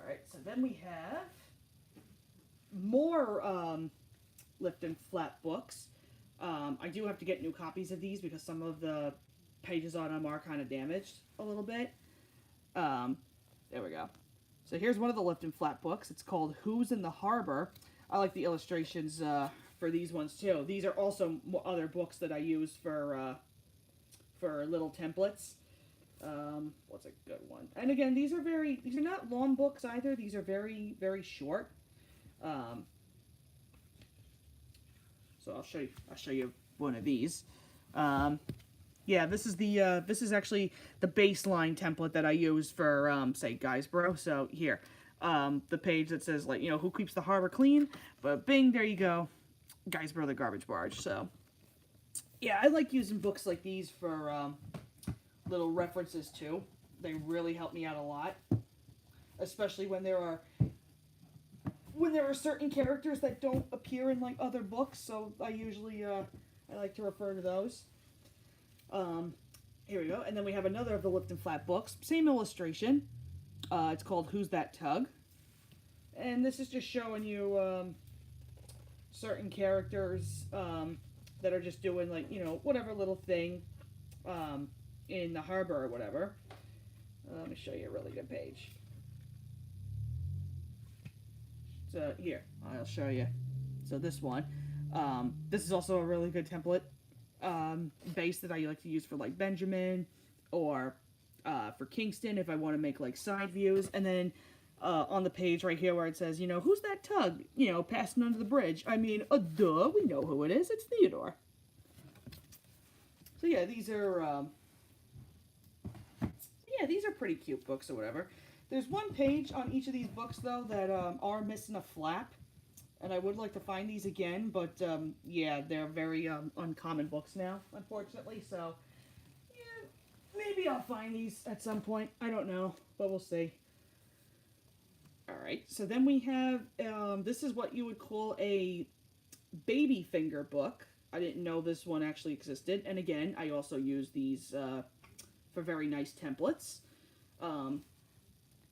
right. So then we have more lift and flap books. I do have to get new copies of these because some of the pages on them are kind of damaged a little bit. There we go. So here's one of the lift and flap books. It's called Who's in the Harbor. I like the illustrations for these ones too. These are also other books that I use for little templates. What's a good one? And again, these are not long books either. These are very, very short. So I'll show you one of these. Yeah, this is actually the baseline template that I use for say Guysborough. So here, the page that says, like, who keeps the harbor clean, but bing, there you go, Guysborough the garbage barge. So yeah, I like using books like these for little references too. They really help me out a lot, especially when there are certain characters that don't appear in, like, other books. So I usually I like to refer to those. Here we go. And then we have another of the lift and flap books. Same illustration. It's called Who's That Tug? And this is just showing you certain characters that are just doing, like, whatever little thing in the harbor or whatever. Let me show you a really good page. So here, I'll show you. So this one. This is also a really good template base that I like to use for, like, Benjamin or for Kingston if I want to make, like, side views. And then on the page right here where it says, who's that tug, passing under the bridge? I mean, duh, we know who it is. It's Theodore. So yeah, these are pretty cute books or whatever. There's one page on each of these books, though, that are missing a flap. And I would like to find these again, but, yeah, they're very uncommon books now, unfortunately. So, yeah, maybe I'll find these at some point. I don't know, but we'll see. Alright, so then we have, this is what you would call a baby finger book. I didn't know this one actually existed. And again, I also use these for very nice templates.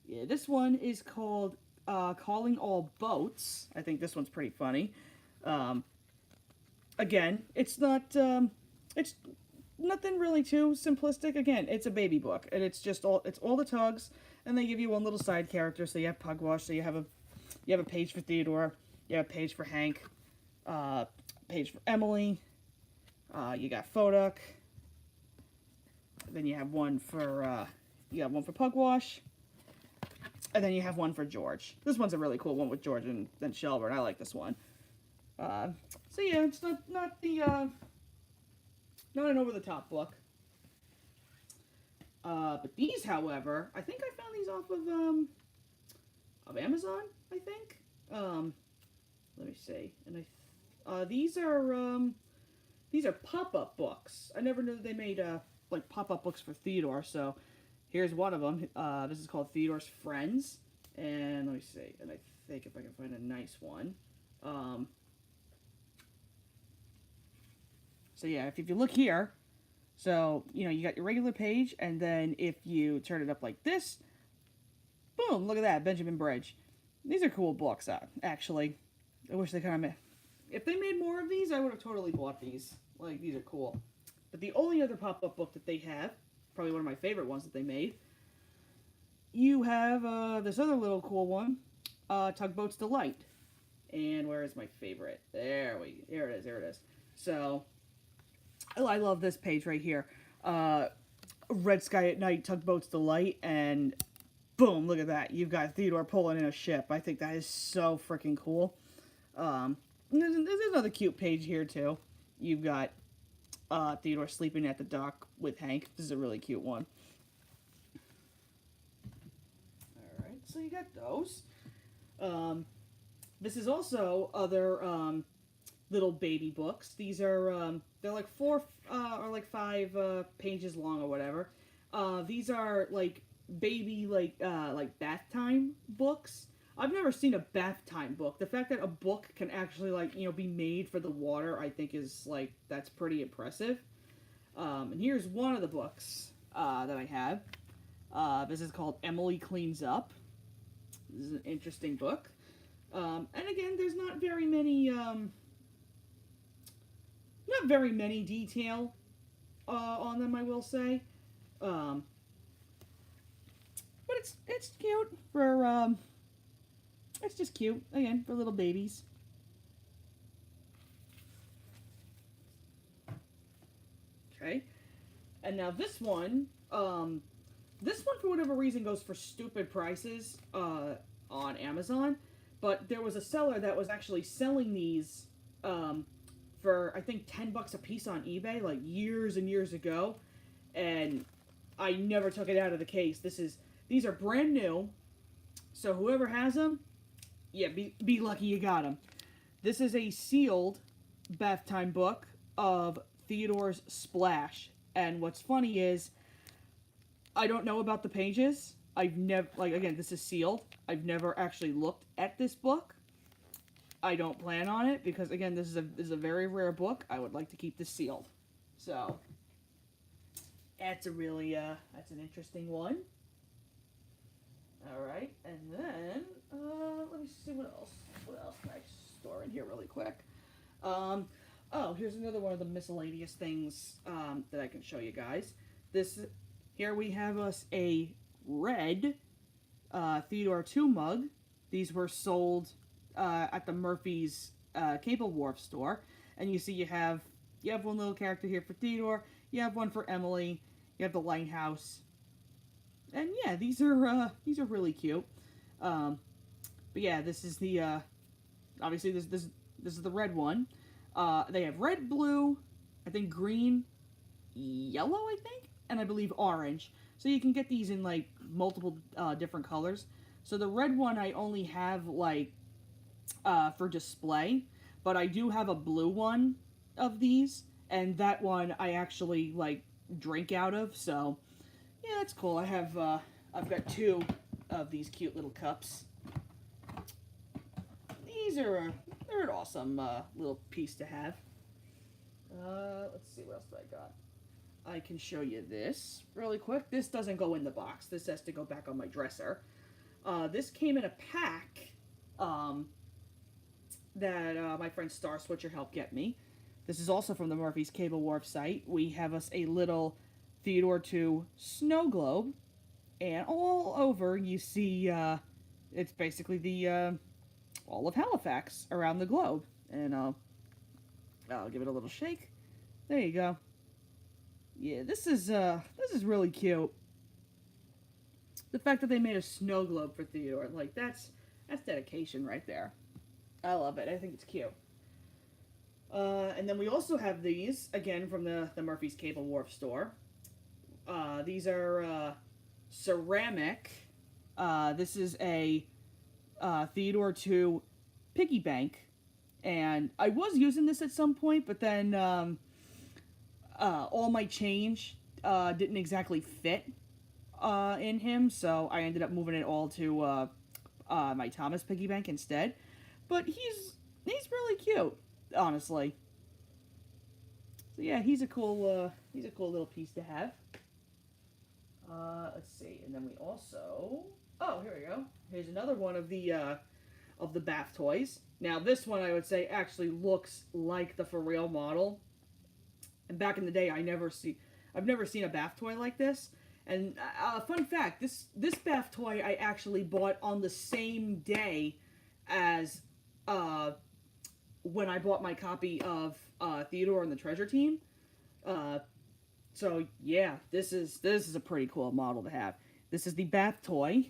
Yeah, this one is called Calling All Boats. I think this one's pretty funny. Again, it's nothing really too simplistic. Again, it's a baby book, and it's all the tugs, and they give you one little side character. So you have Pugwash, so you have a page for Theodore, you have a page for Hank, page for Emily, you got Foduck, then you have one for Pugwash. And then you have one for George. This one's a really cool one with George and then Shelburne. I like this one. So yeah, it's not an over the top book. But these, however, I think I found these off of Amazon. I think. Let me see. And these are pop up books. I never knew they made like pop up books for Theodore. So here's one of them. This is called Theodore's Friends. And let me see. And I think if I can find a nice one. So yeah, if you look here, so you know you got your regular page, and then if you turn it up like this, boom! Look at that, Benjamin Bridge. These are cool books, actually. I wish they kind of. If they made more of these, I would have totally bought these. Like, these are cool. But the only other pop-up book that they have, probably one of my favorite ones that they made, you have this other little cool one, Tugboat's Delight. And where is my favorite? Here it is. So, I love this page right here. Red Sky at Night, Tugboat's Delight, and boom, look at that. You've got Theodore pulling in a ship. I think that is so freaking cool. There's another cute page here, too. You've got Theodore sleeping at the dock with Hank. This is a really cute one. Alright, so you got those. This is also other little baby books. These are, they're like 4 or like 5 pages long or whatever. These are like baby, like bath time books. I've never seen a bath time book. The fact that a book can actually, like, you know, be made for the water, I think is, like, that's pretty impressive. And here's one of the books that I have. This is called Emily Cleans Up. This is an interesting book. And again, there's not very many detail on them, I will say. But it's cute for, it's just cute, again, for little babies. Okay. And now this one for whatever reason goes for stupid prices on Amazon. But there was a seller that was actually selling these for, I think, $10 a piece on eBay, like years and years ago. And I never took it out of the case. These are brand new. So whoever has them, yeah, be lucky you got them. This is a sealed bath time book of Theodore's Splash. And what's funny is, I don't know about the pages. I've never, like, again, this is sealed. I've never actually looked at this book. I don't plan on it because, again, this is a very rare book. I would like to keep this sealed. So, that's a really, that's an interesting one. Alright, and then, let me see what else can I store in here really quick. Oh, here's another one of the miscellaneous things, that I can show you guys. Here we have us a red, Theodore 2 mug. These were sold, at the Murphy's, Cable Wharf store. And you see you have one little character here for Theodore, you have one for Emily, you have the lighthouse. And yeah, these are really cute. But yeah, this is the, obviously this is the red one. They have red, blue, I think green, yellow, I think, and I believe orange. So you can get these in, like, multiple, different colors. So the red one I only have, like, for display, but I do have a blue one of these, and that one I actually, like, drink out of, so yeah, that's cool. I've got 2 of these cute little cups. These are, they're an awesome, little piece to have. Let's see, what else do I got? I can show you this really quick. This doesn't go in the box. This has to go back on my dresser. This came in a pack, that, my friend Star Switcher helped get me. This is also from the Murphy's Cable Wharf site. We have us a little Theodore 2 snow globe, and all over you see, it's basically the, all of Halifax around the globe. And I'll give it a little shake. There you go. Yeah, this is really cute. The fact that they made a snow globe for Theodore, like, that's dedication right there. I love it. I think it's cute. And then we also have these, again, from the Murphy's Cable Wharf store. These are ceramic. This is a Theodore 2 piggy bank. And I was using this at some point, but then all my change didn't exactly fit in him, so I ended up moving it all to my Thomas piggy bank instead. But he's really cute, honestly. So yeah, he's a cool little piece to have. Let's see, and then we also, oh, here we go. Here's another one of the bath toys. Now this one I would say actually looks like the for real model. And back in the day, I've never seen a bath toy like this. And fun fact, this bath toy I actually bought on the same day as when I bought my copy of Theodore and the Treasure Team. So yeah, this is a pretty cool model to have. This is the bath toy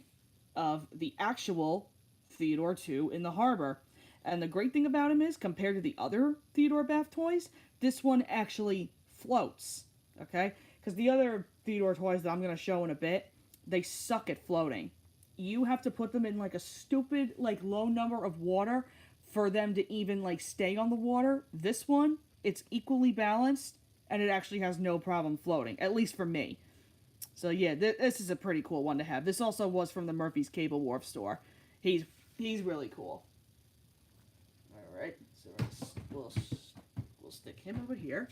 of the actual Theodore 2 in the harbor. And the great thing about him is, compared to the other Theodore bath toys, this one actually floats. Okay? Because the other Theodore toys that I'm going to show in a bit, they suck at floating. You have to put them in like a stupid, like, low number of water for them to even, like, stay on the water. This one, it's equally balanced, and it actually has no problem floating, at least for me. So yeah, this is a pretty cool one to have. This also was from the Murphy's Cable Wharf store. He's really cool. All right, so we'll stick him over here.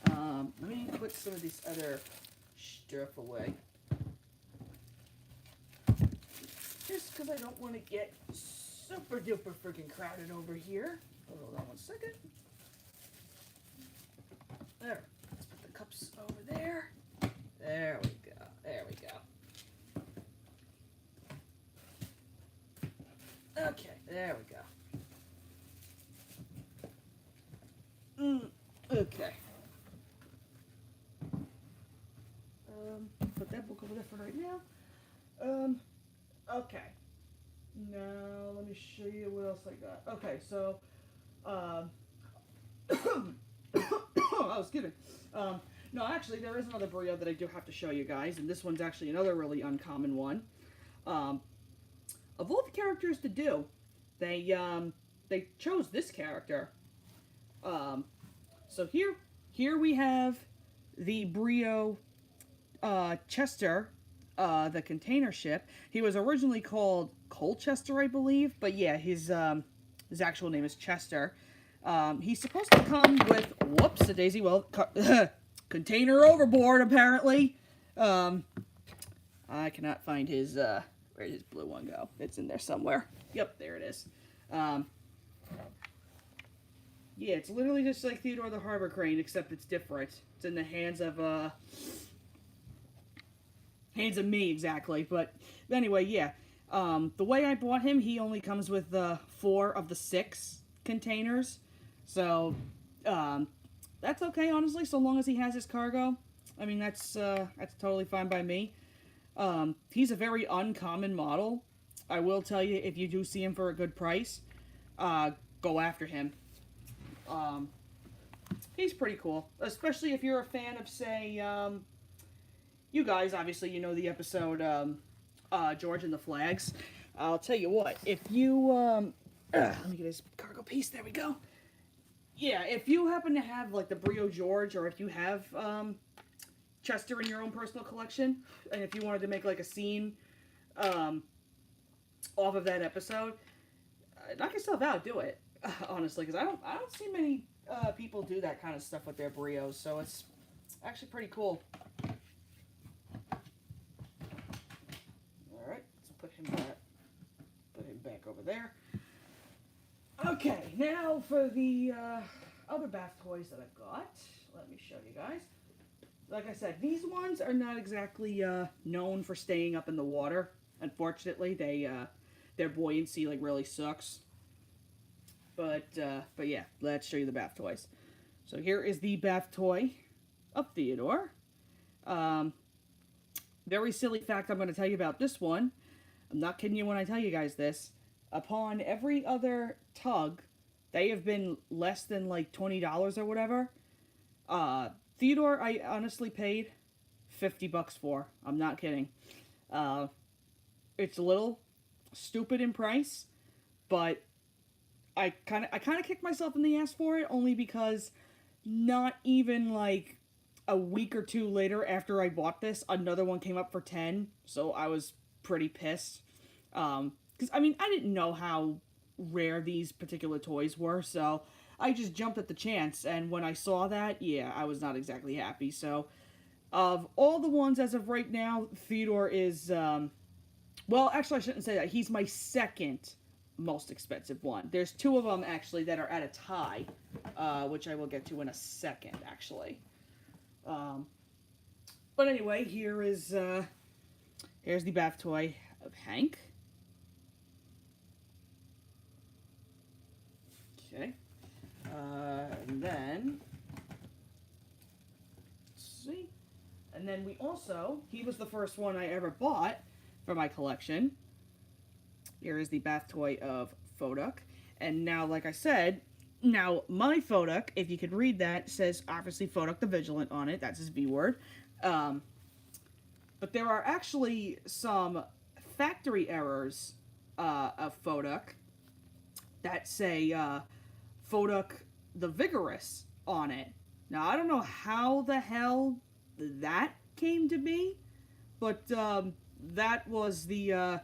Let me put some of this other stuff away. Just because I don't want to get super duper freaking crowded over here. Hold on one second. There. Let's put the cups over there. There we go. There we go. Okay, there we go. Okay. Put that book over there for right now. Okay. Now, let me show you what else I got. Okay, so, oh, excuse me. No, actually, there is another brio that I do have to show you guys, and this one's actually another really uncommon one. Of all the characters to do, they chose this character. So here we have the brio Chester, the container ship. He was originally called Colchester, I believe, but yeah, his actual name is Chester. He's supposed to come with, whoops, a daisy, well, container overboard, apparently. I cannot find his, where did his blue one go? It's in there somewhere. Yep, there it is. Yeah, it's literally just like Theodore the Harbor Crane, except it's different. It's in the hands of me, exactly. But anyway, yeah. The way I bought him, he only comes with 4 of the 6 containers. So, that's okay, honestly, so long as he has his cargo. I mean, that's totally fine by me. He's a very uncommon model. I will tell you, if you do see him for a good price, go after him. He's pretty cool, especially if you're a fan of, say, you guys, obviously, you know the episode, George and the Flags. I'll tell you what, if you, let me get his cargo piece, there we go. Yeah, if you happen to have, like, the Brio George, or if you have, Chester in your own personal collection, and if you wanted to make, like, a scene, off of that episode, knock yourself out, do it, honestly, because I don't see many, people do that kind of stuff with their Brios, so it's actually pretty cool. Alright, let's put him back over there. Okay, now for the other bath toys that I've got. Let me show you guys. Like I said, these ones are not exactly known for staying up in the water. Unfortunately, their buoyancy like really sucks. But yeah, let's show you the bath toys. So here is the bath toy of Theodore. Very silly fact I'm going to tell you about this one. I'm not kidding you when I tell you guys this. Upon every other tug They have been less than like $20 or whatever. Theodore, I honestly paid $50 for. I'm not kidding. Uh, it's a little stupid in price, but I kind of kicked myself in the ass for it only because not even like a week or two later after I bought this, another one came up for 10, so I was pretty pissed. Because I mean, I didn't know how rare these particular toys were, so I just jumped at the chance, and when I saw that, yeah, I was not exactly happy. So, of all the ones as of right now, Theodore is, well, actually, I shouldn't say that. He's my second most expensive one. There's two of them, actually, that are at a tie, which I will get to in a second, actually. But anyway, here's the bath toy of Hank. Okay. And then, let's see. And then we also, he was the first one I ever bought for my collection. Here is the bath toy of Phoduck. And now, like I said, now my Phoduck, if you could read that, says obviously Phoduck the Vigilant on it. That's his V word. But there are actually some factory errors of Phoduck that say Phoduck the Vigorous on it. Now, I don't know how the hell that came to be, but that was the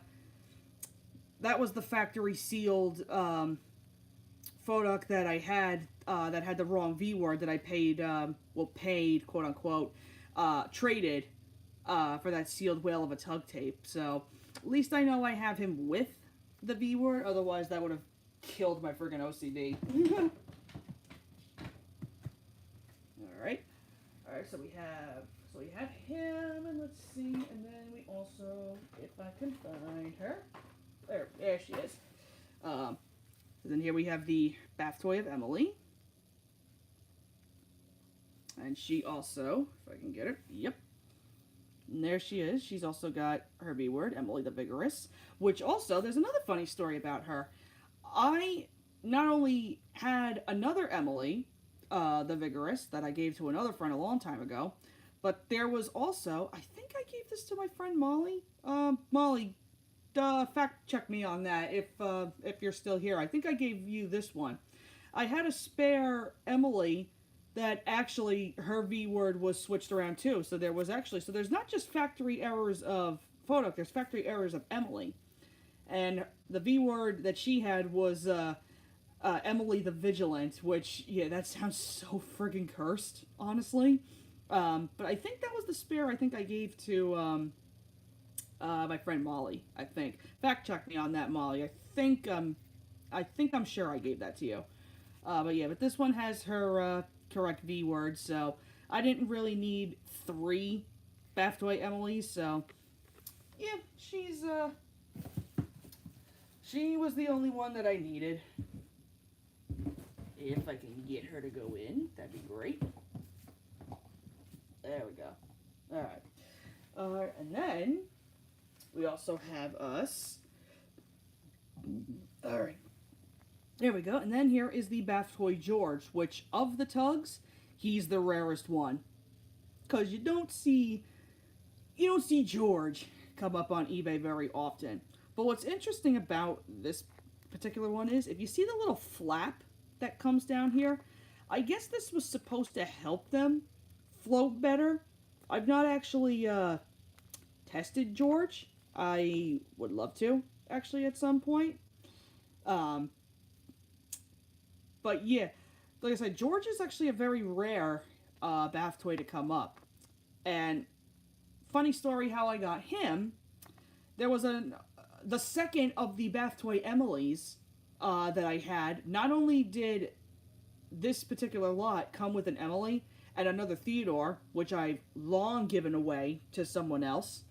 factory sealed Phoduck that I had that had the wrong V word that I paid, paid, quote unquote, traded for that sealed whale of a tug tape. So at least I know I have him with the V word, otherwise that would have killed my friggin' OCD. Alright, so we have him, and let's see, and then we also, if I can find her, there she is. Then here we have the bath toy of Emily. And she also, if I can get her, yep. And there she is. She's also got her V word, Emily the Vigorous, which also, there's another funny story about her. I not only had another Emily, the Vigorous, that I gave to another friend a long time ago, but there was also, I think I gave this to my friend Molly. Molly, fact check me on that if you're still here. I think I gave you this one. I had a spare Emily that actually her V word was switched around too. So there was actually, so there's not just factory errors of Phoduck, there's factory errors of Emily. And the V word that she had was Emily the Vigilant, which, yeah, that sounds so friggin' cursed, honestly. But I think that was the spare I think I gave to my friend Molly, I think. Fact check me on that, Molly. I think I'm sure I gave that to you. But yeah, but this one has her correct V word, so I didn't really need 3 bath toy Emilys, so yeah, she was the only one that I needed. If I can get her to go in, that'd be great. There we go. Alright. And then we also have us. Alright. There we go. And then here is the bath toy George, which of the tugs, he's the rarest one. Because you don't see George come up on eBay very often. But what's interesting about this particular one is, if you see the little flap that comes down here, I guess this was supposed to help them float better. I've not actually tested George. I would love to, actually, at some point. But yeah, like I said, George is actually a very rare bath toy to come up. And funny story how I got him, there was the second of the bath toy Emily's that I had. Not only did this particular lot come with an Emily and another Theodore, which I've long given away to someone else,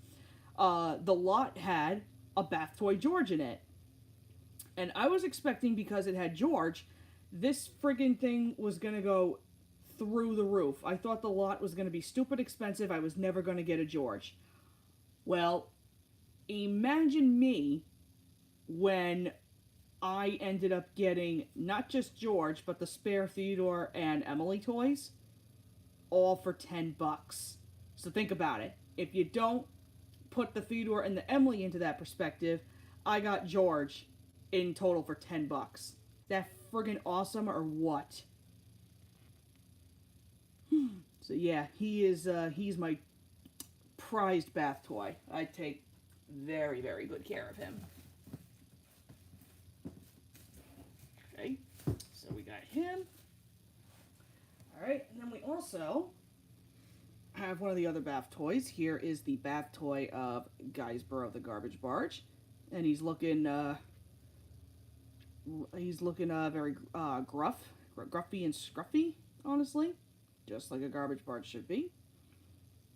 the lot had a bath toy George in it. And I was expecting, because it had George, this friggin' thing was going to go through the roof. I thought the lot was going to be stupid expensive. I was never going to get a George. Well, imagine me when I ended up getting not just George, but the spare Theodore and Emily toys, all for $10. So think about it. If you don't put the Theodore and the Emily into that perspective, I got George in total for $10. That friggin' awesome or what? So yeah, he's my prized bath toy. I take very, very good care of him. Okay, so we got him. Alright, and then we also have one of the other bath toys. Here is the bath toy of Guysborough the Garbage Barge. And he's looking very gruffy and scruffy, honestly. Just like a garbage barge should be.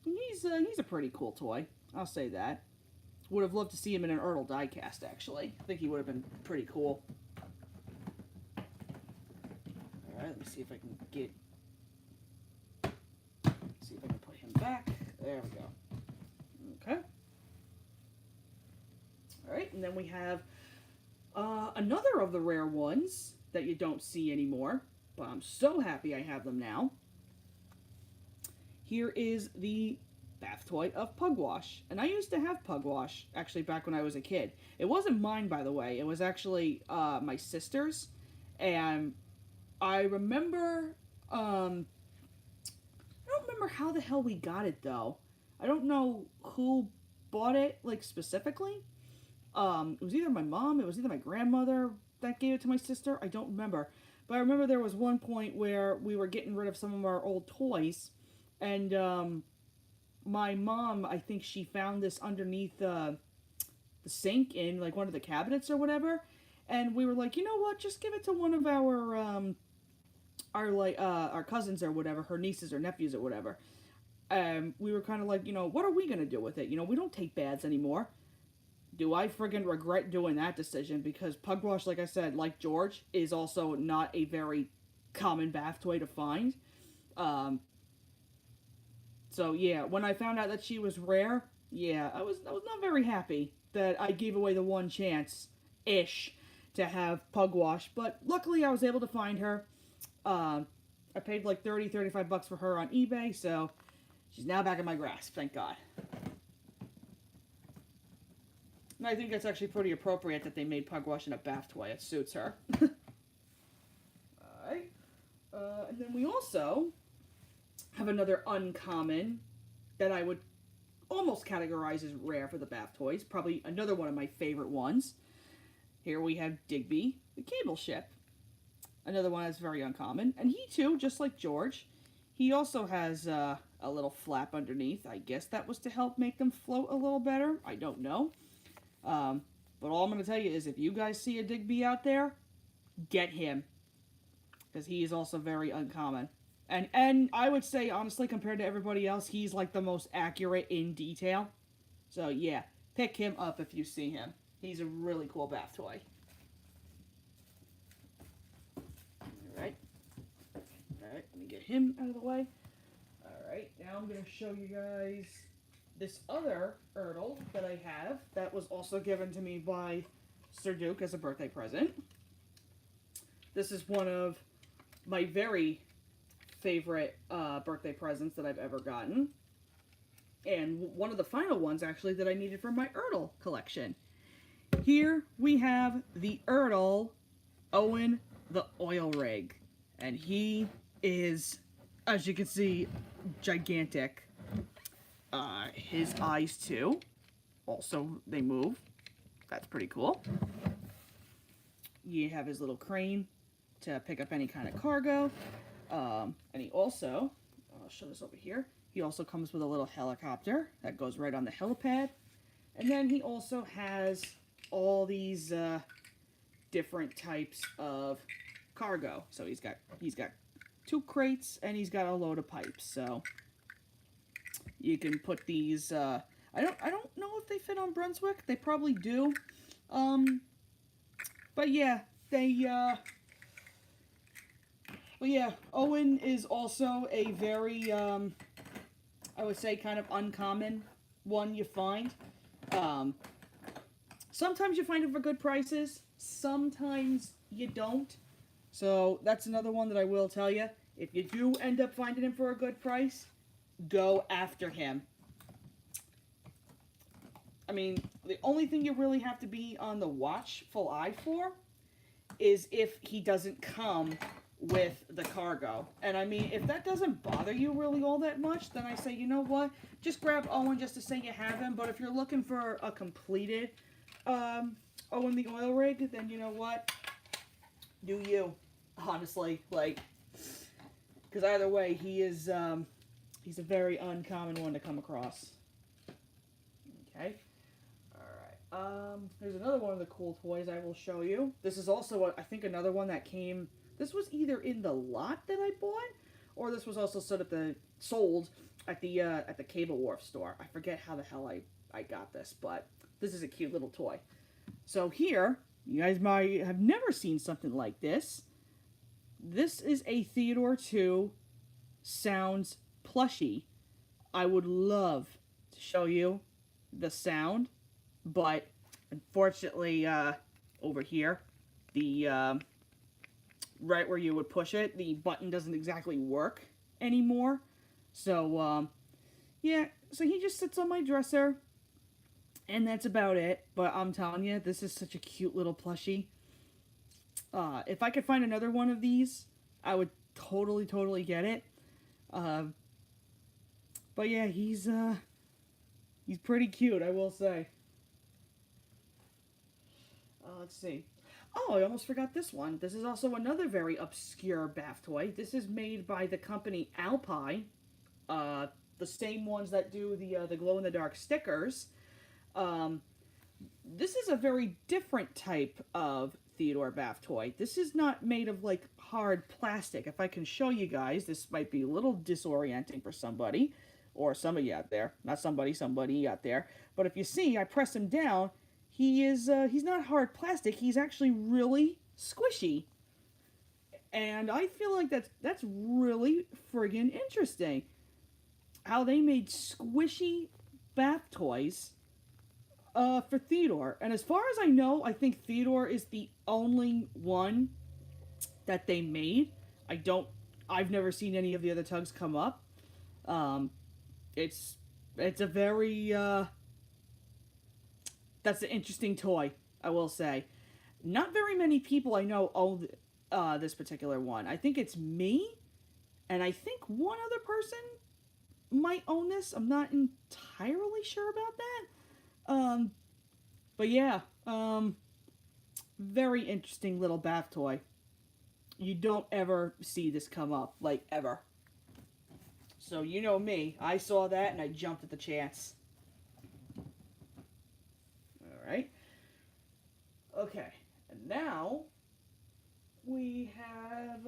And he's a pretty cool toy, I'll say that. Would have loved to see him in an Ertl diecast, actually. I think he would have been pretty cool. Alright, let me see if I can put him back. There we go. Okay. Alright, and then we have another of the rare ones that you don't see anymore, but I'm so happy I have them now. Here is the bath toy of Pugwash. And I used to have Pugwash, actually, back when I was a kid. It wasn't mine, by the way. It was actually my sister's. And I remember, I don't remember how the hell we got it, though. I don't know who bought it, like, specifically. It was either my mom, it was either my grandmother that gave it to my sister. I don't remember. But I remember there was one point where we were getting rid of some of our old toys. And, my mom, I think she found this underneath the sink in, like, one of the cabinets or whatever. And we were like, you know what, just give it to one of our cousins or whatever, her nieces or nephews or whatever. We were kind of like, you know, what are we going to do with it? You know, we don't take baths anymore. Do I friggin' regret doing that decision? Because Pugwash, like I said, like George, is also not a very common bath toy to find. So yeah, when I found out that she was rare, yeah, I was not very happy that I gave away the one chance-ish to have Pugwash. But luckily I was able to find her. I paid like $35 for her on eBay, so she's now back in my grasp, thank God. And I think that's actually pretty appropriate that they made Pugwash in a bath toy. It suits her. Alright. And then we also have another uncommon that I would almost categorize as rare for the bath toys. Probably another one of my favorite ones. Here we have Digby, the cable ship. Another one that's very uncommon. And he too, just like George, he also has a little flap underneath. I guess that was to help make them float a little better. I don't know. But all I'm going to tell you is if you guys see a Digby out there, get him. Because he is also very uncommon. And I would say, honestly, compared to everybody else, he's like the most accurate in detail. So yeah, pick him up if you see him. He's a really cool bath toy. Alright. Alright, let me get him out of the way. Alright, now I'm going to show you guys this other Ertl that I have that was also given to me by Sir Duke as a birthday present. This is one of my very favorite birthday presents that I've ever gotten. And one of the final ones, actually, that I needed for my Ertl collection. Here we have the Ertl Owen the Oil Rig. And he is, as you can see, gigantic. His eyes, too. Also, they move. That's pretty cool. You have his little crane to pick up any kind of cargo. And he also, I'll show this over here, he also comes with a little helicopter that goes right on the helipad. And then he also has all these different types of cargo. So he's got 2 crates and he's got a load of pipes. So you can put these, I don't know if they fit on Brunswick. They probably do. But yeah, But yeah, Owen is also a very, I would say, kind of uncommon one you find. Sometimes you find it for good prices. Sometimes you don't. So that's another one that I will tell you. If you do end up finding him for a good price, go after him. I mean, the only thing you really have to be on the watchful eye for is if he doesn't come with the cargo. And I mean, if that doesn't bother you really all that much, then I say, you know what? Just grab Owen just to say you have him. But if you're looking for a completed Owen the Oil Rig, then you know what? Do you. Honestly, like, because either way, he's a very uncommon one to come across. Okay. There's another one of the cool toys I will show you. This is also, I think, another one that came. This was either in the lot that I bought, or this was also sold at the Cable Wharf store. I forget how the hell I got this, but this is a cute little toy. So here, you guys might have never seen something like this. This is a Theodore 2 Sounds plushie. I would love to show you the sound, but unfortunately, over here, the right where you would push it, the button doesn't exactly work anymore. So, yeah, so he just sits on my dresser, and that's about it. But I'm telling you, this is such a cute little plushie. If I could find another one of these, I would totally get it. But yeah, he's pretty cute, I will say. Let's see. Oh, I almost forgot this one. This is also another very obscure bath toy. This is made by the company Alpi, the same ones that do the glow-in-the-dark stickers. This is a very different type of Theodore bath toy. This is not made of, like, hard plastic. If I can show you guys, this might be a little disorienting for somebody, or some of you out there. Not somebody out there. But if you see, I press him down, he's not hard plastic. He's actually really squishy. And I feel like that's really friggin' interesting. How they made squishy bath toys for Theodore. And as far as I know, I think Theodore is the only one that they made. I've never seen any of the other tugs come up. It's a very, that's an interesting toy, I will say. Not very many people I know own this particular one. I think it's me, and I think one other person might own this. I'm not entirely sure about that. But yeah, very interesting little bath toy. You don't ever see this come up, like, ever. So you know me, I saw that and I jumped at the chance. Alright. Okay, and now we have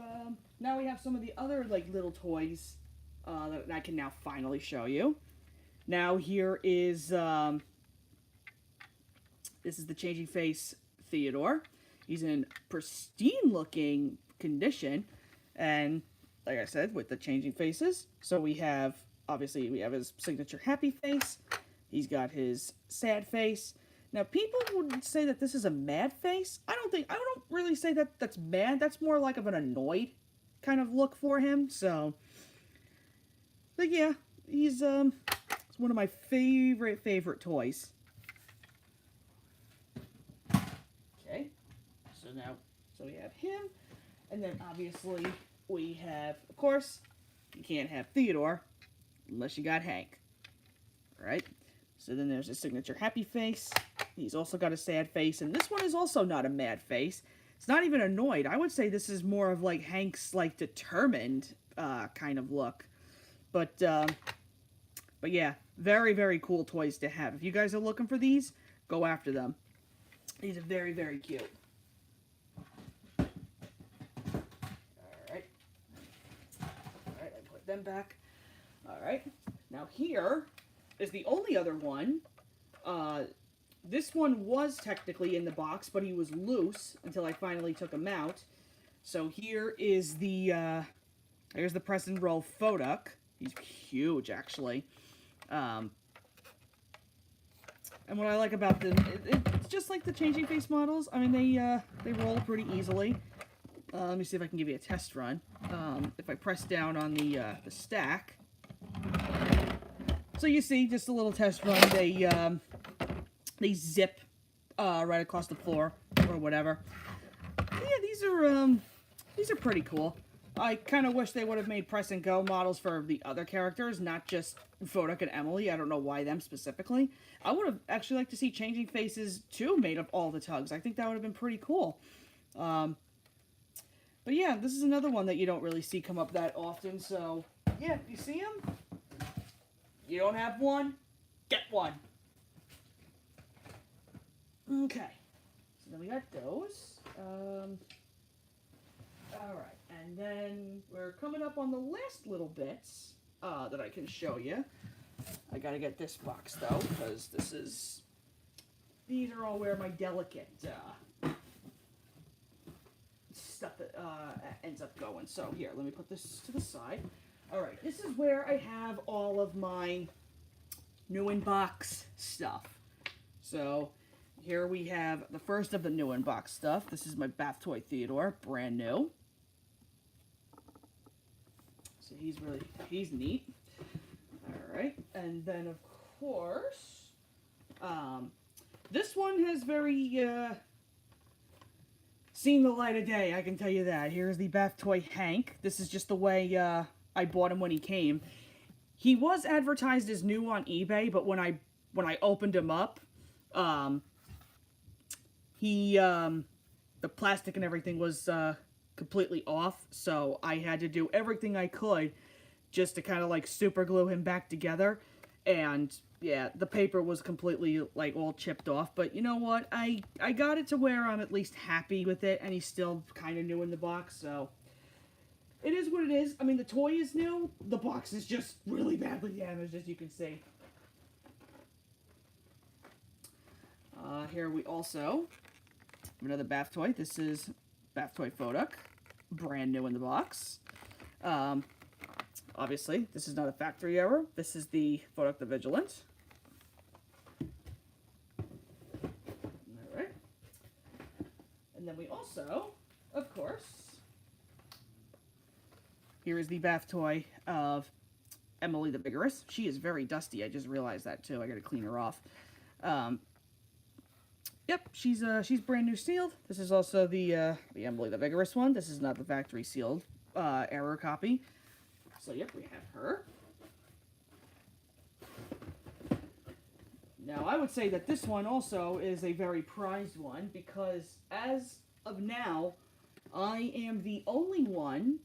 some of the other, like, little toys that I can now finally show you. Now here is this is the Changing Face Theodore. He's in pristine looking condition, and like I said, with the changing faces. So we have his signature happy face. He's got his sad face. Now people would say that this is a mad face. I don't really say that that's mad. That's more like of an annoyed kind of look for him. So, but yeah, he's it's one of my favorite toys. Okay, so we have him, and then obviously we have, of course, you can't have Theodore unless you got Hank. Alright? So then there's his signature happy face. He's also got a sad face, and this one is also not a mad face. It's not even annoyed. I would say this is more of like Hank's, like, determined kind of look. But yeah, very cool toys to have. If you guys are looking for these, go after them. These are very cute. Them back. Alright, now here is the only other one. This one was technically in the box, but he was loose until I finally took him out. So here is here's the press and roll Phoduck. He's huge, actually. And what I like about them, it's just like the changing face models. I mean, they roll pretty easily. Let me see if I can give you a test run. If I press down on the stack, so you see just a little test run. They zip right across the floor or whatever. Yeah, these are pretty cool. I kind of wish they would have made press and go models for the other characters, not just Photic and Emily. I don't know why them specifically. I would have actually liked to see Changing Faces too made of all the tugs. I think that would have been pretty cool. But yeah, this is another one that you don't really see come up that often. So yeah, if you see them, you don't have one, get one. Okay, so then we got those. Alright, and then we're coming up on the last little bits that I can show you. I gotta get this box though, because these are all where my delicate stuff ends up going. So here, let me put this to the side. Alright, this is where I have all of my new in-box stuff. So here we have the first of the new in-box stuff. This is my bath toy Theodore, brand new. So he's neat. Alright, and then of course, this one has very, seen the light of day, I can tell you that. Here's the bath toy Hank. This is just the way, I bought him when he came. He was advertised as new on eBay, but when I opened him up, the plastic and everything was, completely off, so I had to do everything I could just to kind of like super glue him back together. And yeah, the paper was completely like all chipped off, but you know what, I got it to where I'm at least happy with it, and he's still kind of new in the box, so it is what it is. I mean, the toy is new, the box is just really badly damaged, as you can see. Here we also have another bath toy. This is bath toy Photic, brand new in the box. Obviously, this is not a factory error. This is the Photic the Vigilant. Alright. And then we also, of course, here is the bath toy of Emily the Vigorous. She is very dusty. I just realized that too. I gotta clean her off. Yep, she's brand new sealed. This is also the Emily the Vigorous one. This is not the factory sealed error copy. So yep, we have her. Now I would say that this one also is a very prized one because as of now, I am the only one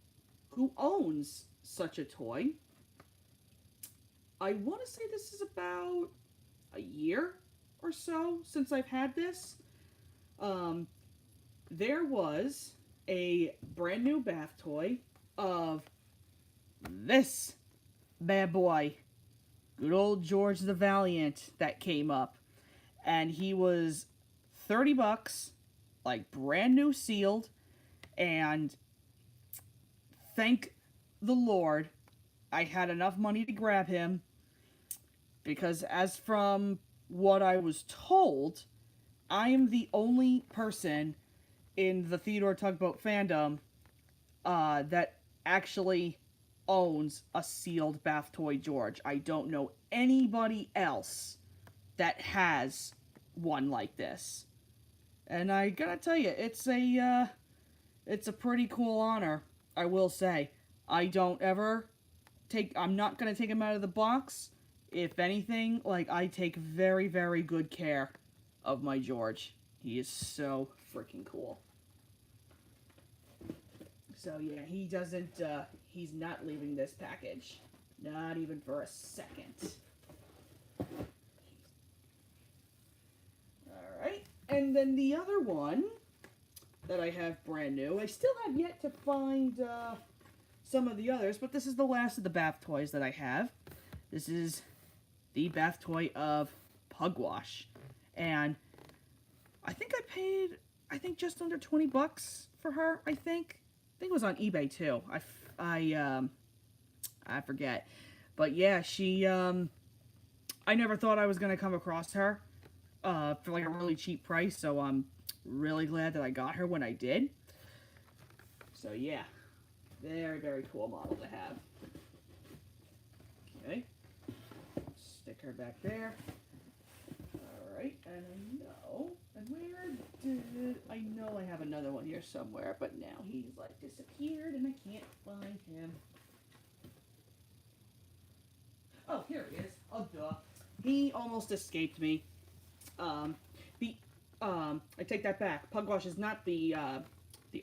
who owns such a toy. I want to say this is about a year or so since I've had this. There was a brand new bath toy of this bad boy, good old George the Valiant, that came up, and he was 30 bucks, like brand new sealed, and thank the Lord I had enough money to grab him, because as from what I was told, I am the only person in the Theodore Tugboat fandom that actually owns a sealed bath toy George. I don't know anybody else that has one like this. And I gotta tell you, it's a pretty cool honor, I will say. I'm not gonna take him out of the box. If anything, like, I take very, very good care of my George. He is so freaking cool. So yeah, he's not leaving this package. Not even for a second. Alright, and then the other one that I have brand new, I still have yet to find some of the others, but this is the last of the bath toys that I have. This is the bath toy of Pugwash. And I think I paid, just under 20 bucks for her, I think it was on eBay too. I forget. But yeah, she, I never thought I was going to come across her. for like a really cheap price, so I'm really glad that I got her when I did. So yeah, very, very cool model to have. Okay, stick her back there. Alright, and I know I have another one here somewhere, but now he's like disappeared and I can't find him. Oh, here he is. Oh, duh. He almost escaped me. I take that back. Pugwash is not the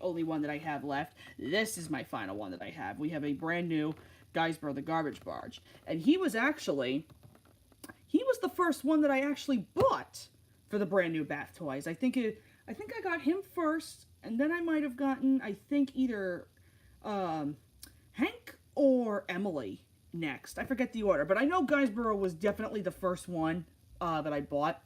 only one that I have left. This is my final one that I have. We have a brand new Guysborough the Garbage Barge. And he was the first one that I actually bought for the brand new bath toys. I think I got him first, and then I might have gotten, I think, either Hank or Emily next. I forget the order, but I know Guysborough was definitely the first one that I bought.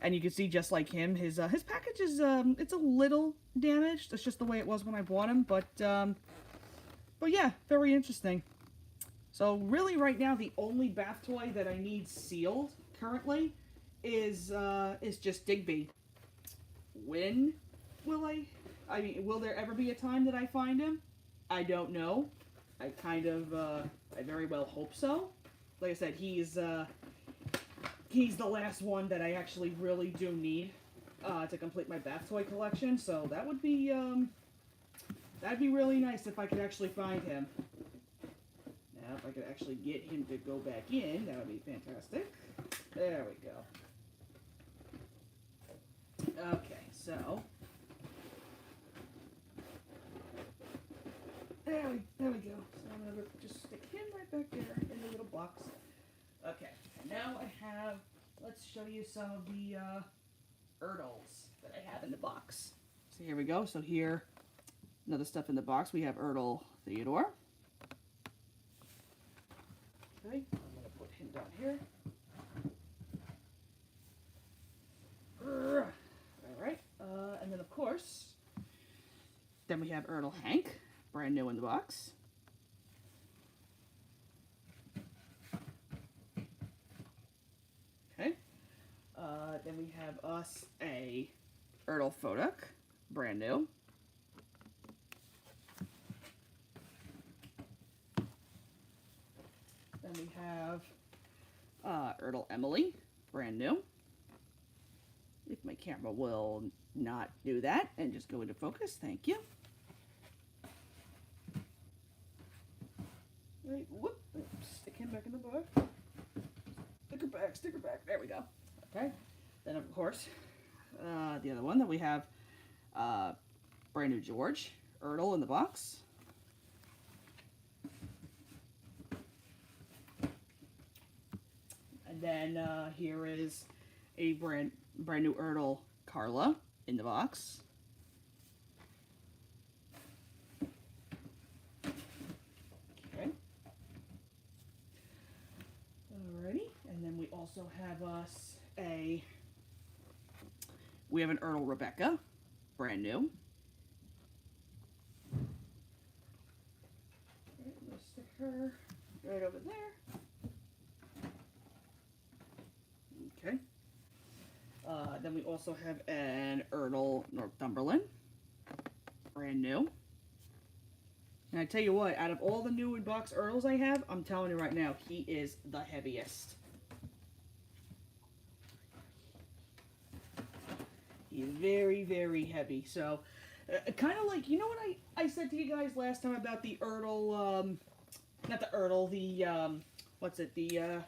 And you can see, just like him, his package is it's a little damaged. That's just the way it was when I bought him, but yeah, very interesting. So really, right now, the only bath toy that I need sealed currently is just Digby. When will I mean, will there ever be a time that I find him? I don't know. I very well hope so. Like I said, he's the last one that I actually really do need to complete my bath toy collection. So that would be that'd be really nice if I could actually find him. Now, if I could actually get him to go back in, that would be fantastic. There we go. Okay, so there we go. So I'm gonna just stick him right back there in the little box. Okay, now I have. Let's show you some of the Erdles that I have in the box. So here we go. So here, another stuff in the box. We have Erdl Theodore. Okay, I'm gonna put him down here. Alright, and then of course, then we have Erdl Hank, brand new in the box. Okay, then we have us a Erdl Foduk, brand new. Then we have Erdl Emily, brand new. If my camera will not do that and just go into focus, thank you. Right, whoop, stick him back in the book. Stick her back, there we go. Okay, then of course, the other one that we have, brand new George, Erdl in the box. And then here is a brand new Erdl Carla in the box. Okay. Alrighty, and then we also have us an Erdl Rebecca, brand new. Alright, I'm gonna stick her right over there. Okay. Then we also have an Erdl Northumberland, brand new. And I tell you what, out of all the new in-box Erdls I have, I'm telling you right now, he is the heaviest. He's very, very heavy. So, kind of like, you know what I said to you guys last time about the Erdl, not the Erdl, the, what's it, the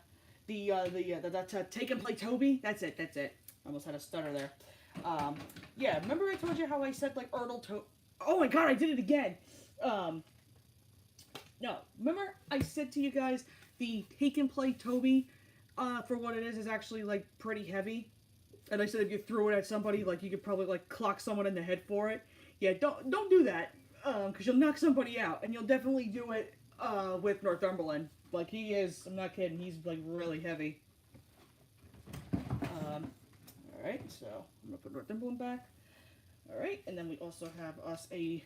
Take and Play Toby? That's it. Almost had a stutter there. Yeah, remember I told you how I said, like, Erdl oh my god, I did it again! No, remember I said to you guys, the Take and Play Toby, for what it is actually, like, pretty heavy? And I said if you threw it at somebody, like, you could probably, like, clock someone in the head for it. Yeah, don't do that, because you'll knock somebody out, and you'll definitely do it, with Northumberland. Like, he is, I'm not kidding, he's, like, really heavy. Alright, so I'm going to put Northumberland back. Alright, and then we also have us a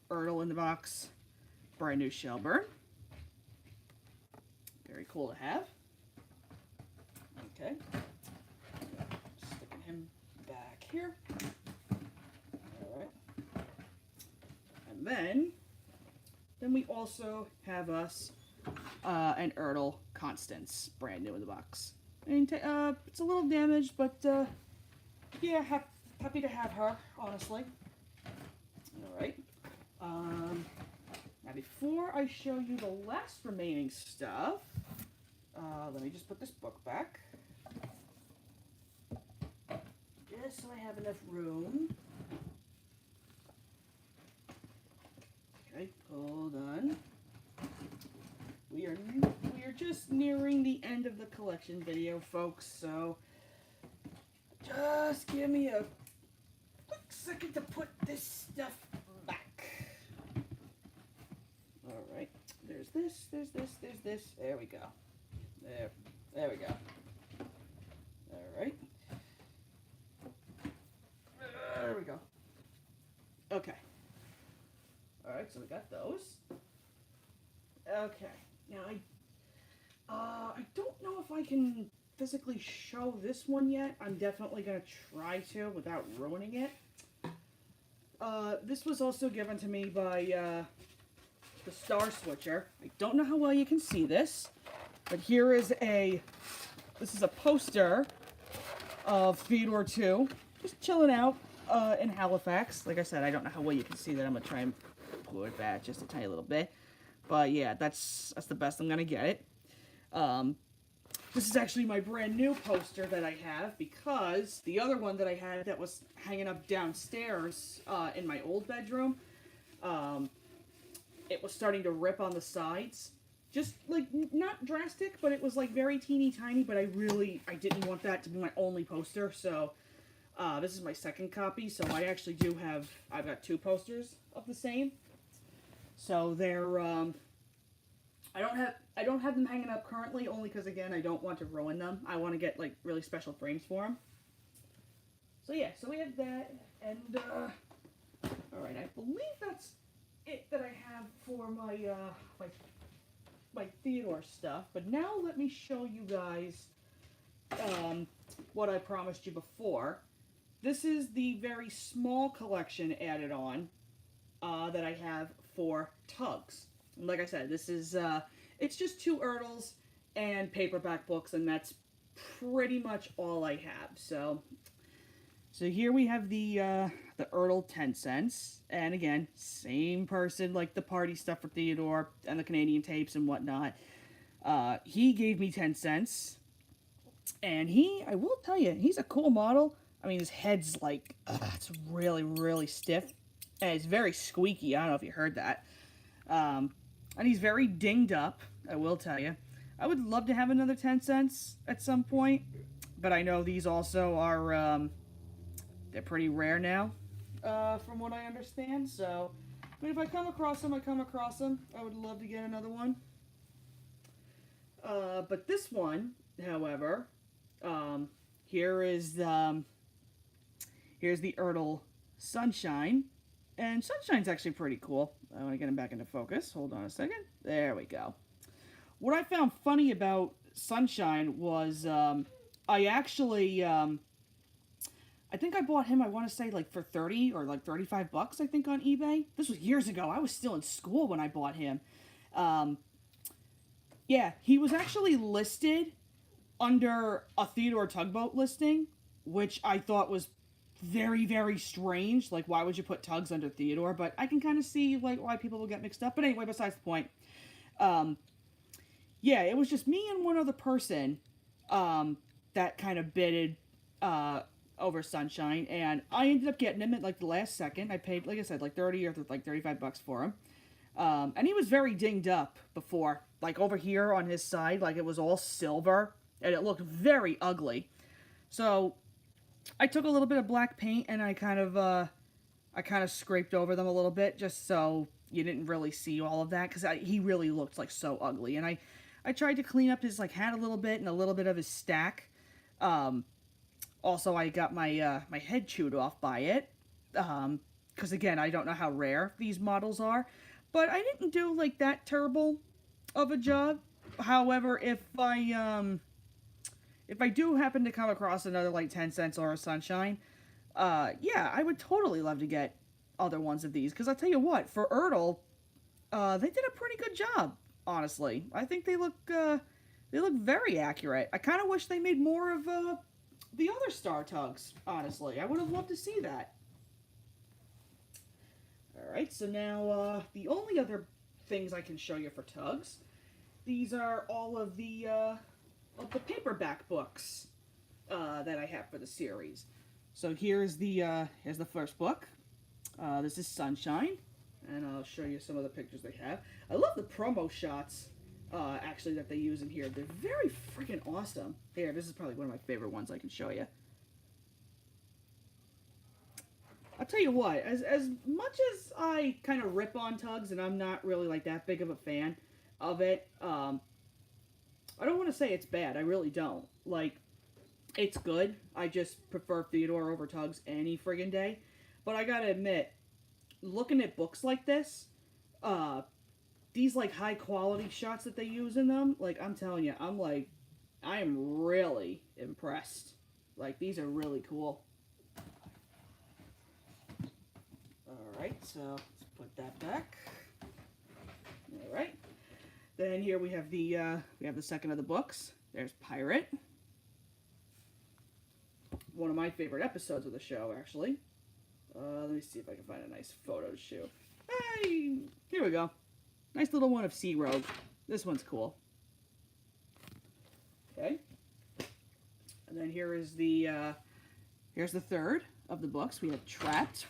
Erdl in the box. Brand new Shelburne. Very cool to have. Okay. Sticking him here. All right. And then we also have us an Ertl Constance, brand new in the box. And it's a little damaged, but yeah, happy to have her, honestly. All right. Now before I show you the last remaining stuff, let me just put this book back. Just so I have enough room. Okay, hold on. We are just nearing the end of the collection video, folks, so just give me a quick second to put this stuff back. Alright, there's this. There we go. There we go. Alright. There we go. Okay. Alright, so we got those. Okay. Now, I don't know if I can physically show this one yet. I'm definitely going to try to without ruining it. This was also given to me by the Star Switcher. I don't know how well you can see this, but here is this is a poster of Theodore 2, just chilling out in Halifax. Like I said, I don't know how well you can see that. I'm going to try and glue it back just a tiny little bit. But yeah, that's the best I'm going to get it. This is actually my brand new poster that I have, because the other one that I had that was hanging up downstairs in my old bedroom, it was starting to rip on the sides. Just, like, not drastic, but it was, like, very teeny tiny, but I didn't want that to be my only poster, so this is my second copy, so I actually I've got two posters of the same. So they're, I don't have them hanging up currently, only because, again, I don't want to ruin them. I want to get, like, really special frames for them. So yeah, so we have that, and, alright, I believe that's it that I have for my, my Theodore stuff. But now let me show you guys, what I promised you before. This is the very small collection added on, that I have for Tugs. Like I said, this is, it's just 2 Ertls and paperback books, and that's pretty much all I have. So here we have the Ertl 10 cents, and again, same person, like the party stuff for Theodore and the Canadian tapes and whatnot. He gave me 10 cents, and I will tell you, he's a cool model. I mean, his head's like, it's really, really stiff, and it's very squeaky. I don't know if you heard that. And he's very dinged up, I will tell you. I would love to have another 10 cents at some point, but I know these also are, they're pretty rare now, from what I understand, so, but if I come across them, I come across them. I would love to get another one. But this one, however, here's the Ertl Sunshine, and Sunshine's actually pretty cool. I want to get him back into focus. Hold on a second. There we go. What I found funny about Sunshine was, I actually, I think I bought him, I want to say, like, for 30 or, like, 35 bucks, I think, on eBay. This was years ago. I was still in school when I bought him. Yeah, he was actually listed under a Theodore Tugboat listing, which I thought was very, very strange. Like, why would you put Tugs under Theodore? But I can kind of see, like, why people will get mixed up. But anyway, besides the point. Yeah, it was just me and one other person that kind of bidded over Sunshine, and I ended up getting him at, like, the last second. I paid, like I said, like 30 or like 35 bucks for him. And he was very dinged up before. Like, over here on his side, like, it was all silver, and it looked very ugly. So I took a little bit of black paint, and I kind of scraped over them a little bit, just so you didn't really see all of that, because he really looked, like, so ugly. And I tried to clean up his, like, hat a little bit, and a little bit of his stack. Also, I got my my head chewed off by it, because, again, I don't know how rare these models are, but I didn't do, like, that terrible of a job. However, if I do happen to come across another, like, 10 cents or a Sunshine, yeah, I would totally love to get other ones of these, because I'll tell you what, for Ertl, they did a pretty good job, honestly. I think they look very accurate. I kind of wish they made more of, the other Star Tugs, honestly. I would have loved to see that. Alright, so now, the only other things I can show you for Tugs, these are all of the paperback books, that I have for the series. So here's the first book. This is Sunshine, and I'll show you some of the pictures they have. I love the promo shots, actually, that they use in here. They're very freaking awesome. Here, this is probably one of my favorite ones I can show you. I'll tell you what, as much as I kind of rip on Tugs, and I'm not really, like, that big of a fan of it, I don't want to say it's bad. I really don't. Like, it's good. I just prefer Theodore over Tugs any friggin' day. But I gotta admit, looking at books like this, these, like, high-quality shots that they use in them, like, I'm telling you, I am really impressed. Like, these are really cool. Alright, so let's put that back. Alright. Then here we have the second of the books. There's Pirate. One of my favorite episodes of the show, actually. Let me see if I can find a nice photo to shoot. Hey, here we go. Nice little one of Sea Rogue. This one's cool. Okay. And then here is here's the third of the books. We have Trapped.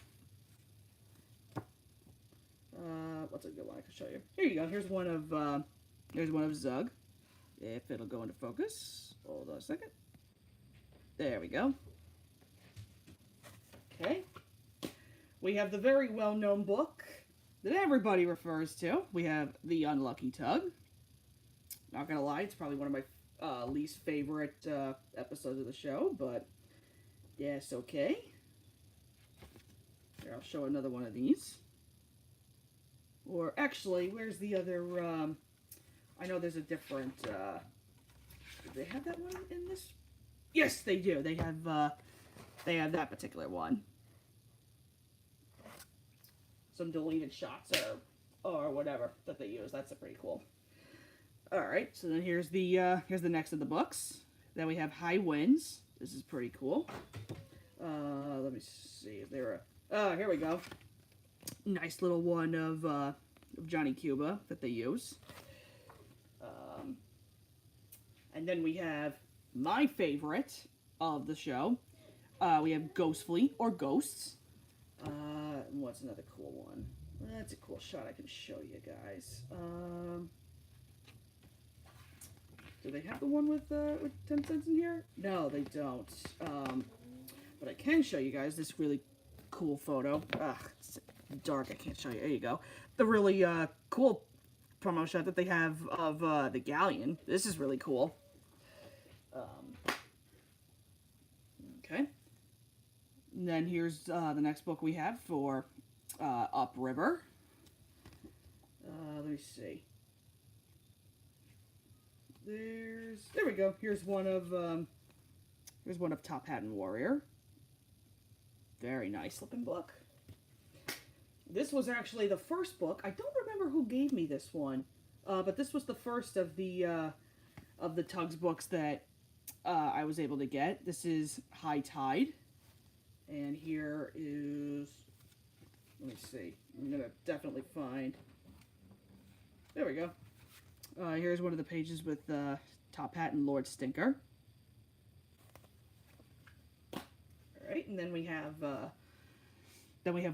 What's a good one I can show you? Here you go. Here's one of Zug. If it'll go into focus. Hold on a second. There we go. Okay. We have the very well-known book that everybody refers to. We have The Unlucky Tug. Not gonna lie, it's probably one of my least favorite episodes of the show, but yes, okay. Here, I'll show another one of these. Or actually, where's the other? I know there's a different. Do they have that one in this? Yes, they do. They have that particular one. Some deleted shots or whatever that they use. That's pretty cool. All right, so then here's the next of the books. Then we have High Winds. This is pretty cool. Let me see. Is there a? Here we go. Nice little one of Johnny Cuba that they use. And then we have my favorite of the show. We have Ghost Fleet, or Ghosts. And what's another cool one? That's a cool shot I can show you guys. Do they have the one with 10 cents in here? No, they don't. But I can show you guys this really cool photo. It's dark, I can't show you. There you go. The really cool promo shot that they have of the galleon. This is really cool. Okay. And then here's the next book we have for Upriver. Let me see. There we go. Here's one of Top Hat and Warrior. Very nice looking book. This was actually the first book. I don't remember who gave me this one, but this was the first of the Tugs books that I was able to get. This is High Tide, and here is. Let me see. I'm gonna definitely find. There we go. Here's one of the pages with Top Hat and Lord Stinker. All right, and then we have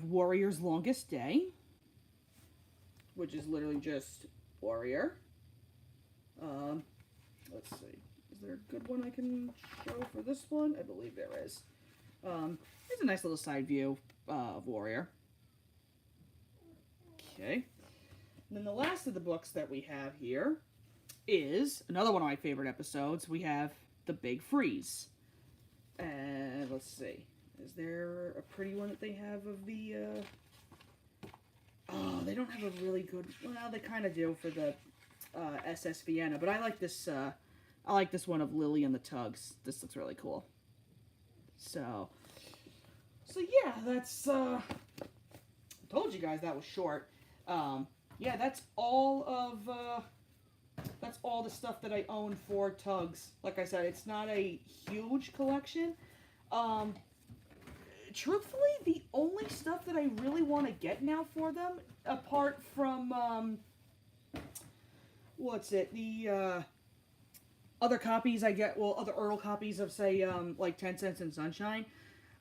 Warrior's Longest Day, which is literally just Warrior. Let's see. Is there a good one I can show for this one? I believe there is. Here's a nice little side view of Warrior. Okay. And then the last of the books that we have here is another one of my favorite episodes. We have The Big Freeze. And let's see. Is there a pretty one that they have of the... Oh, they don't have a really good... Well, they kind of do for the SS Vienna. But I like this one of Lily and the Tugs. This looks really cool. So So yeah, that's told you guys that was short. Yeah, that's all the stuff that I own for Tugs. Like I said, it's not a huge collection. Um, Truthfully, the only stuff that I really want to get now for them, apart from what's it, the other copies I get, well, other Earl copies of, say, like 10 Cents and Sunshine.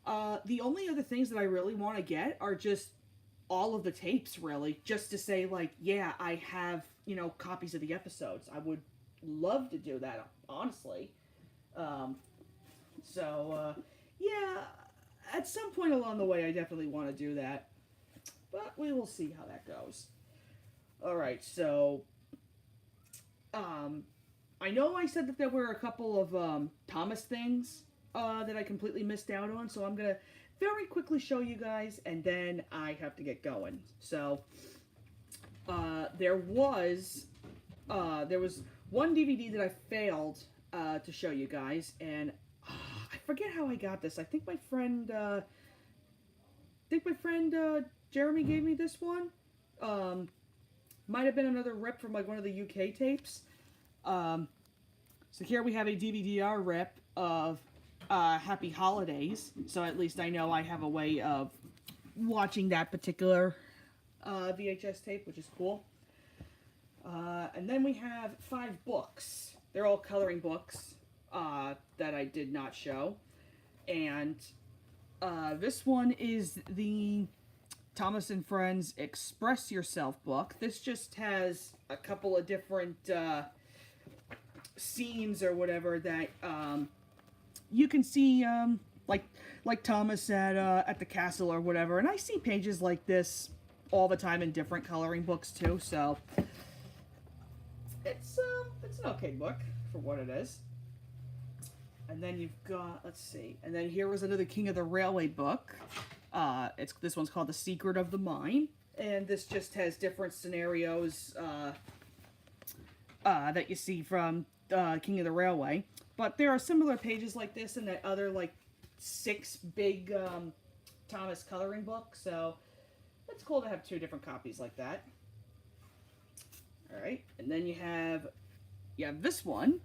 The only other things that I really want to get are just all of the tapes, really, just to say, like, yeah, I have, you know, copies of the episodes. I would love to do that, honestly. Yeah, at some point along the way, I definitely want to do that. But we will see how that goes. Alright, so, I know I said that there were a couple of, Thomas things, that I completely missed out on, so I'm gonna very quickly show you guys, and then I have to get going. So, there was one DVD that I failed, to show you guys, and I forget how I got this. I think my friend, Jeremy gave me this one. Might have been another rip from, like, one of the UK tapes. So here we have a DVD-R rip of Happy Holidays, so at least I know I have a way of watching that particular VHS tape, which is cool. And then we have 5 books. They're all coloring books that I did not show. And this one is the Thomas and Friends Express Yourself book. This just has a couple of different scenes or whatever that you can see, like Thomas at the castle or whatever. And I see pages like this all the time in different coloring books too. So it's an okay book for what it is. And then you've got, let's see, and then here was another King of the Railway book. This one's called The Secret of the Mine, and this just has different scenarios that you see from King of the Railway. But there are similar pages like this in that other, like, 6 big Thomas coloring books, so it's cool to have 2 different copies like that. Alright, and then you have this one.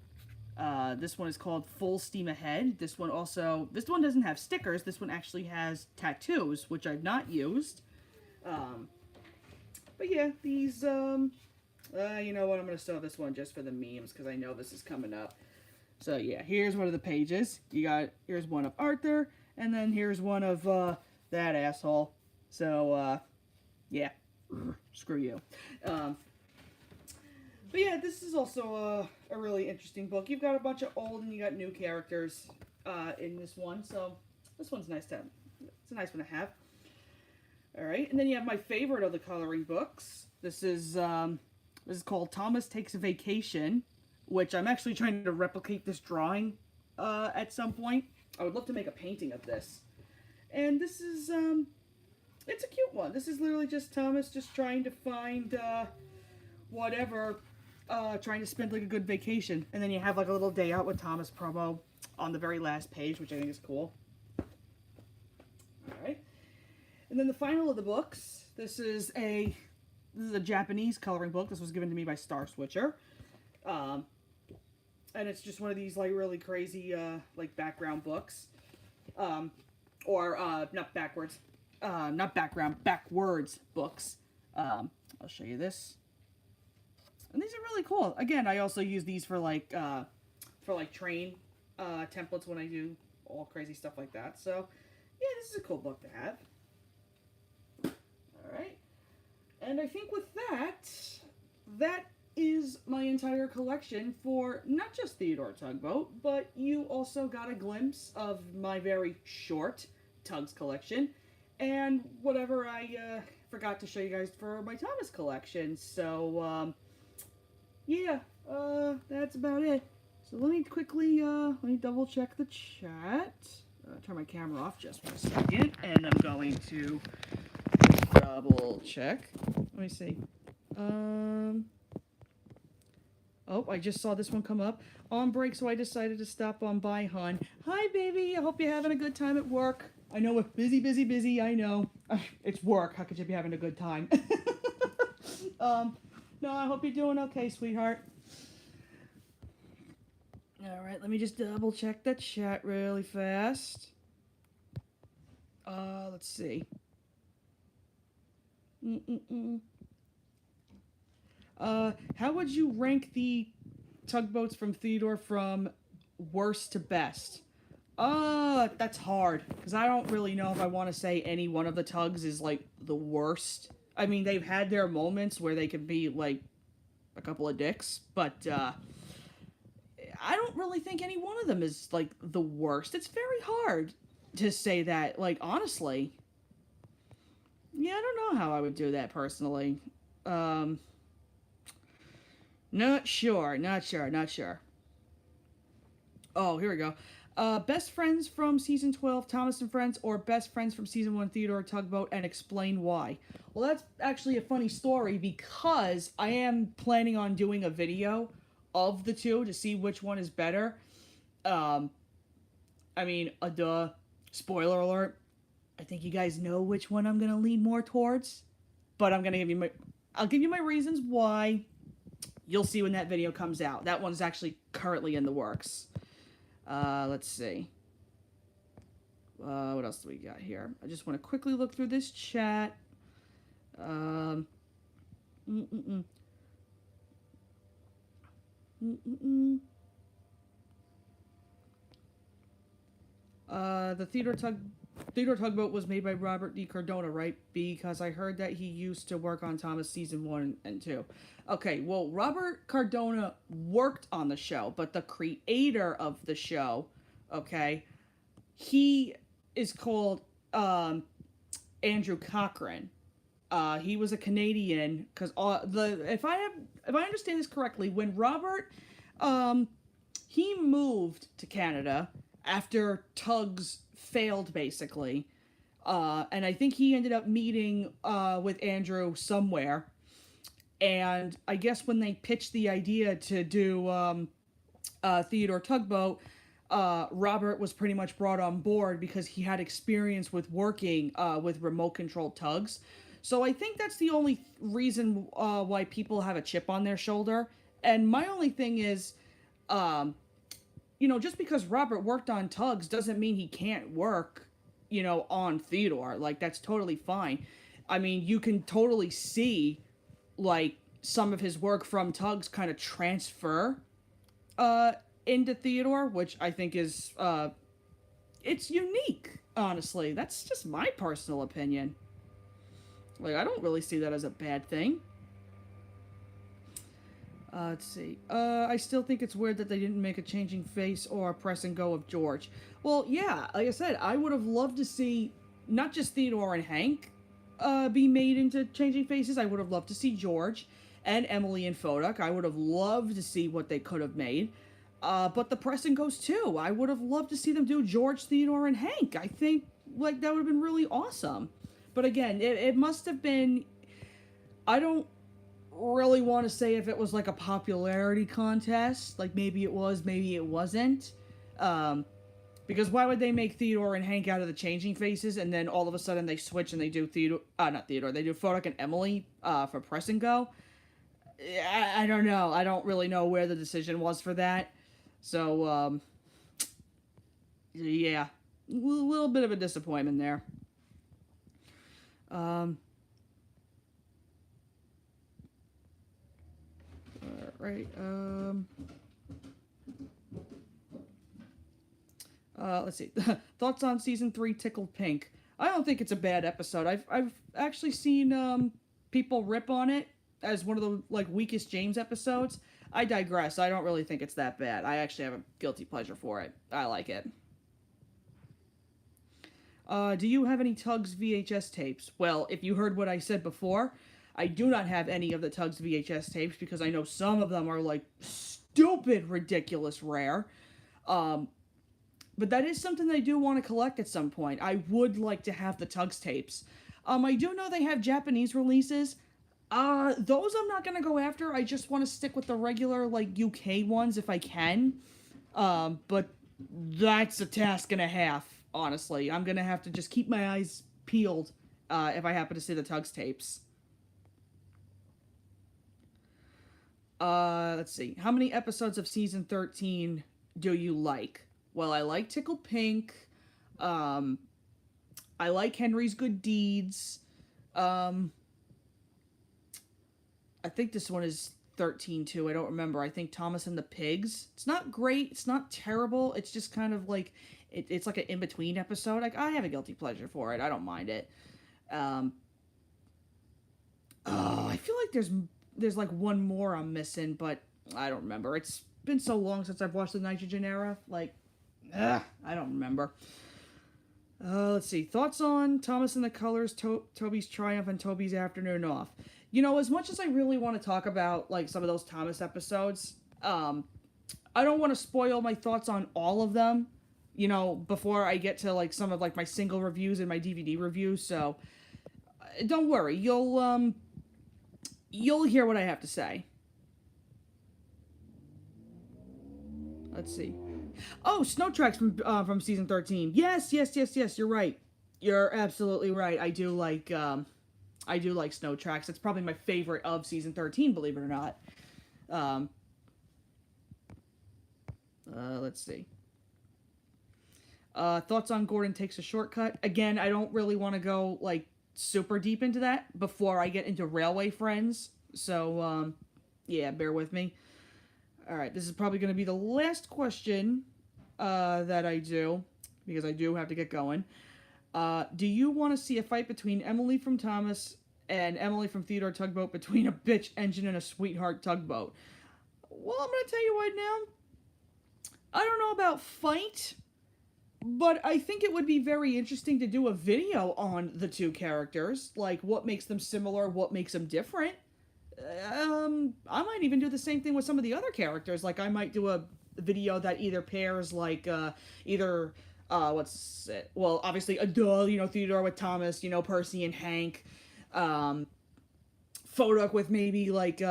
This one is called Full Steam Ahead. This one doesn't have stickers. This one actually has tattoos, which I've not used. But yeah, these, you know what, I'm going to sell this one just for the memes, because I know this is coming up. So yeah, here's one of the pages. Here's one of Arthur, and then here's one of, that asshole. So, yeah, screw you. But yeah, this is also a really interesting book. You've got a bunch of old and you got new characters in this one, so this one's nice to have. It's a nice one to have. All right, and then you have my favorite of the coloring books. This is called Thomas Takes a Vacation, which I'm actually trying to replicate this drawing at some point. I would love to make a painting of this. And this is it's a cute one. This is literally just Thomas just trying to find whatever. Trying to spend like a good vacation, and then you have like a little day out with Thomas promo on the very last page, which I think is cool. All right, and then the final of the books. This is a Japanese coloring book. This was given to me by Star Switcher, and it's just one of these like really crazy like background books, or not backwards, not background, backwards books. I'll show you this. And these are really cool. Again, I also use these for like train templates when I do all crazy stuff like that. So, yeah, this is a cool book to have. All right. And I think with that is my entire collection for not just Theodore Tugboat, but you also got a glimpse of my very short Tugs collection and whatever I forgot to show you guys for my Thomas collection. So, yeah, that's about it. So let me quickly, let me double check the chat. Turn my camera off just for a second, and I'm going to double check. Let me see. Oh, I just saw this one come up on break, so I decided to stop on by, hon. Hi, baby. I hope you're having a good time at work. I know it's busy, busy, busy. I know. It's work. How could you be having a good time? No, I hope you're doing okay, sweetheart. All right, let me just double check the chat really fast. Let's see. Mm-mm-mm. How would you rank the tugboats from Theodore from worst to best? That's hard because I don't really know if I want to say any one of the tugs is like the worst. I mean, they've had their moments where they could be like a couple of dicks, but I don't really think any one of them is like the worst. It's very hard to say that, like, honestly. Yeah, I don't know how I would do that personally. Um, not sure, not sure, not sure. Oh, here we go. Best friends from season 12, Thomas and Friends, or best friends from season 1, Theodore Tugboat, and explain why. Well, that's actually a funny story because I am planning on doing a video of the two to see which one is better. Um, I mean, duh. Spoiler alert. I think you guys know which one I'm gonna lean more towards, but I'll give you my reasons why. You'll see when that video comes out. That one's actually currently in the works. Let's see. What else do we got here? I just want to quickly look through this chat. Um, mm-mm-mm. Mm-mm-mm. The Theodore Tugboat was made by Robert D. Cardona, right? Because I heard that he used to work on Thomas season 1 and 2. Okay, well, Robert Cardona worked on the show, but the creator of the show, okay, he is called Andrew Cochran. He was a Canadian because if I understand this correctly, when Robert he moved to Canada after Tugs failed, basically. And I think he ended up meeting with Andrew somewhere. And I guess when they pitched the idea to do Theodore Tugboat, Robert was pretty much brought on board because he had experience with working with remote controlled tugs. So I think that's the only reason why people have a chip on their shoulder. And my only thing is, just because Robert worked on tugs doesn't mean he can't work, on Theodore. Like, that's totally fine. I mean, you can totally see, like, some of his work from tugs kind of transfer into Theodore, which I think is, it's unique, honestly. That's just my personal opinion. Like, I don't really see that as a bad thing. Let's see. I still think it's weird that they didn't make a changing face or a press and go of George. Well, yeah, like I said, I would have loved to see not just Theodore and Hank be made into changing faces. I would have loved to see George and Emily and Fodak. I would have loved to see what they could have made. But the press and goes too. I would have loved to see them do George, Theodore, and Hank. I think, like, that would have been really awesome. But again, it must have been... I don't really want to say if it was like a popularity contest. Like, maybe it was, maybe it wasn't. Because why would they make Theodore and Hank out of the changing faces and then all of a sudden they switch and they do not Theodore, they do Fodak and Emily for press and go? I don't know. I don't really know where the decision was for that. So, yeah. A little bit of a disappointment there. Right. Let's see. Thoughts on season 3, Tickled Pink? I don't think it's a bad episode. I've actually seen people rip on it as one of the like weakest James episodes. I digress. I don't really think it's that bad. I actually have a guilty pleasure for it. I like it. Do you have any Tugs VHS tapes? Well, if you heard what I said before, I do not have any of the Tugs VHS tapes because I know some of them are like stupid, ridiculous rare. But that is something that I do want to collect at some point. I would like to have the Tugs tapes. I do know they have Japanese releases. Those I'm not gonna go after. I just want to stick with the regular, like, UK ones if I can. But that's a task and a half, honestly. I'm gonna have to just keep my eyes peeled, if I happen to see the Tugs tapes. Let's see. How many episodes of season 13 do you like? Well, I like Tickle Pink. I like Henry's Good Deeds. I think this one is 13 too. I don't remember. I think Thomas and the Pigs. It's not great. It's not terrible. It's just kind of like it's like an in-between episode. Like, I have a guilty pleasure for it. I don't mind it. Oh, I feel like there's like one more I'm missing, but I don't remember. It's been so long since I've watched the Nitrogen era. Like, I don't remember. Let's see. Thoughts on Thomas and the Colors, Toby's Triumph, and Toby's Afternoon Off. You know, as much as I really want to talk about, like, some of those Thomas episodes, I don't want to spoil my thoughts on all of them, you know, before I get to, like, some of, like, my single reviews and my DVD reviews, so don't worry. You'll hear what I have to say. Let's see. Oh, Snow Tracks from season 13. Yes, you're right. You're absolutely right. I do like Snow Tracks. It's probably my favorite of season 13, believe it or not. Let's see. Thoughts on Gordon Takes a Shortcut. Again, I don't really want to go, like, super deep into that before I get into Railway Friends. So, yeah, bear with me. Alright, this is probably going to be the last question that I do, because I do have to get going. Do you want to see a fight between Emily from Thomas and Emily from Theodore Tugboat between a bitch engine and a sweetheart tugboat? Well, I'm going to tell you right now, I don't know about fight, but I think it would be very interesting to do a video on the two characters, like what makes them similar, what makes them different. I might even do the same thing with some of the other characters. Like, I might do a video that either pairs, like, what's it? Well, obviously, you know, Theodore with Thomas, you know, Percy and Hank. Photo with maybe, like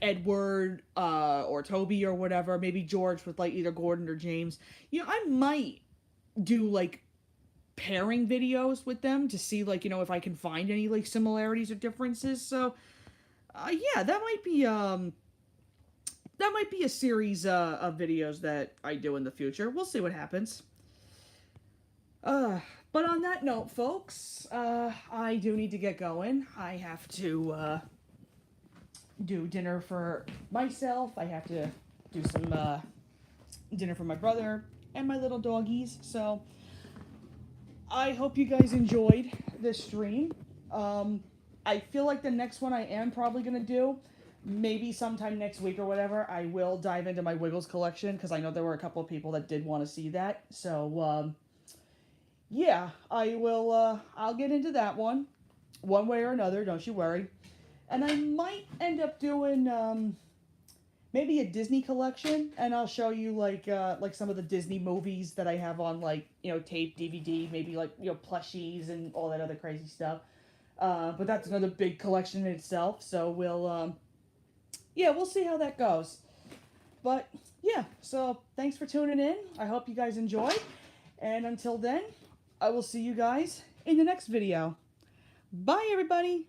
Edward, or Toby or whatever. Maybe George with, like, either Gordon or James. You know, I might do, like, pairing videos with them to see, like, you know, if I can find any, like, similarities or differences. So, yeah, that might be a series of videos that I do in the future. We'll see what happens. But on that note, folks, I do need to get going. I have to do dinner for myself. I have to do some dinner for my brother and my little doggies. So I hope you guys enjoyed this stream. I feel like the next one I am probably going to do, maybe sometime next week or whatever, I will dive into my Wiggles collection, because I know there were a couple of people that did want to see that. So, yeah, I'll get into that one way or another, don't you worry. And I might end up doing, maybe a Disney collection, and I'll show you, like some of the Disney movies that I have on, like, you know, tape, DVD, maybe, like, you know, plushies and all that other crazy stuff. But that's another big collection in itself, so we'll see how that goes. But, yeah, so thanks for tuning in. I hope you guys enjoyed, and until then, I will see you guys in the next video. Bye, everybody!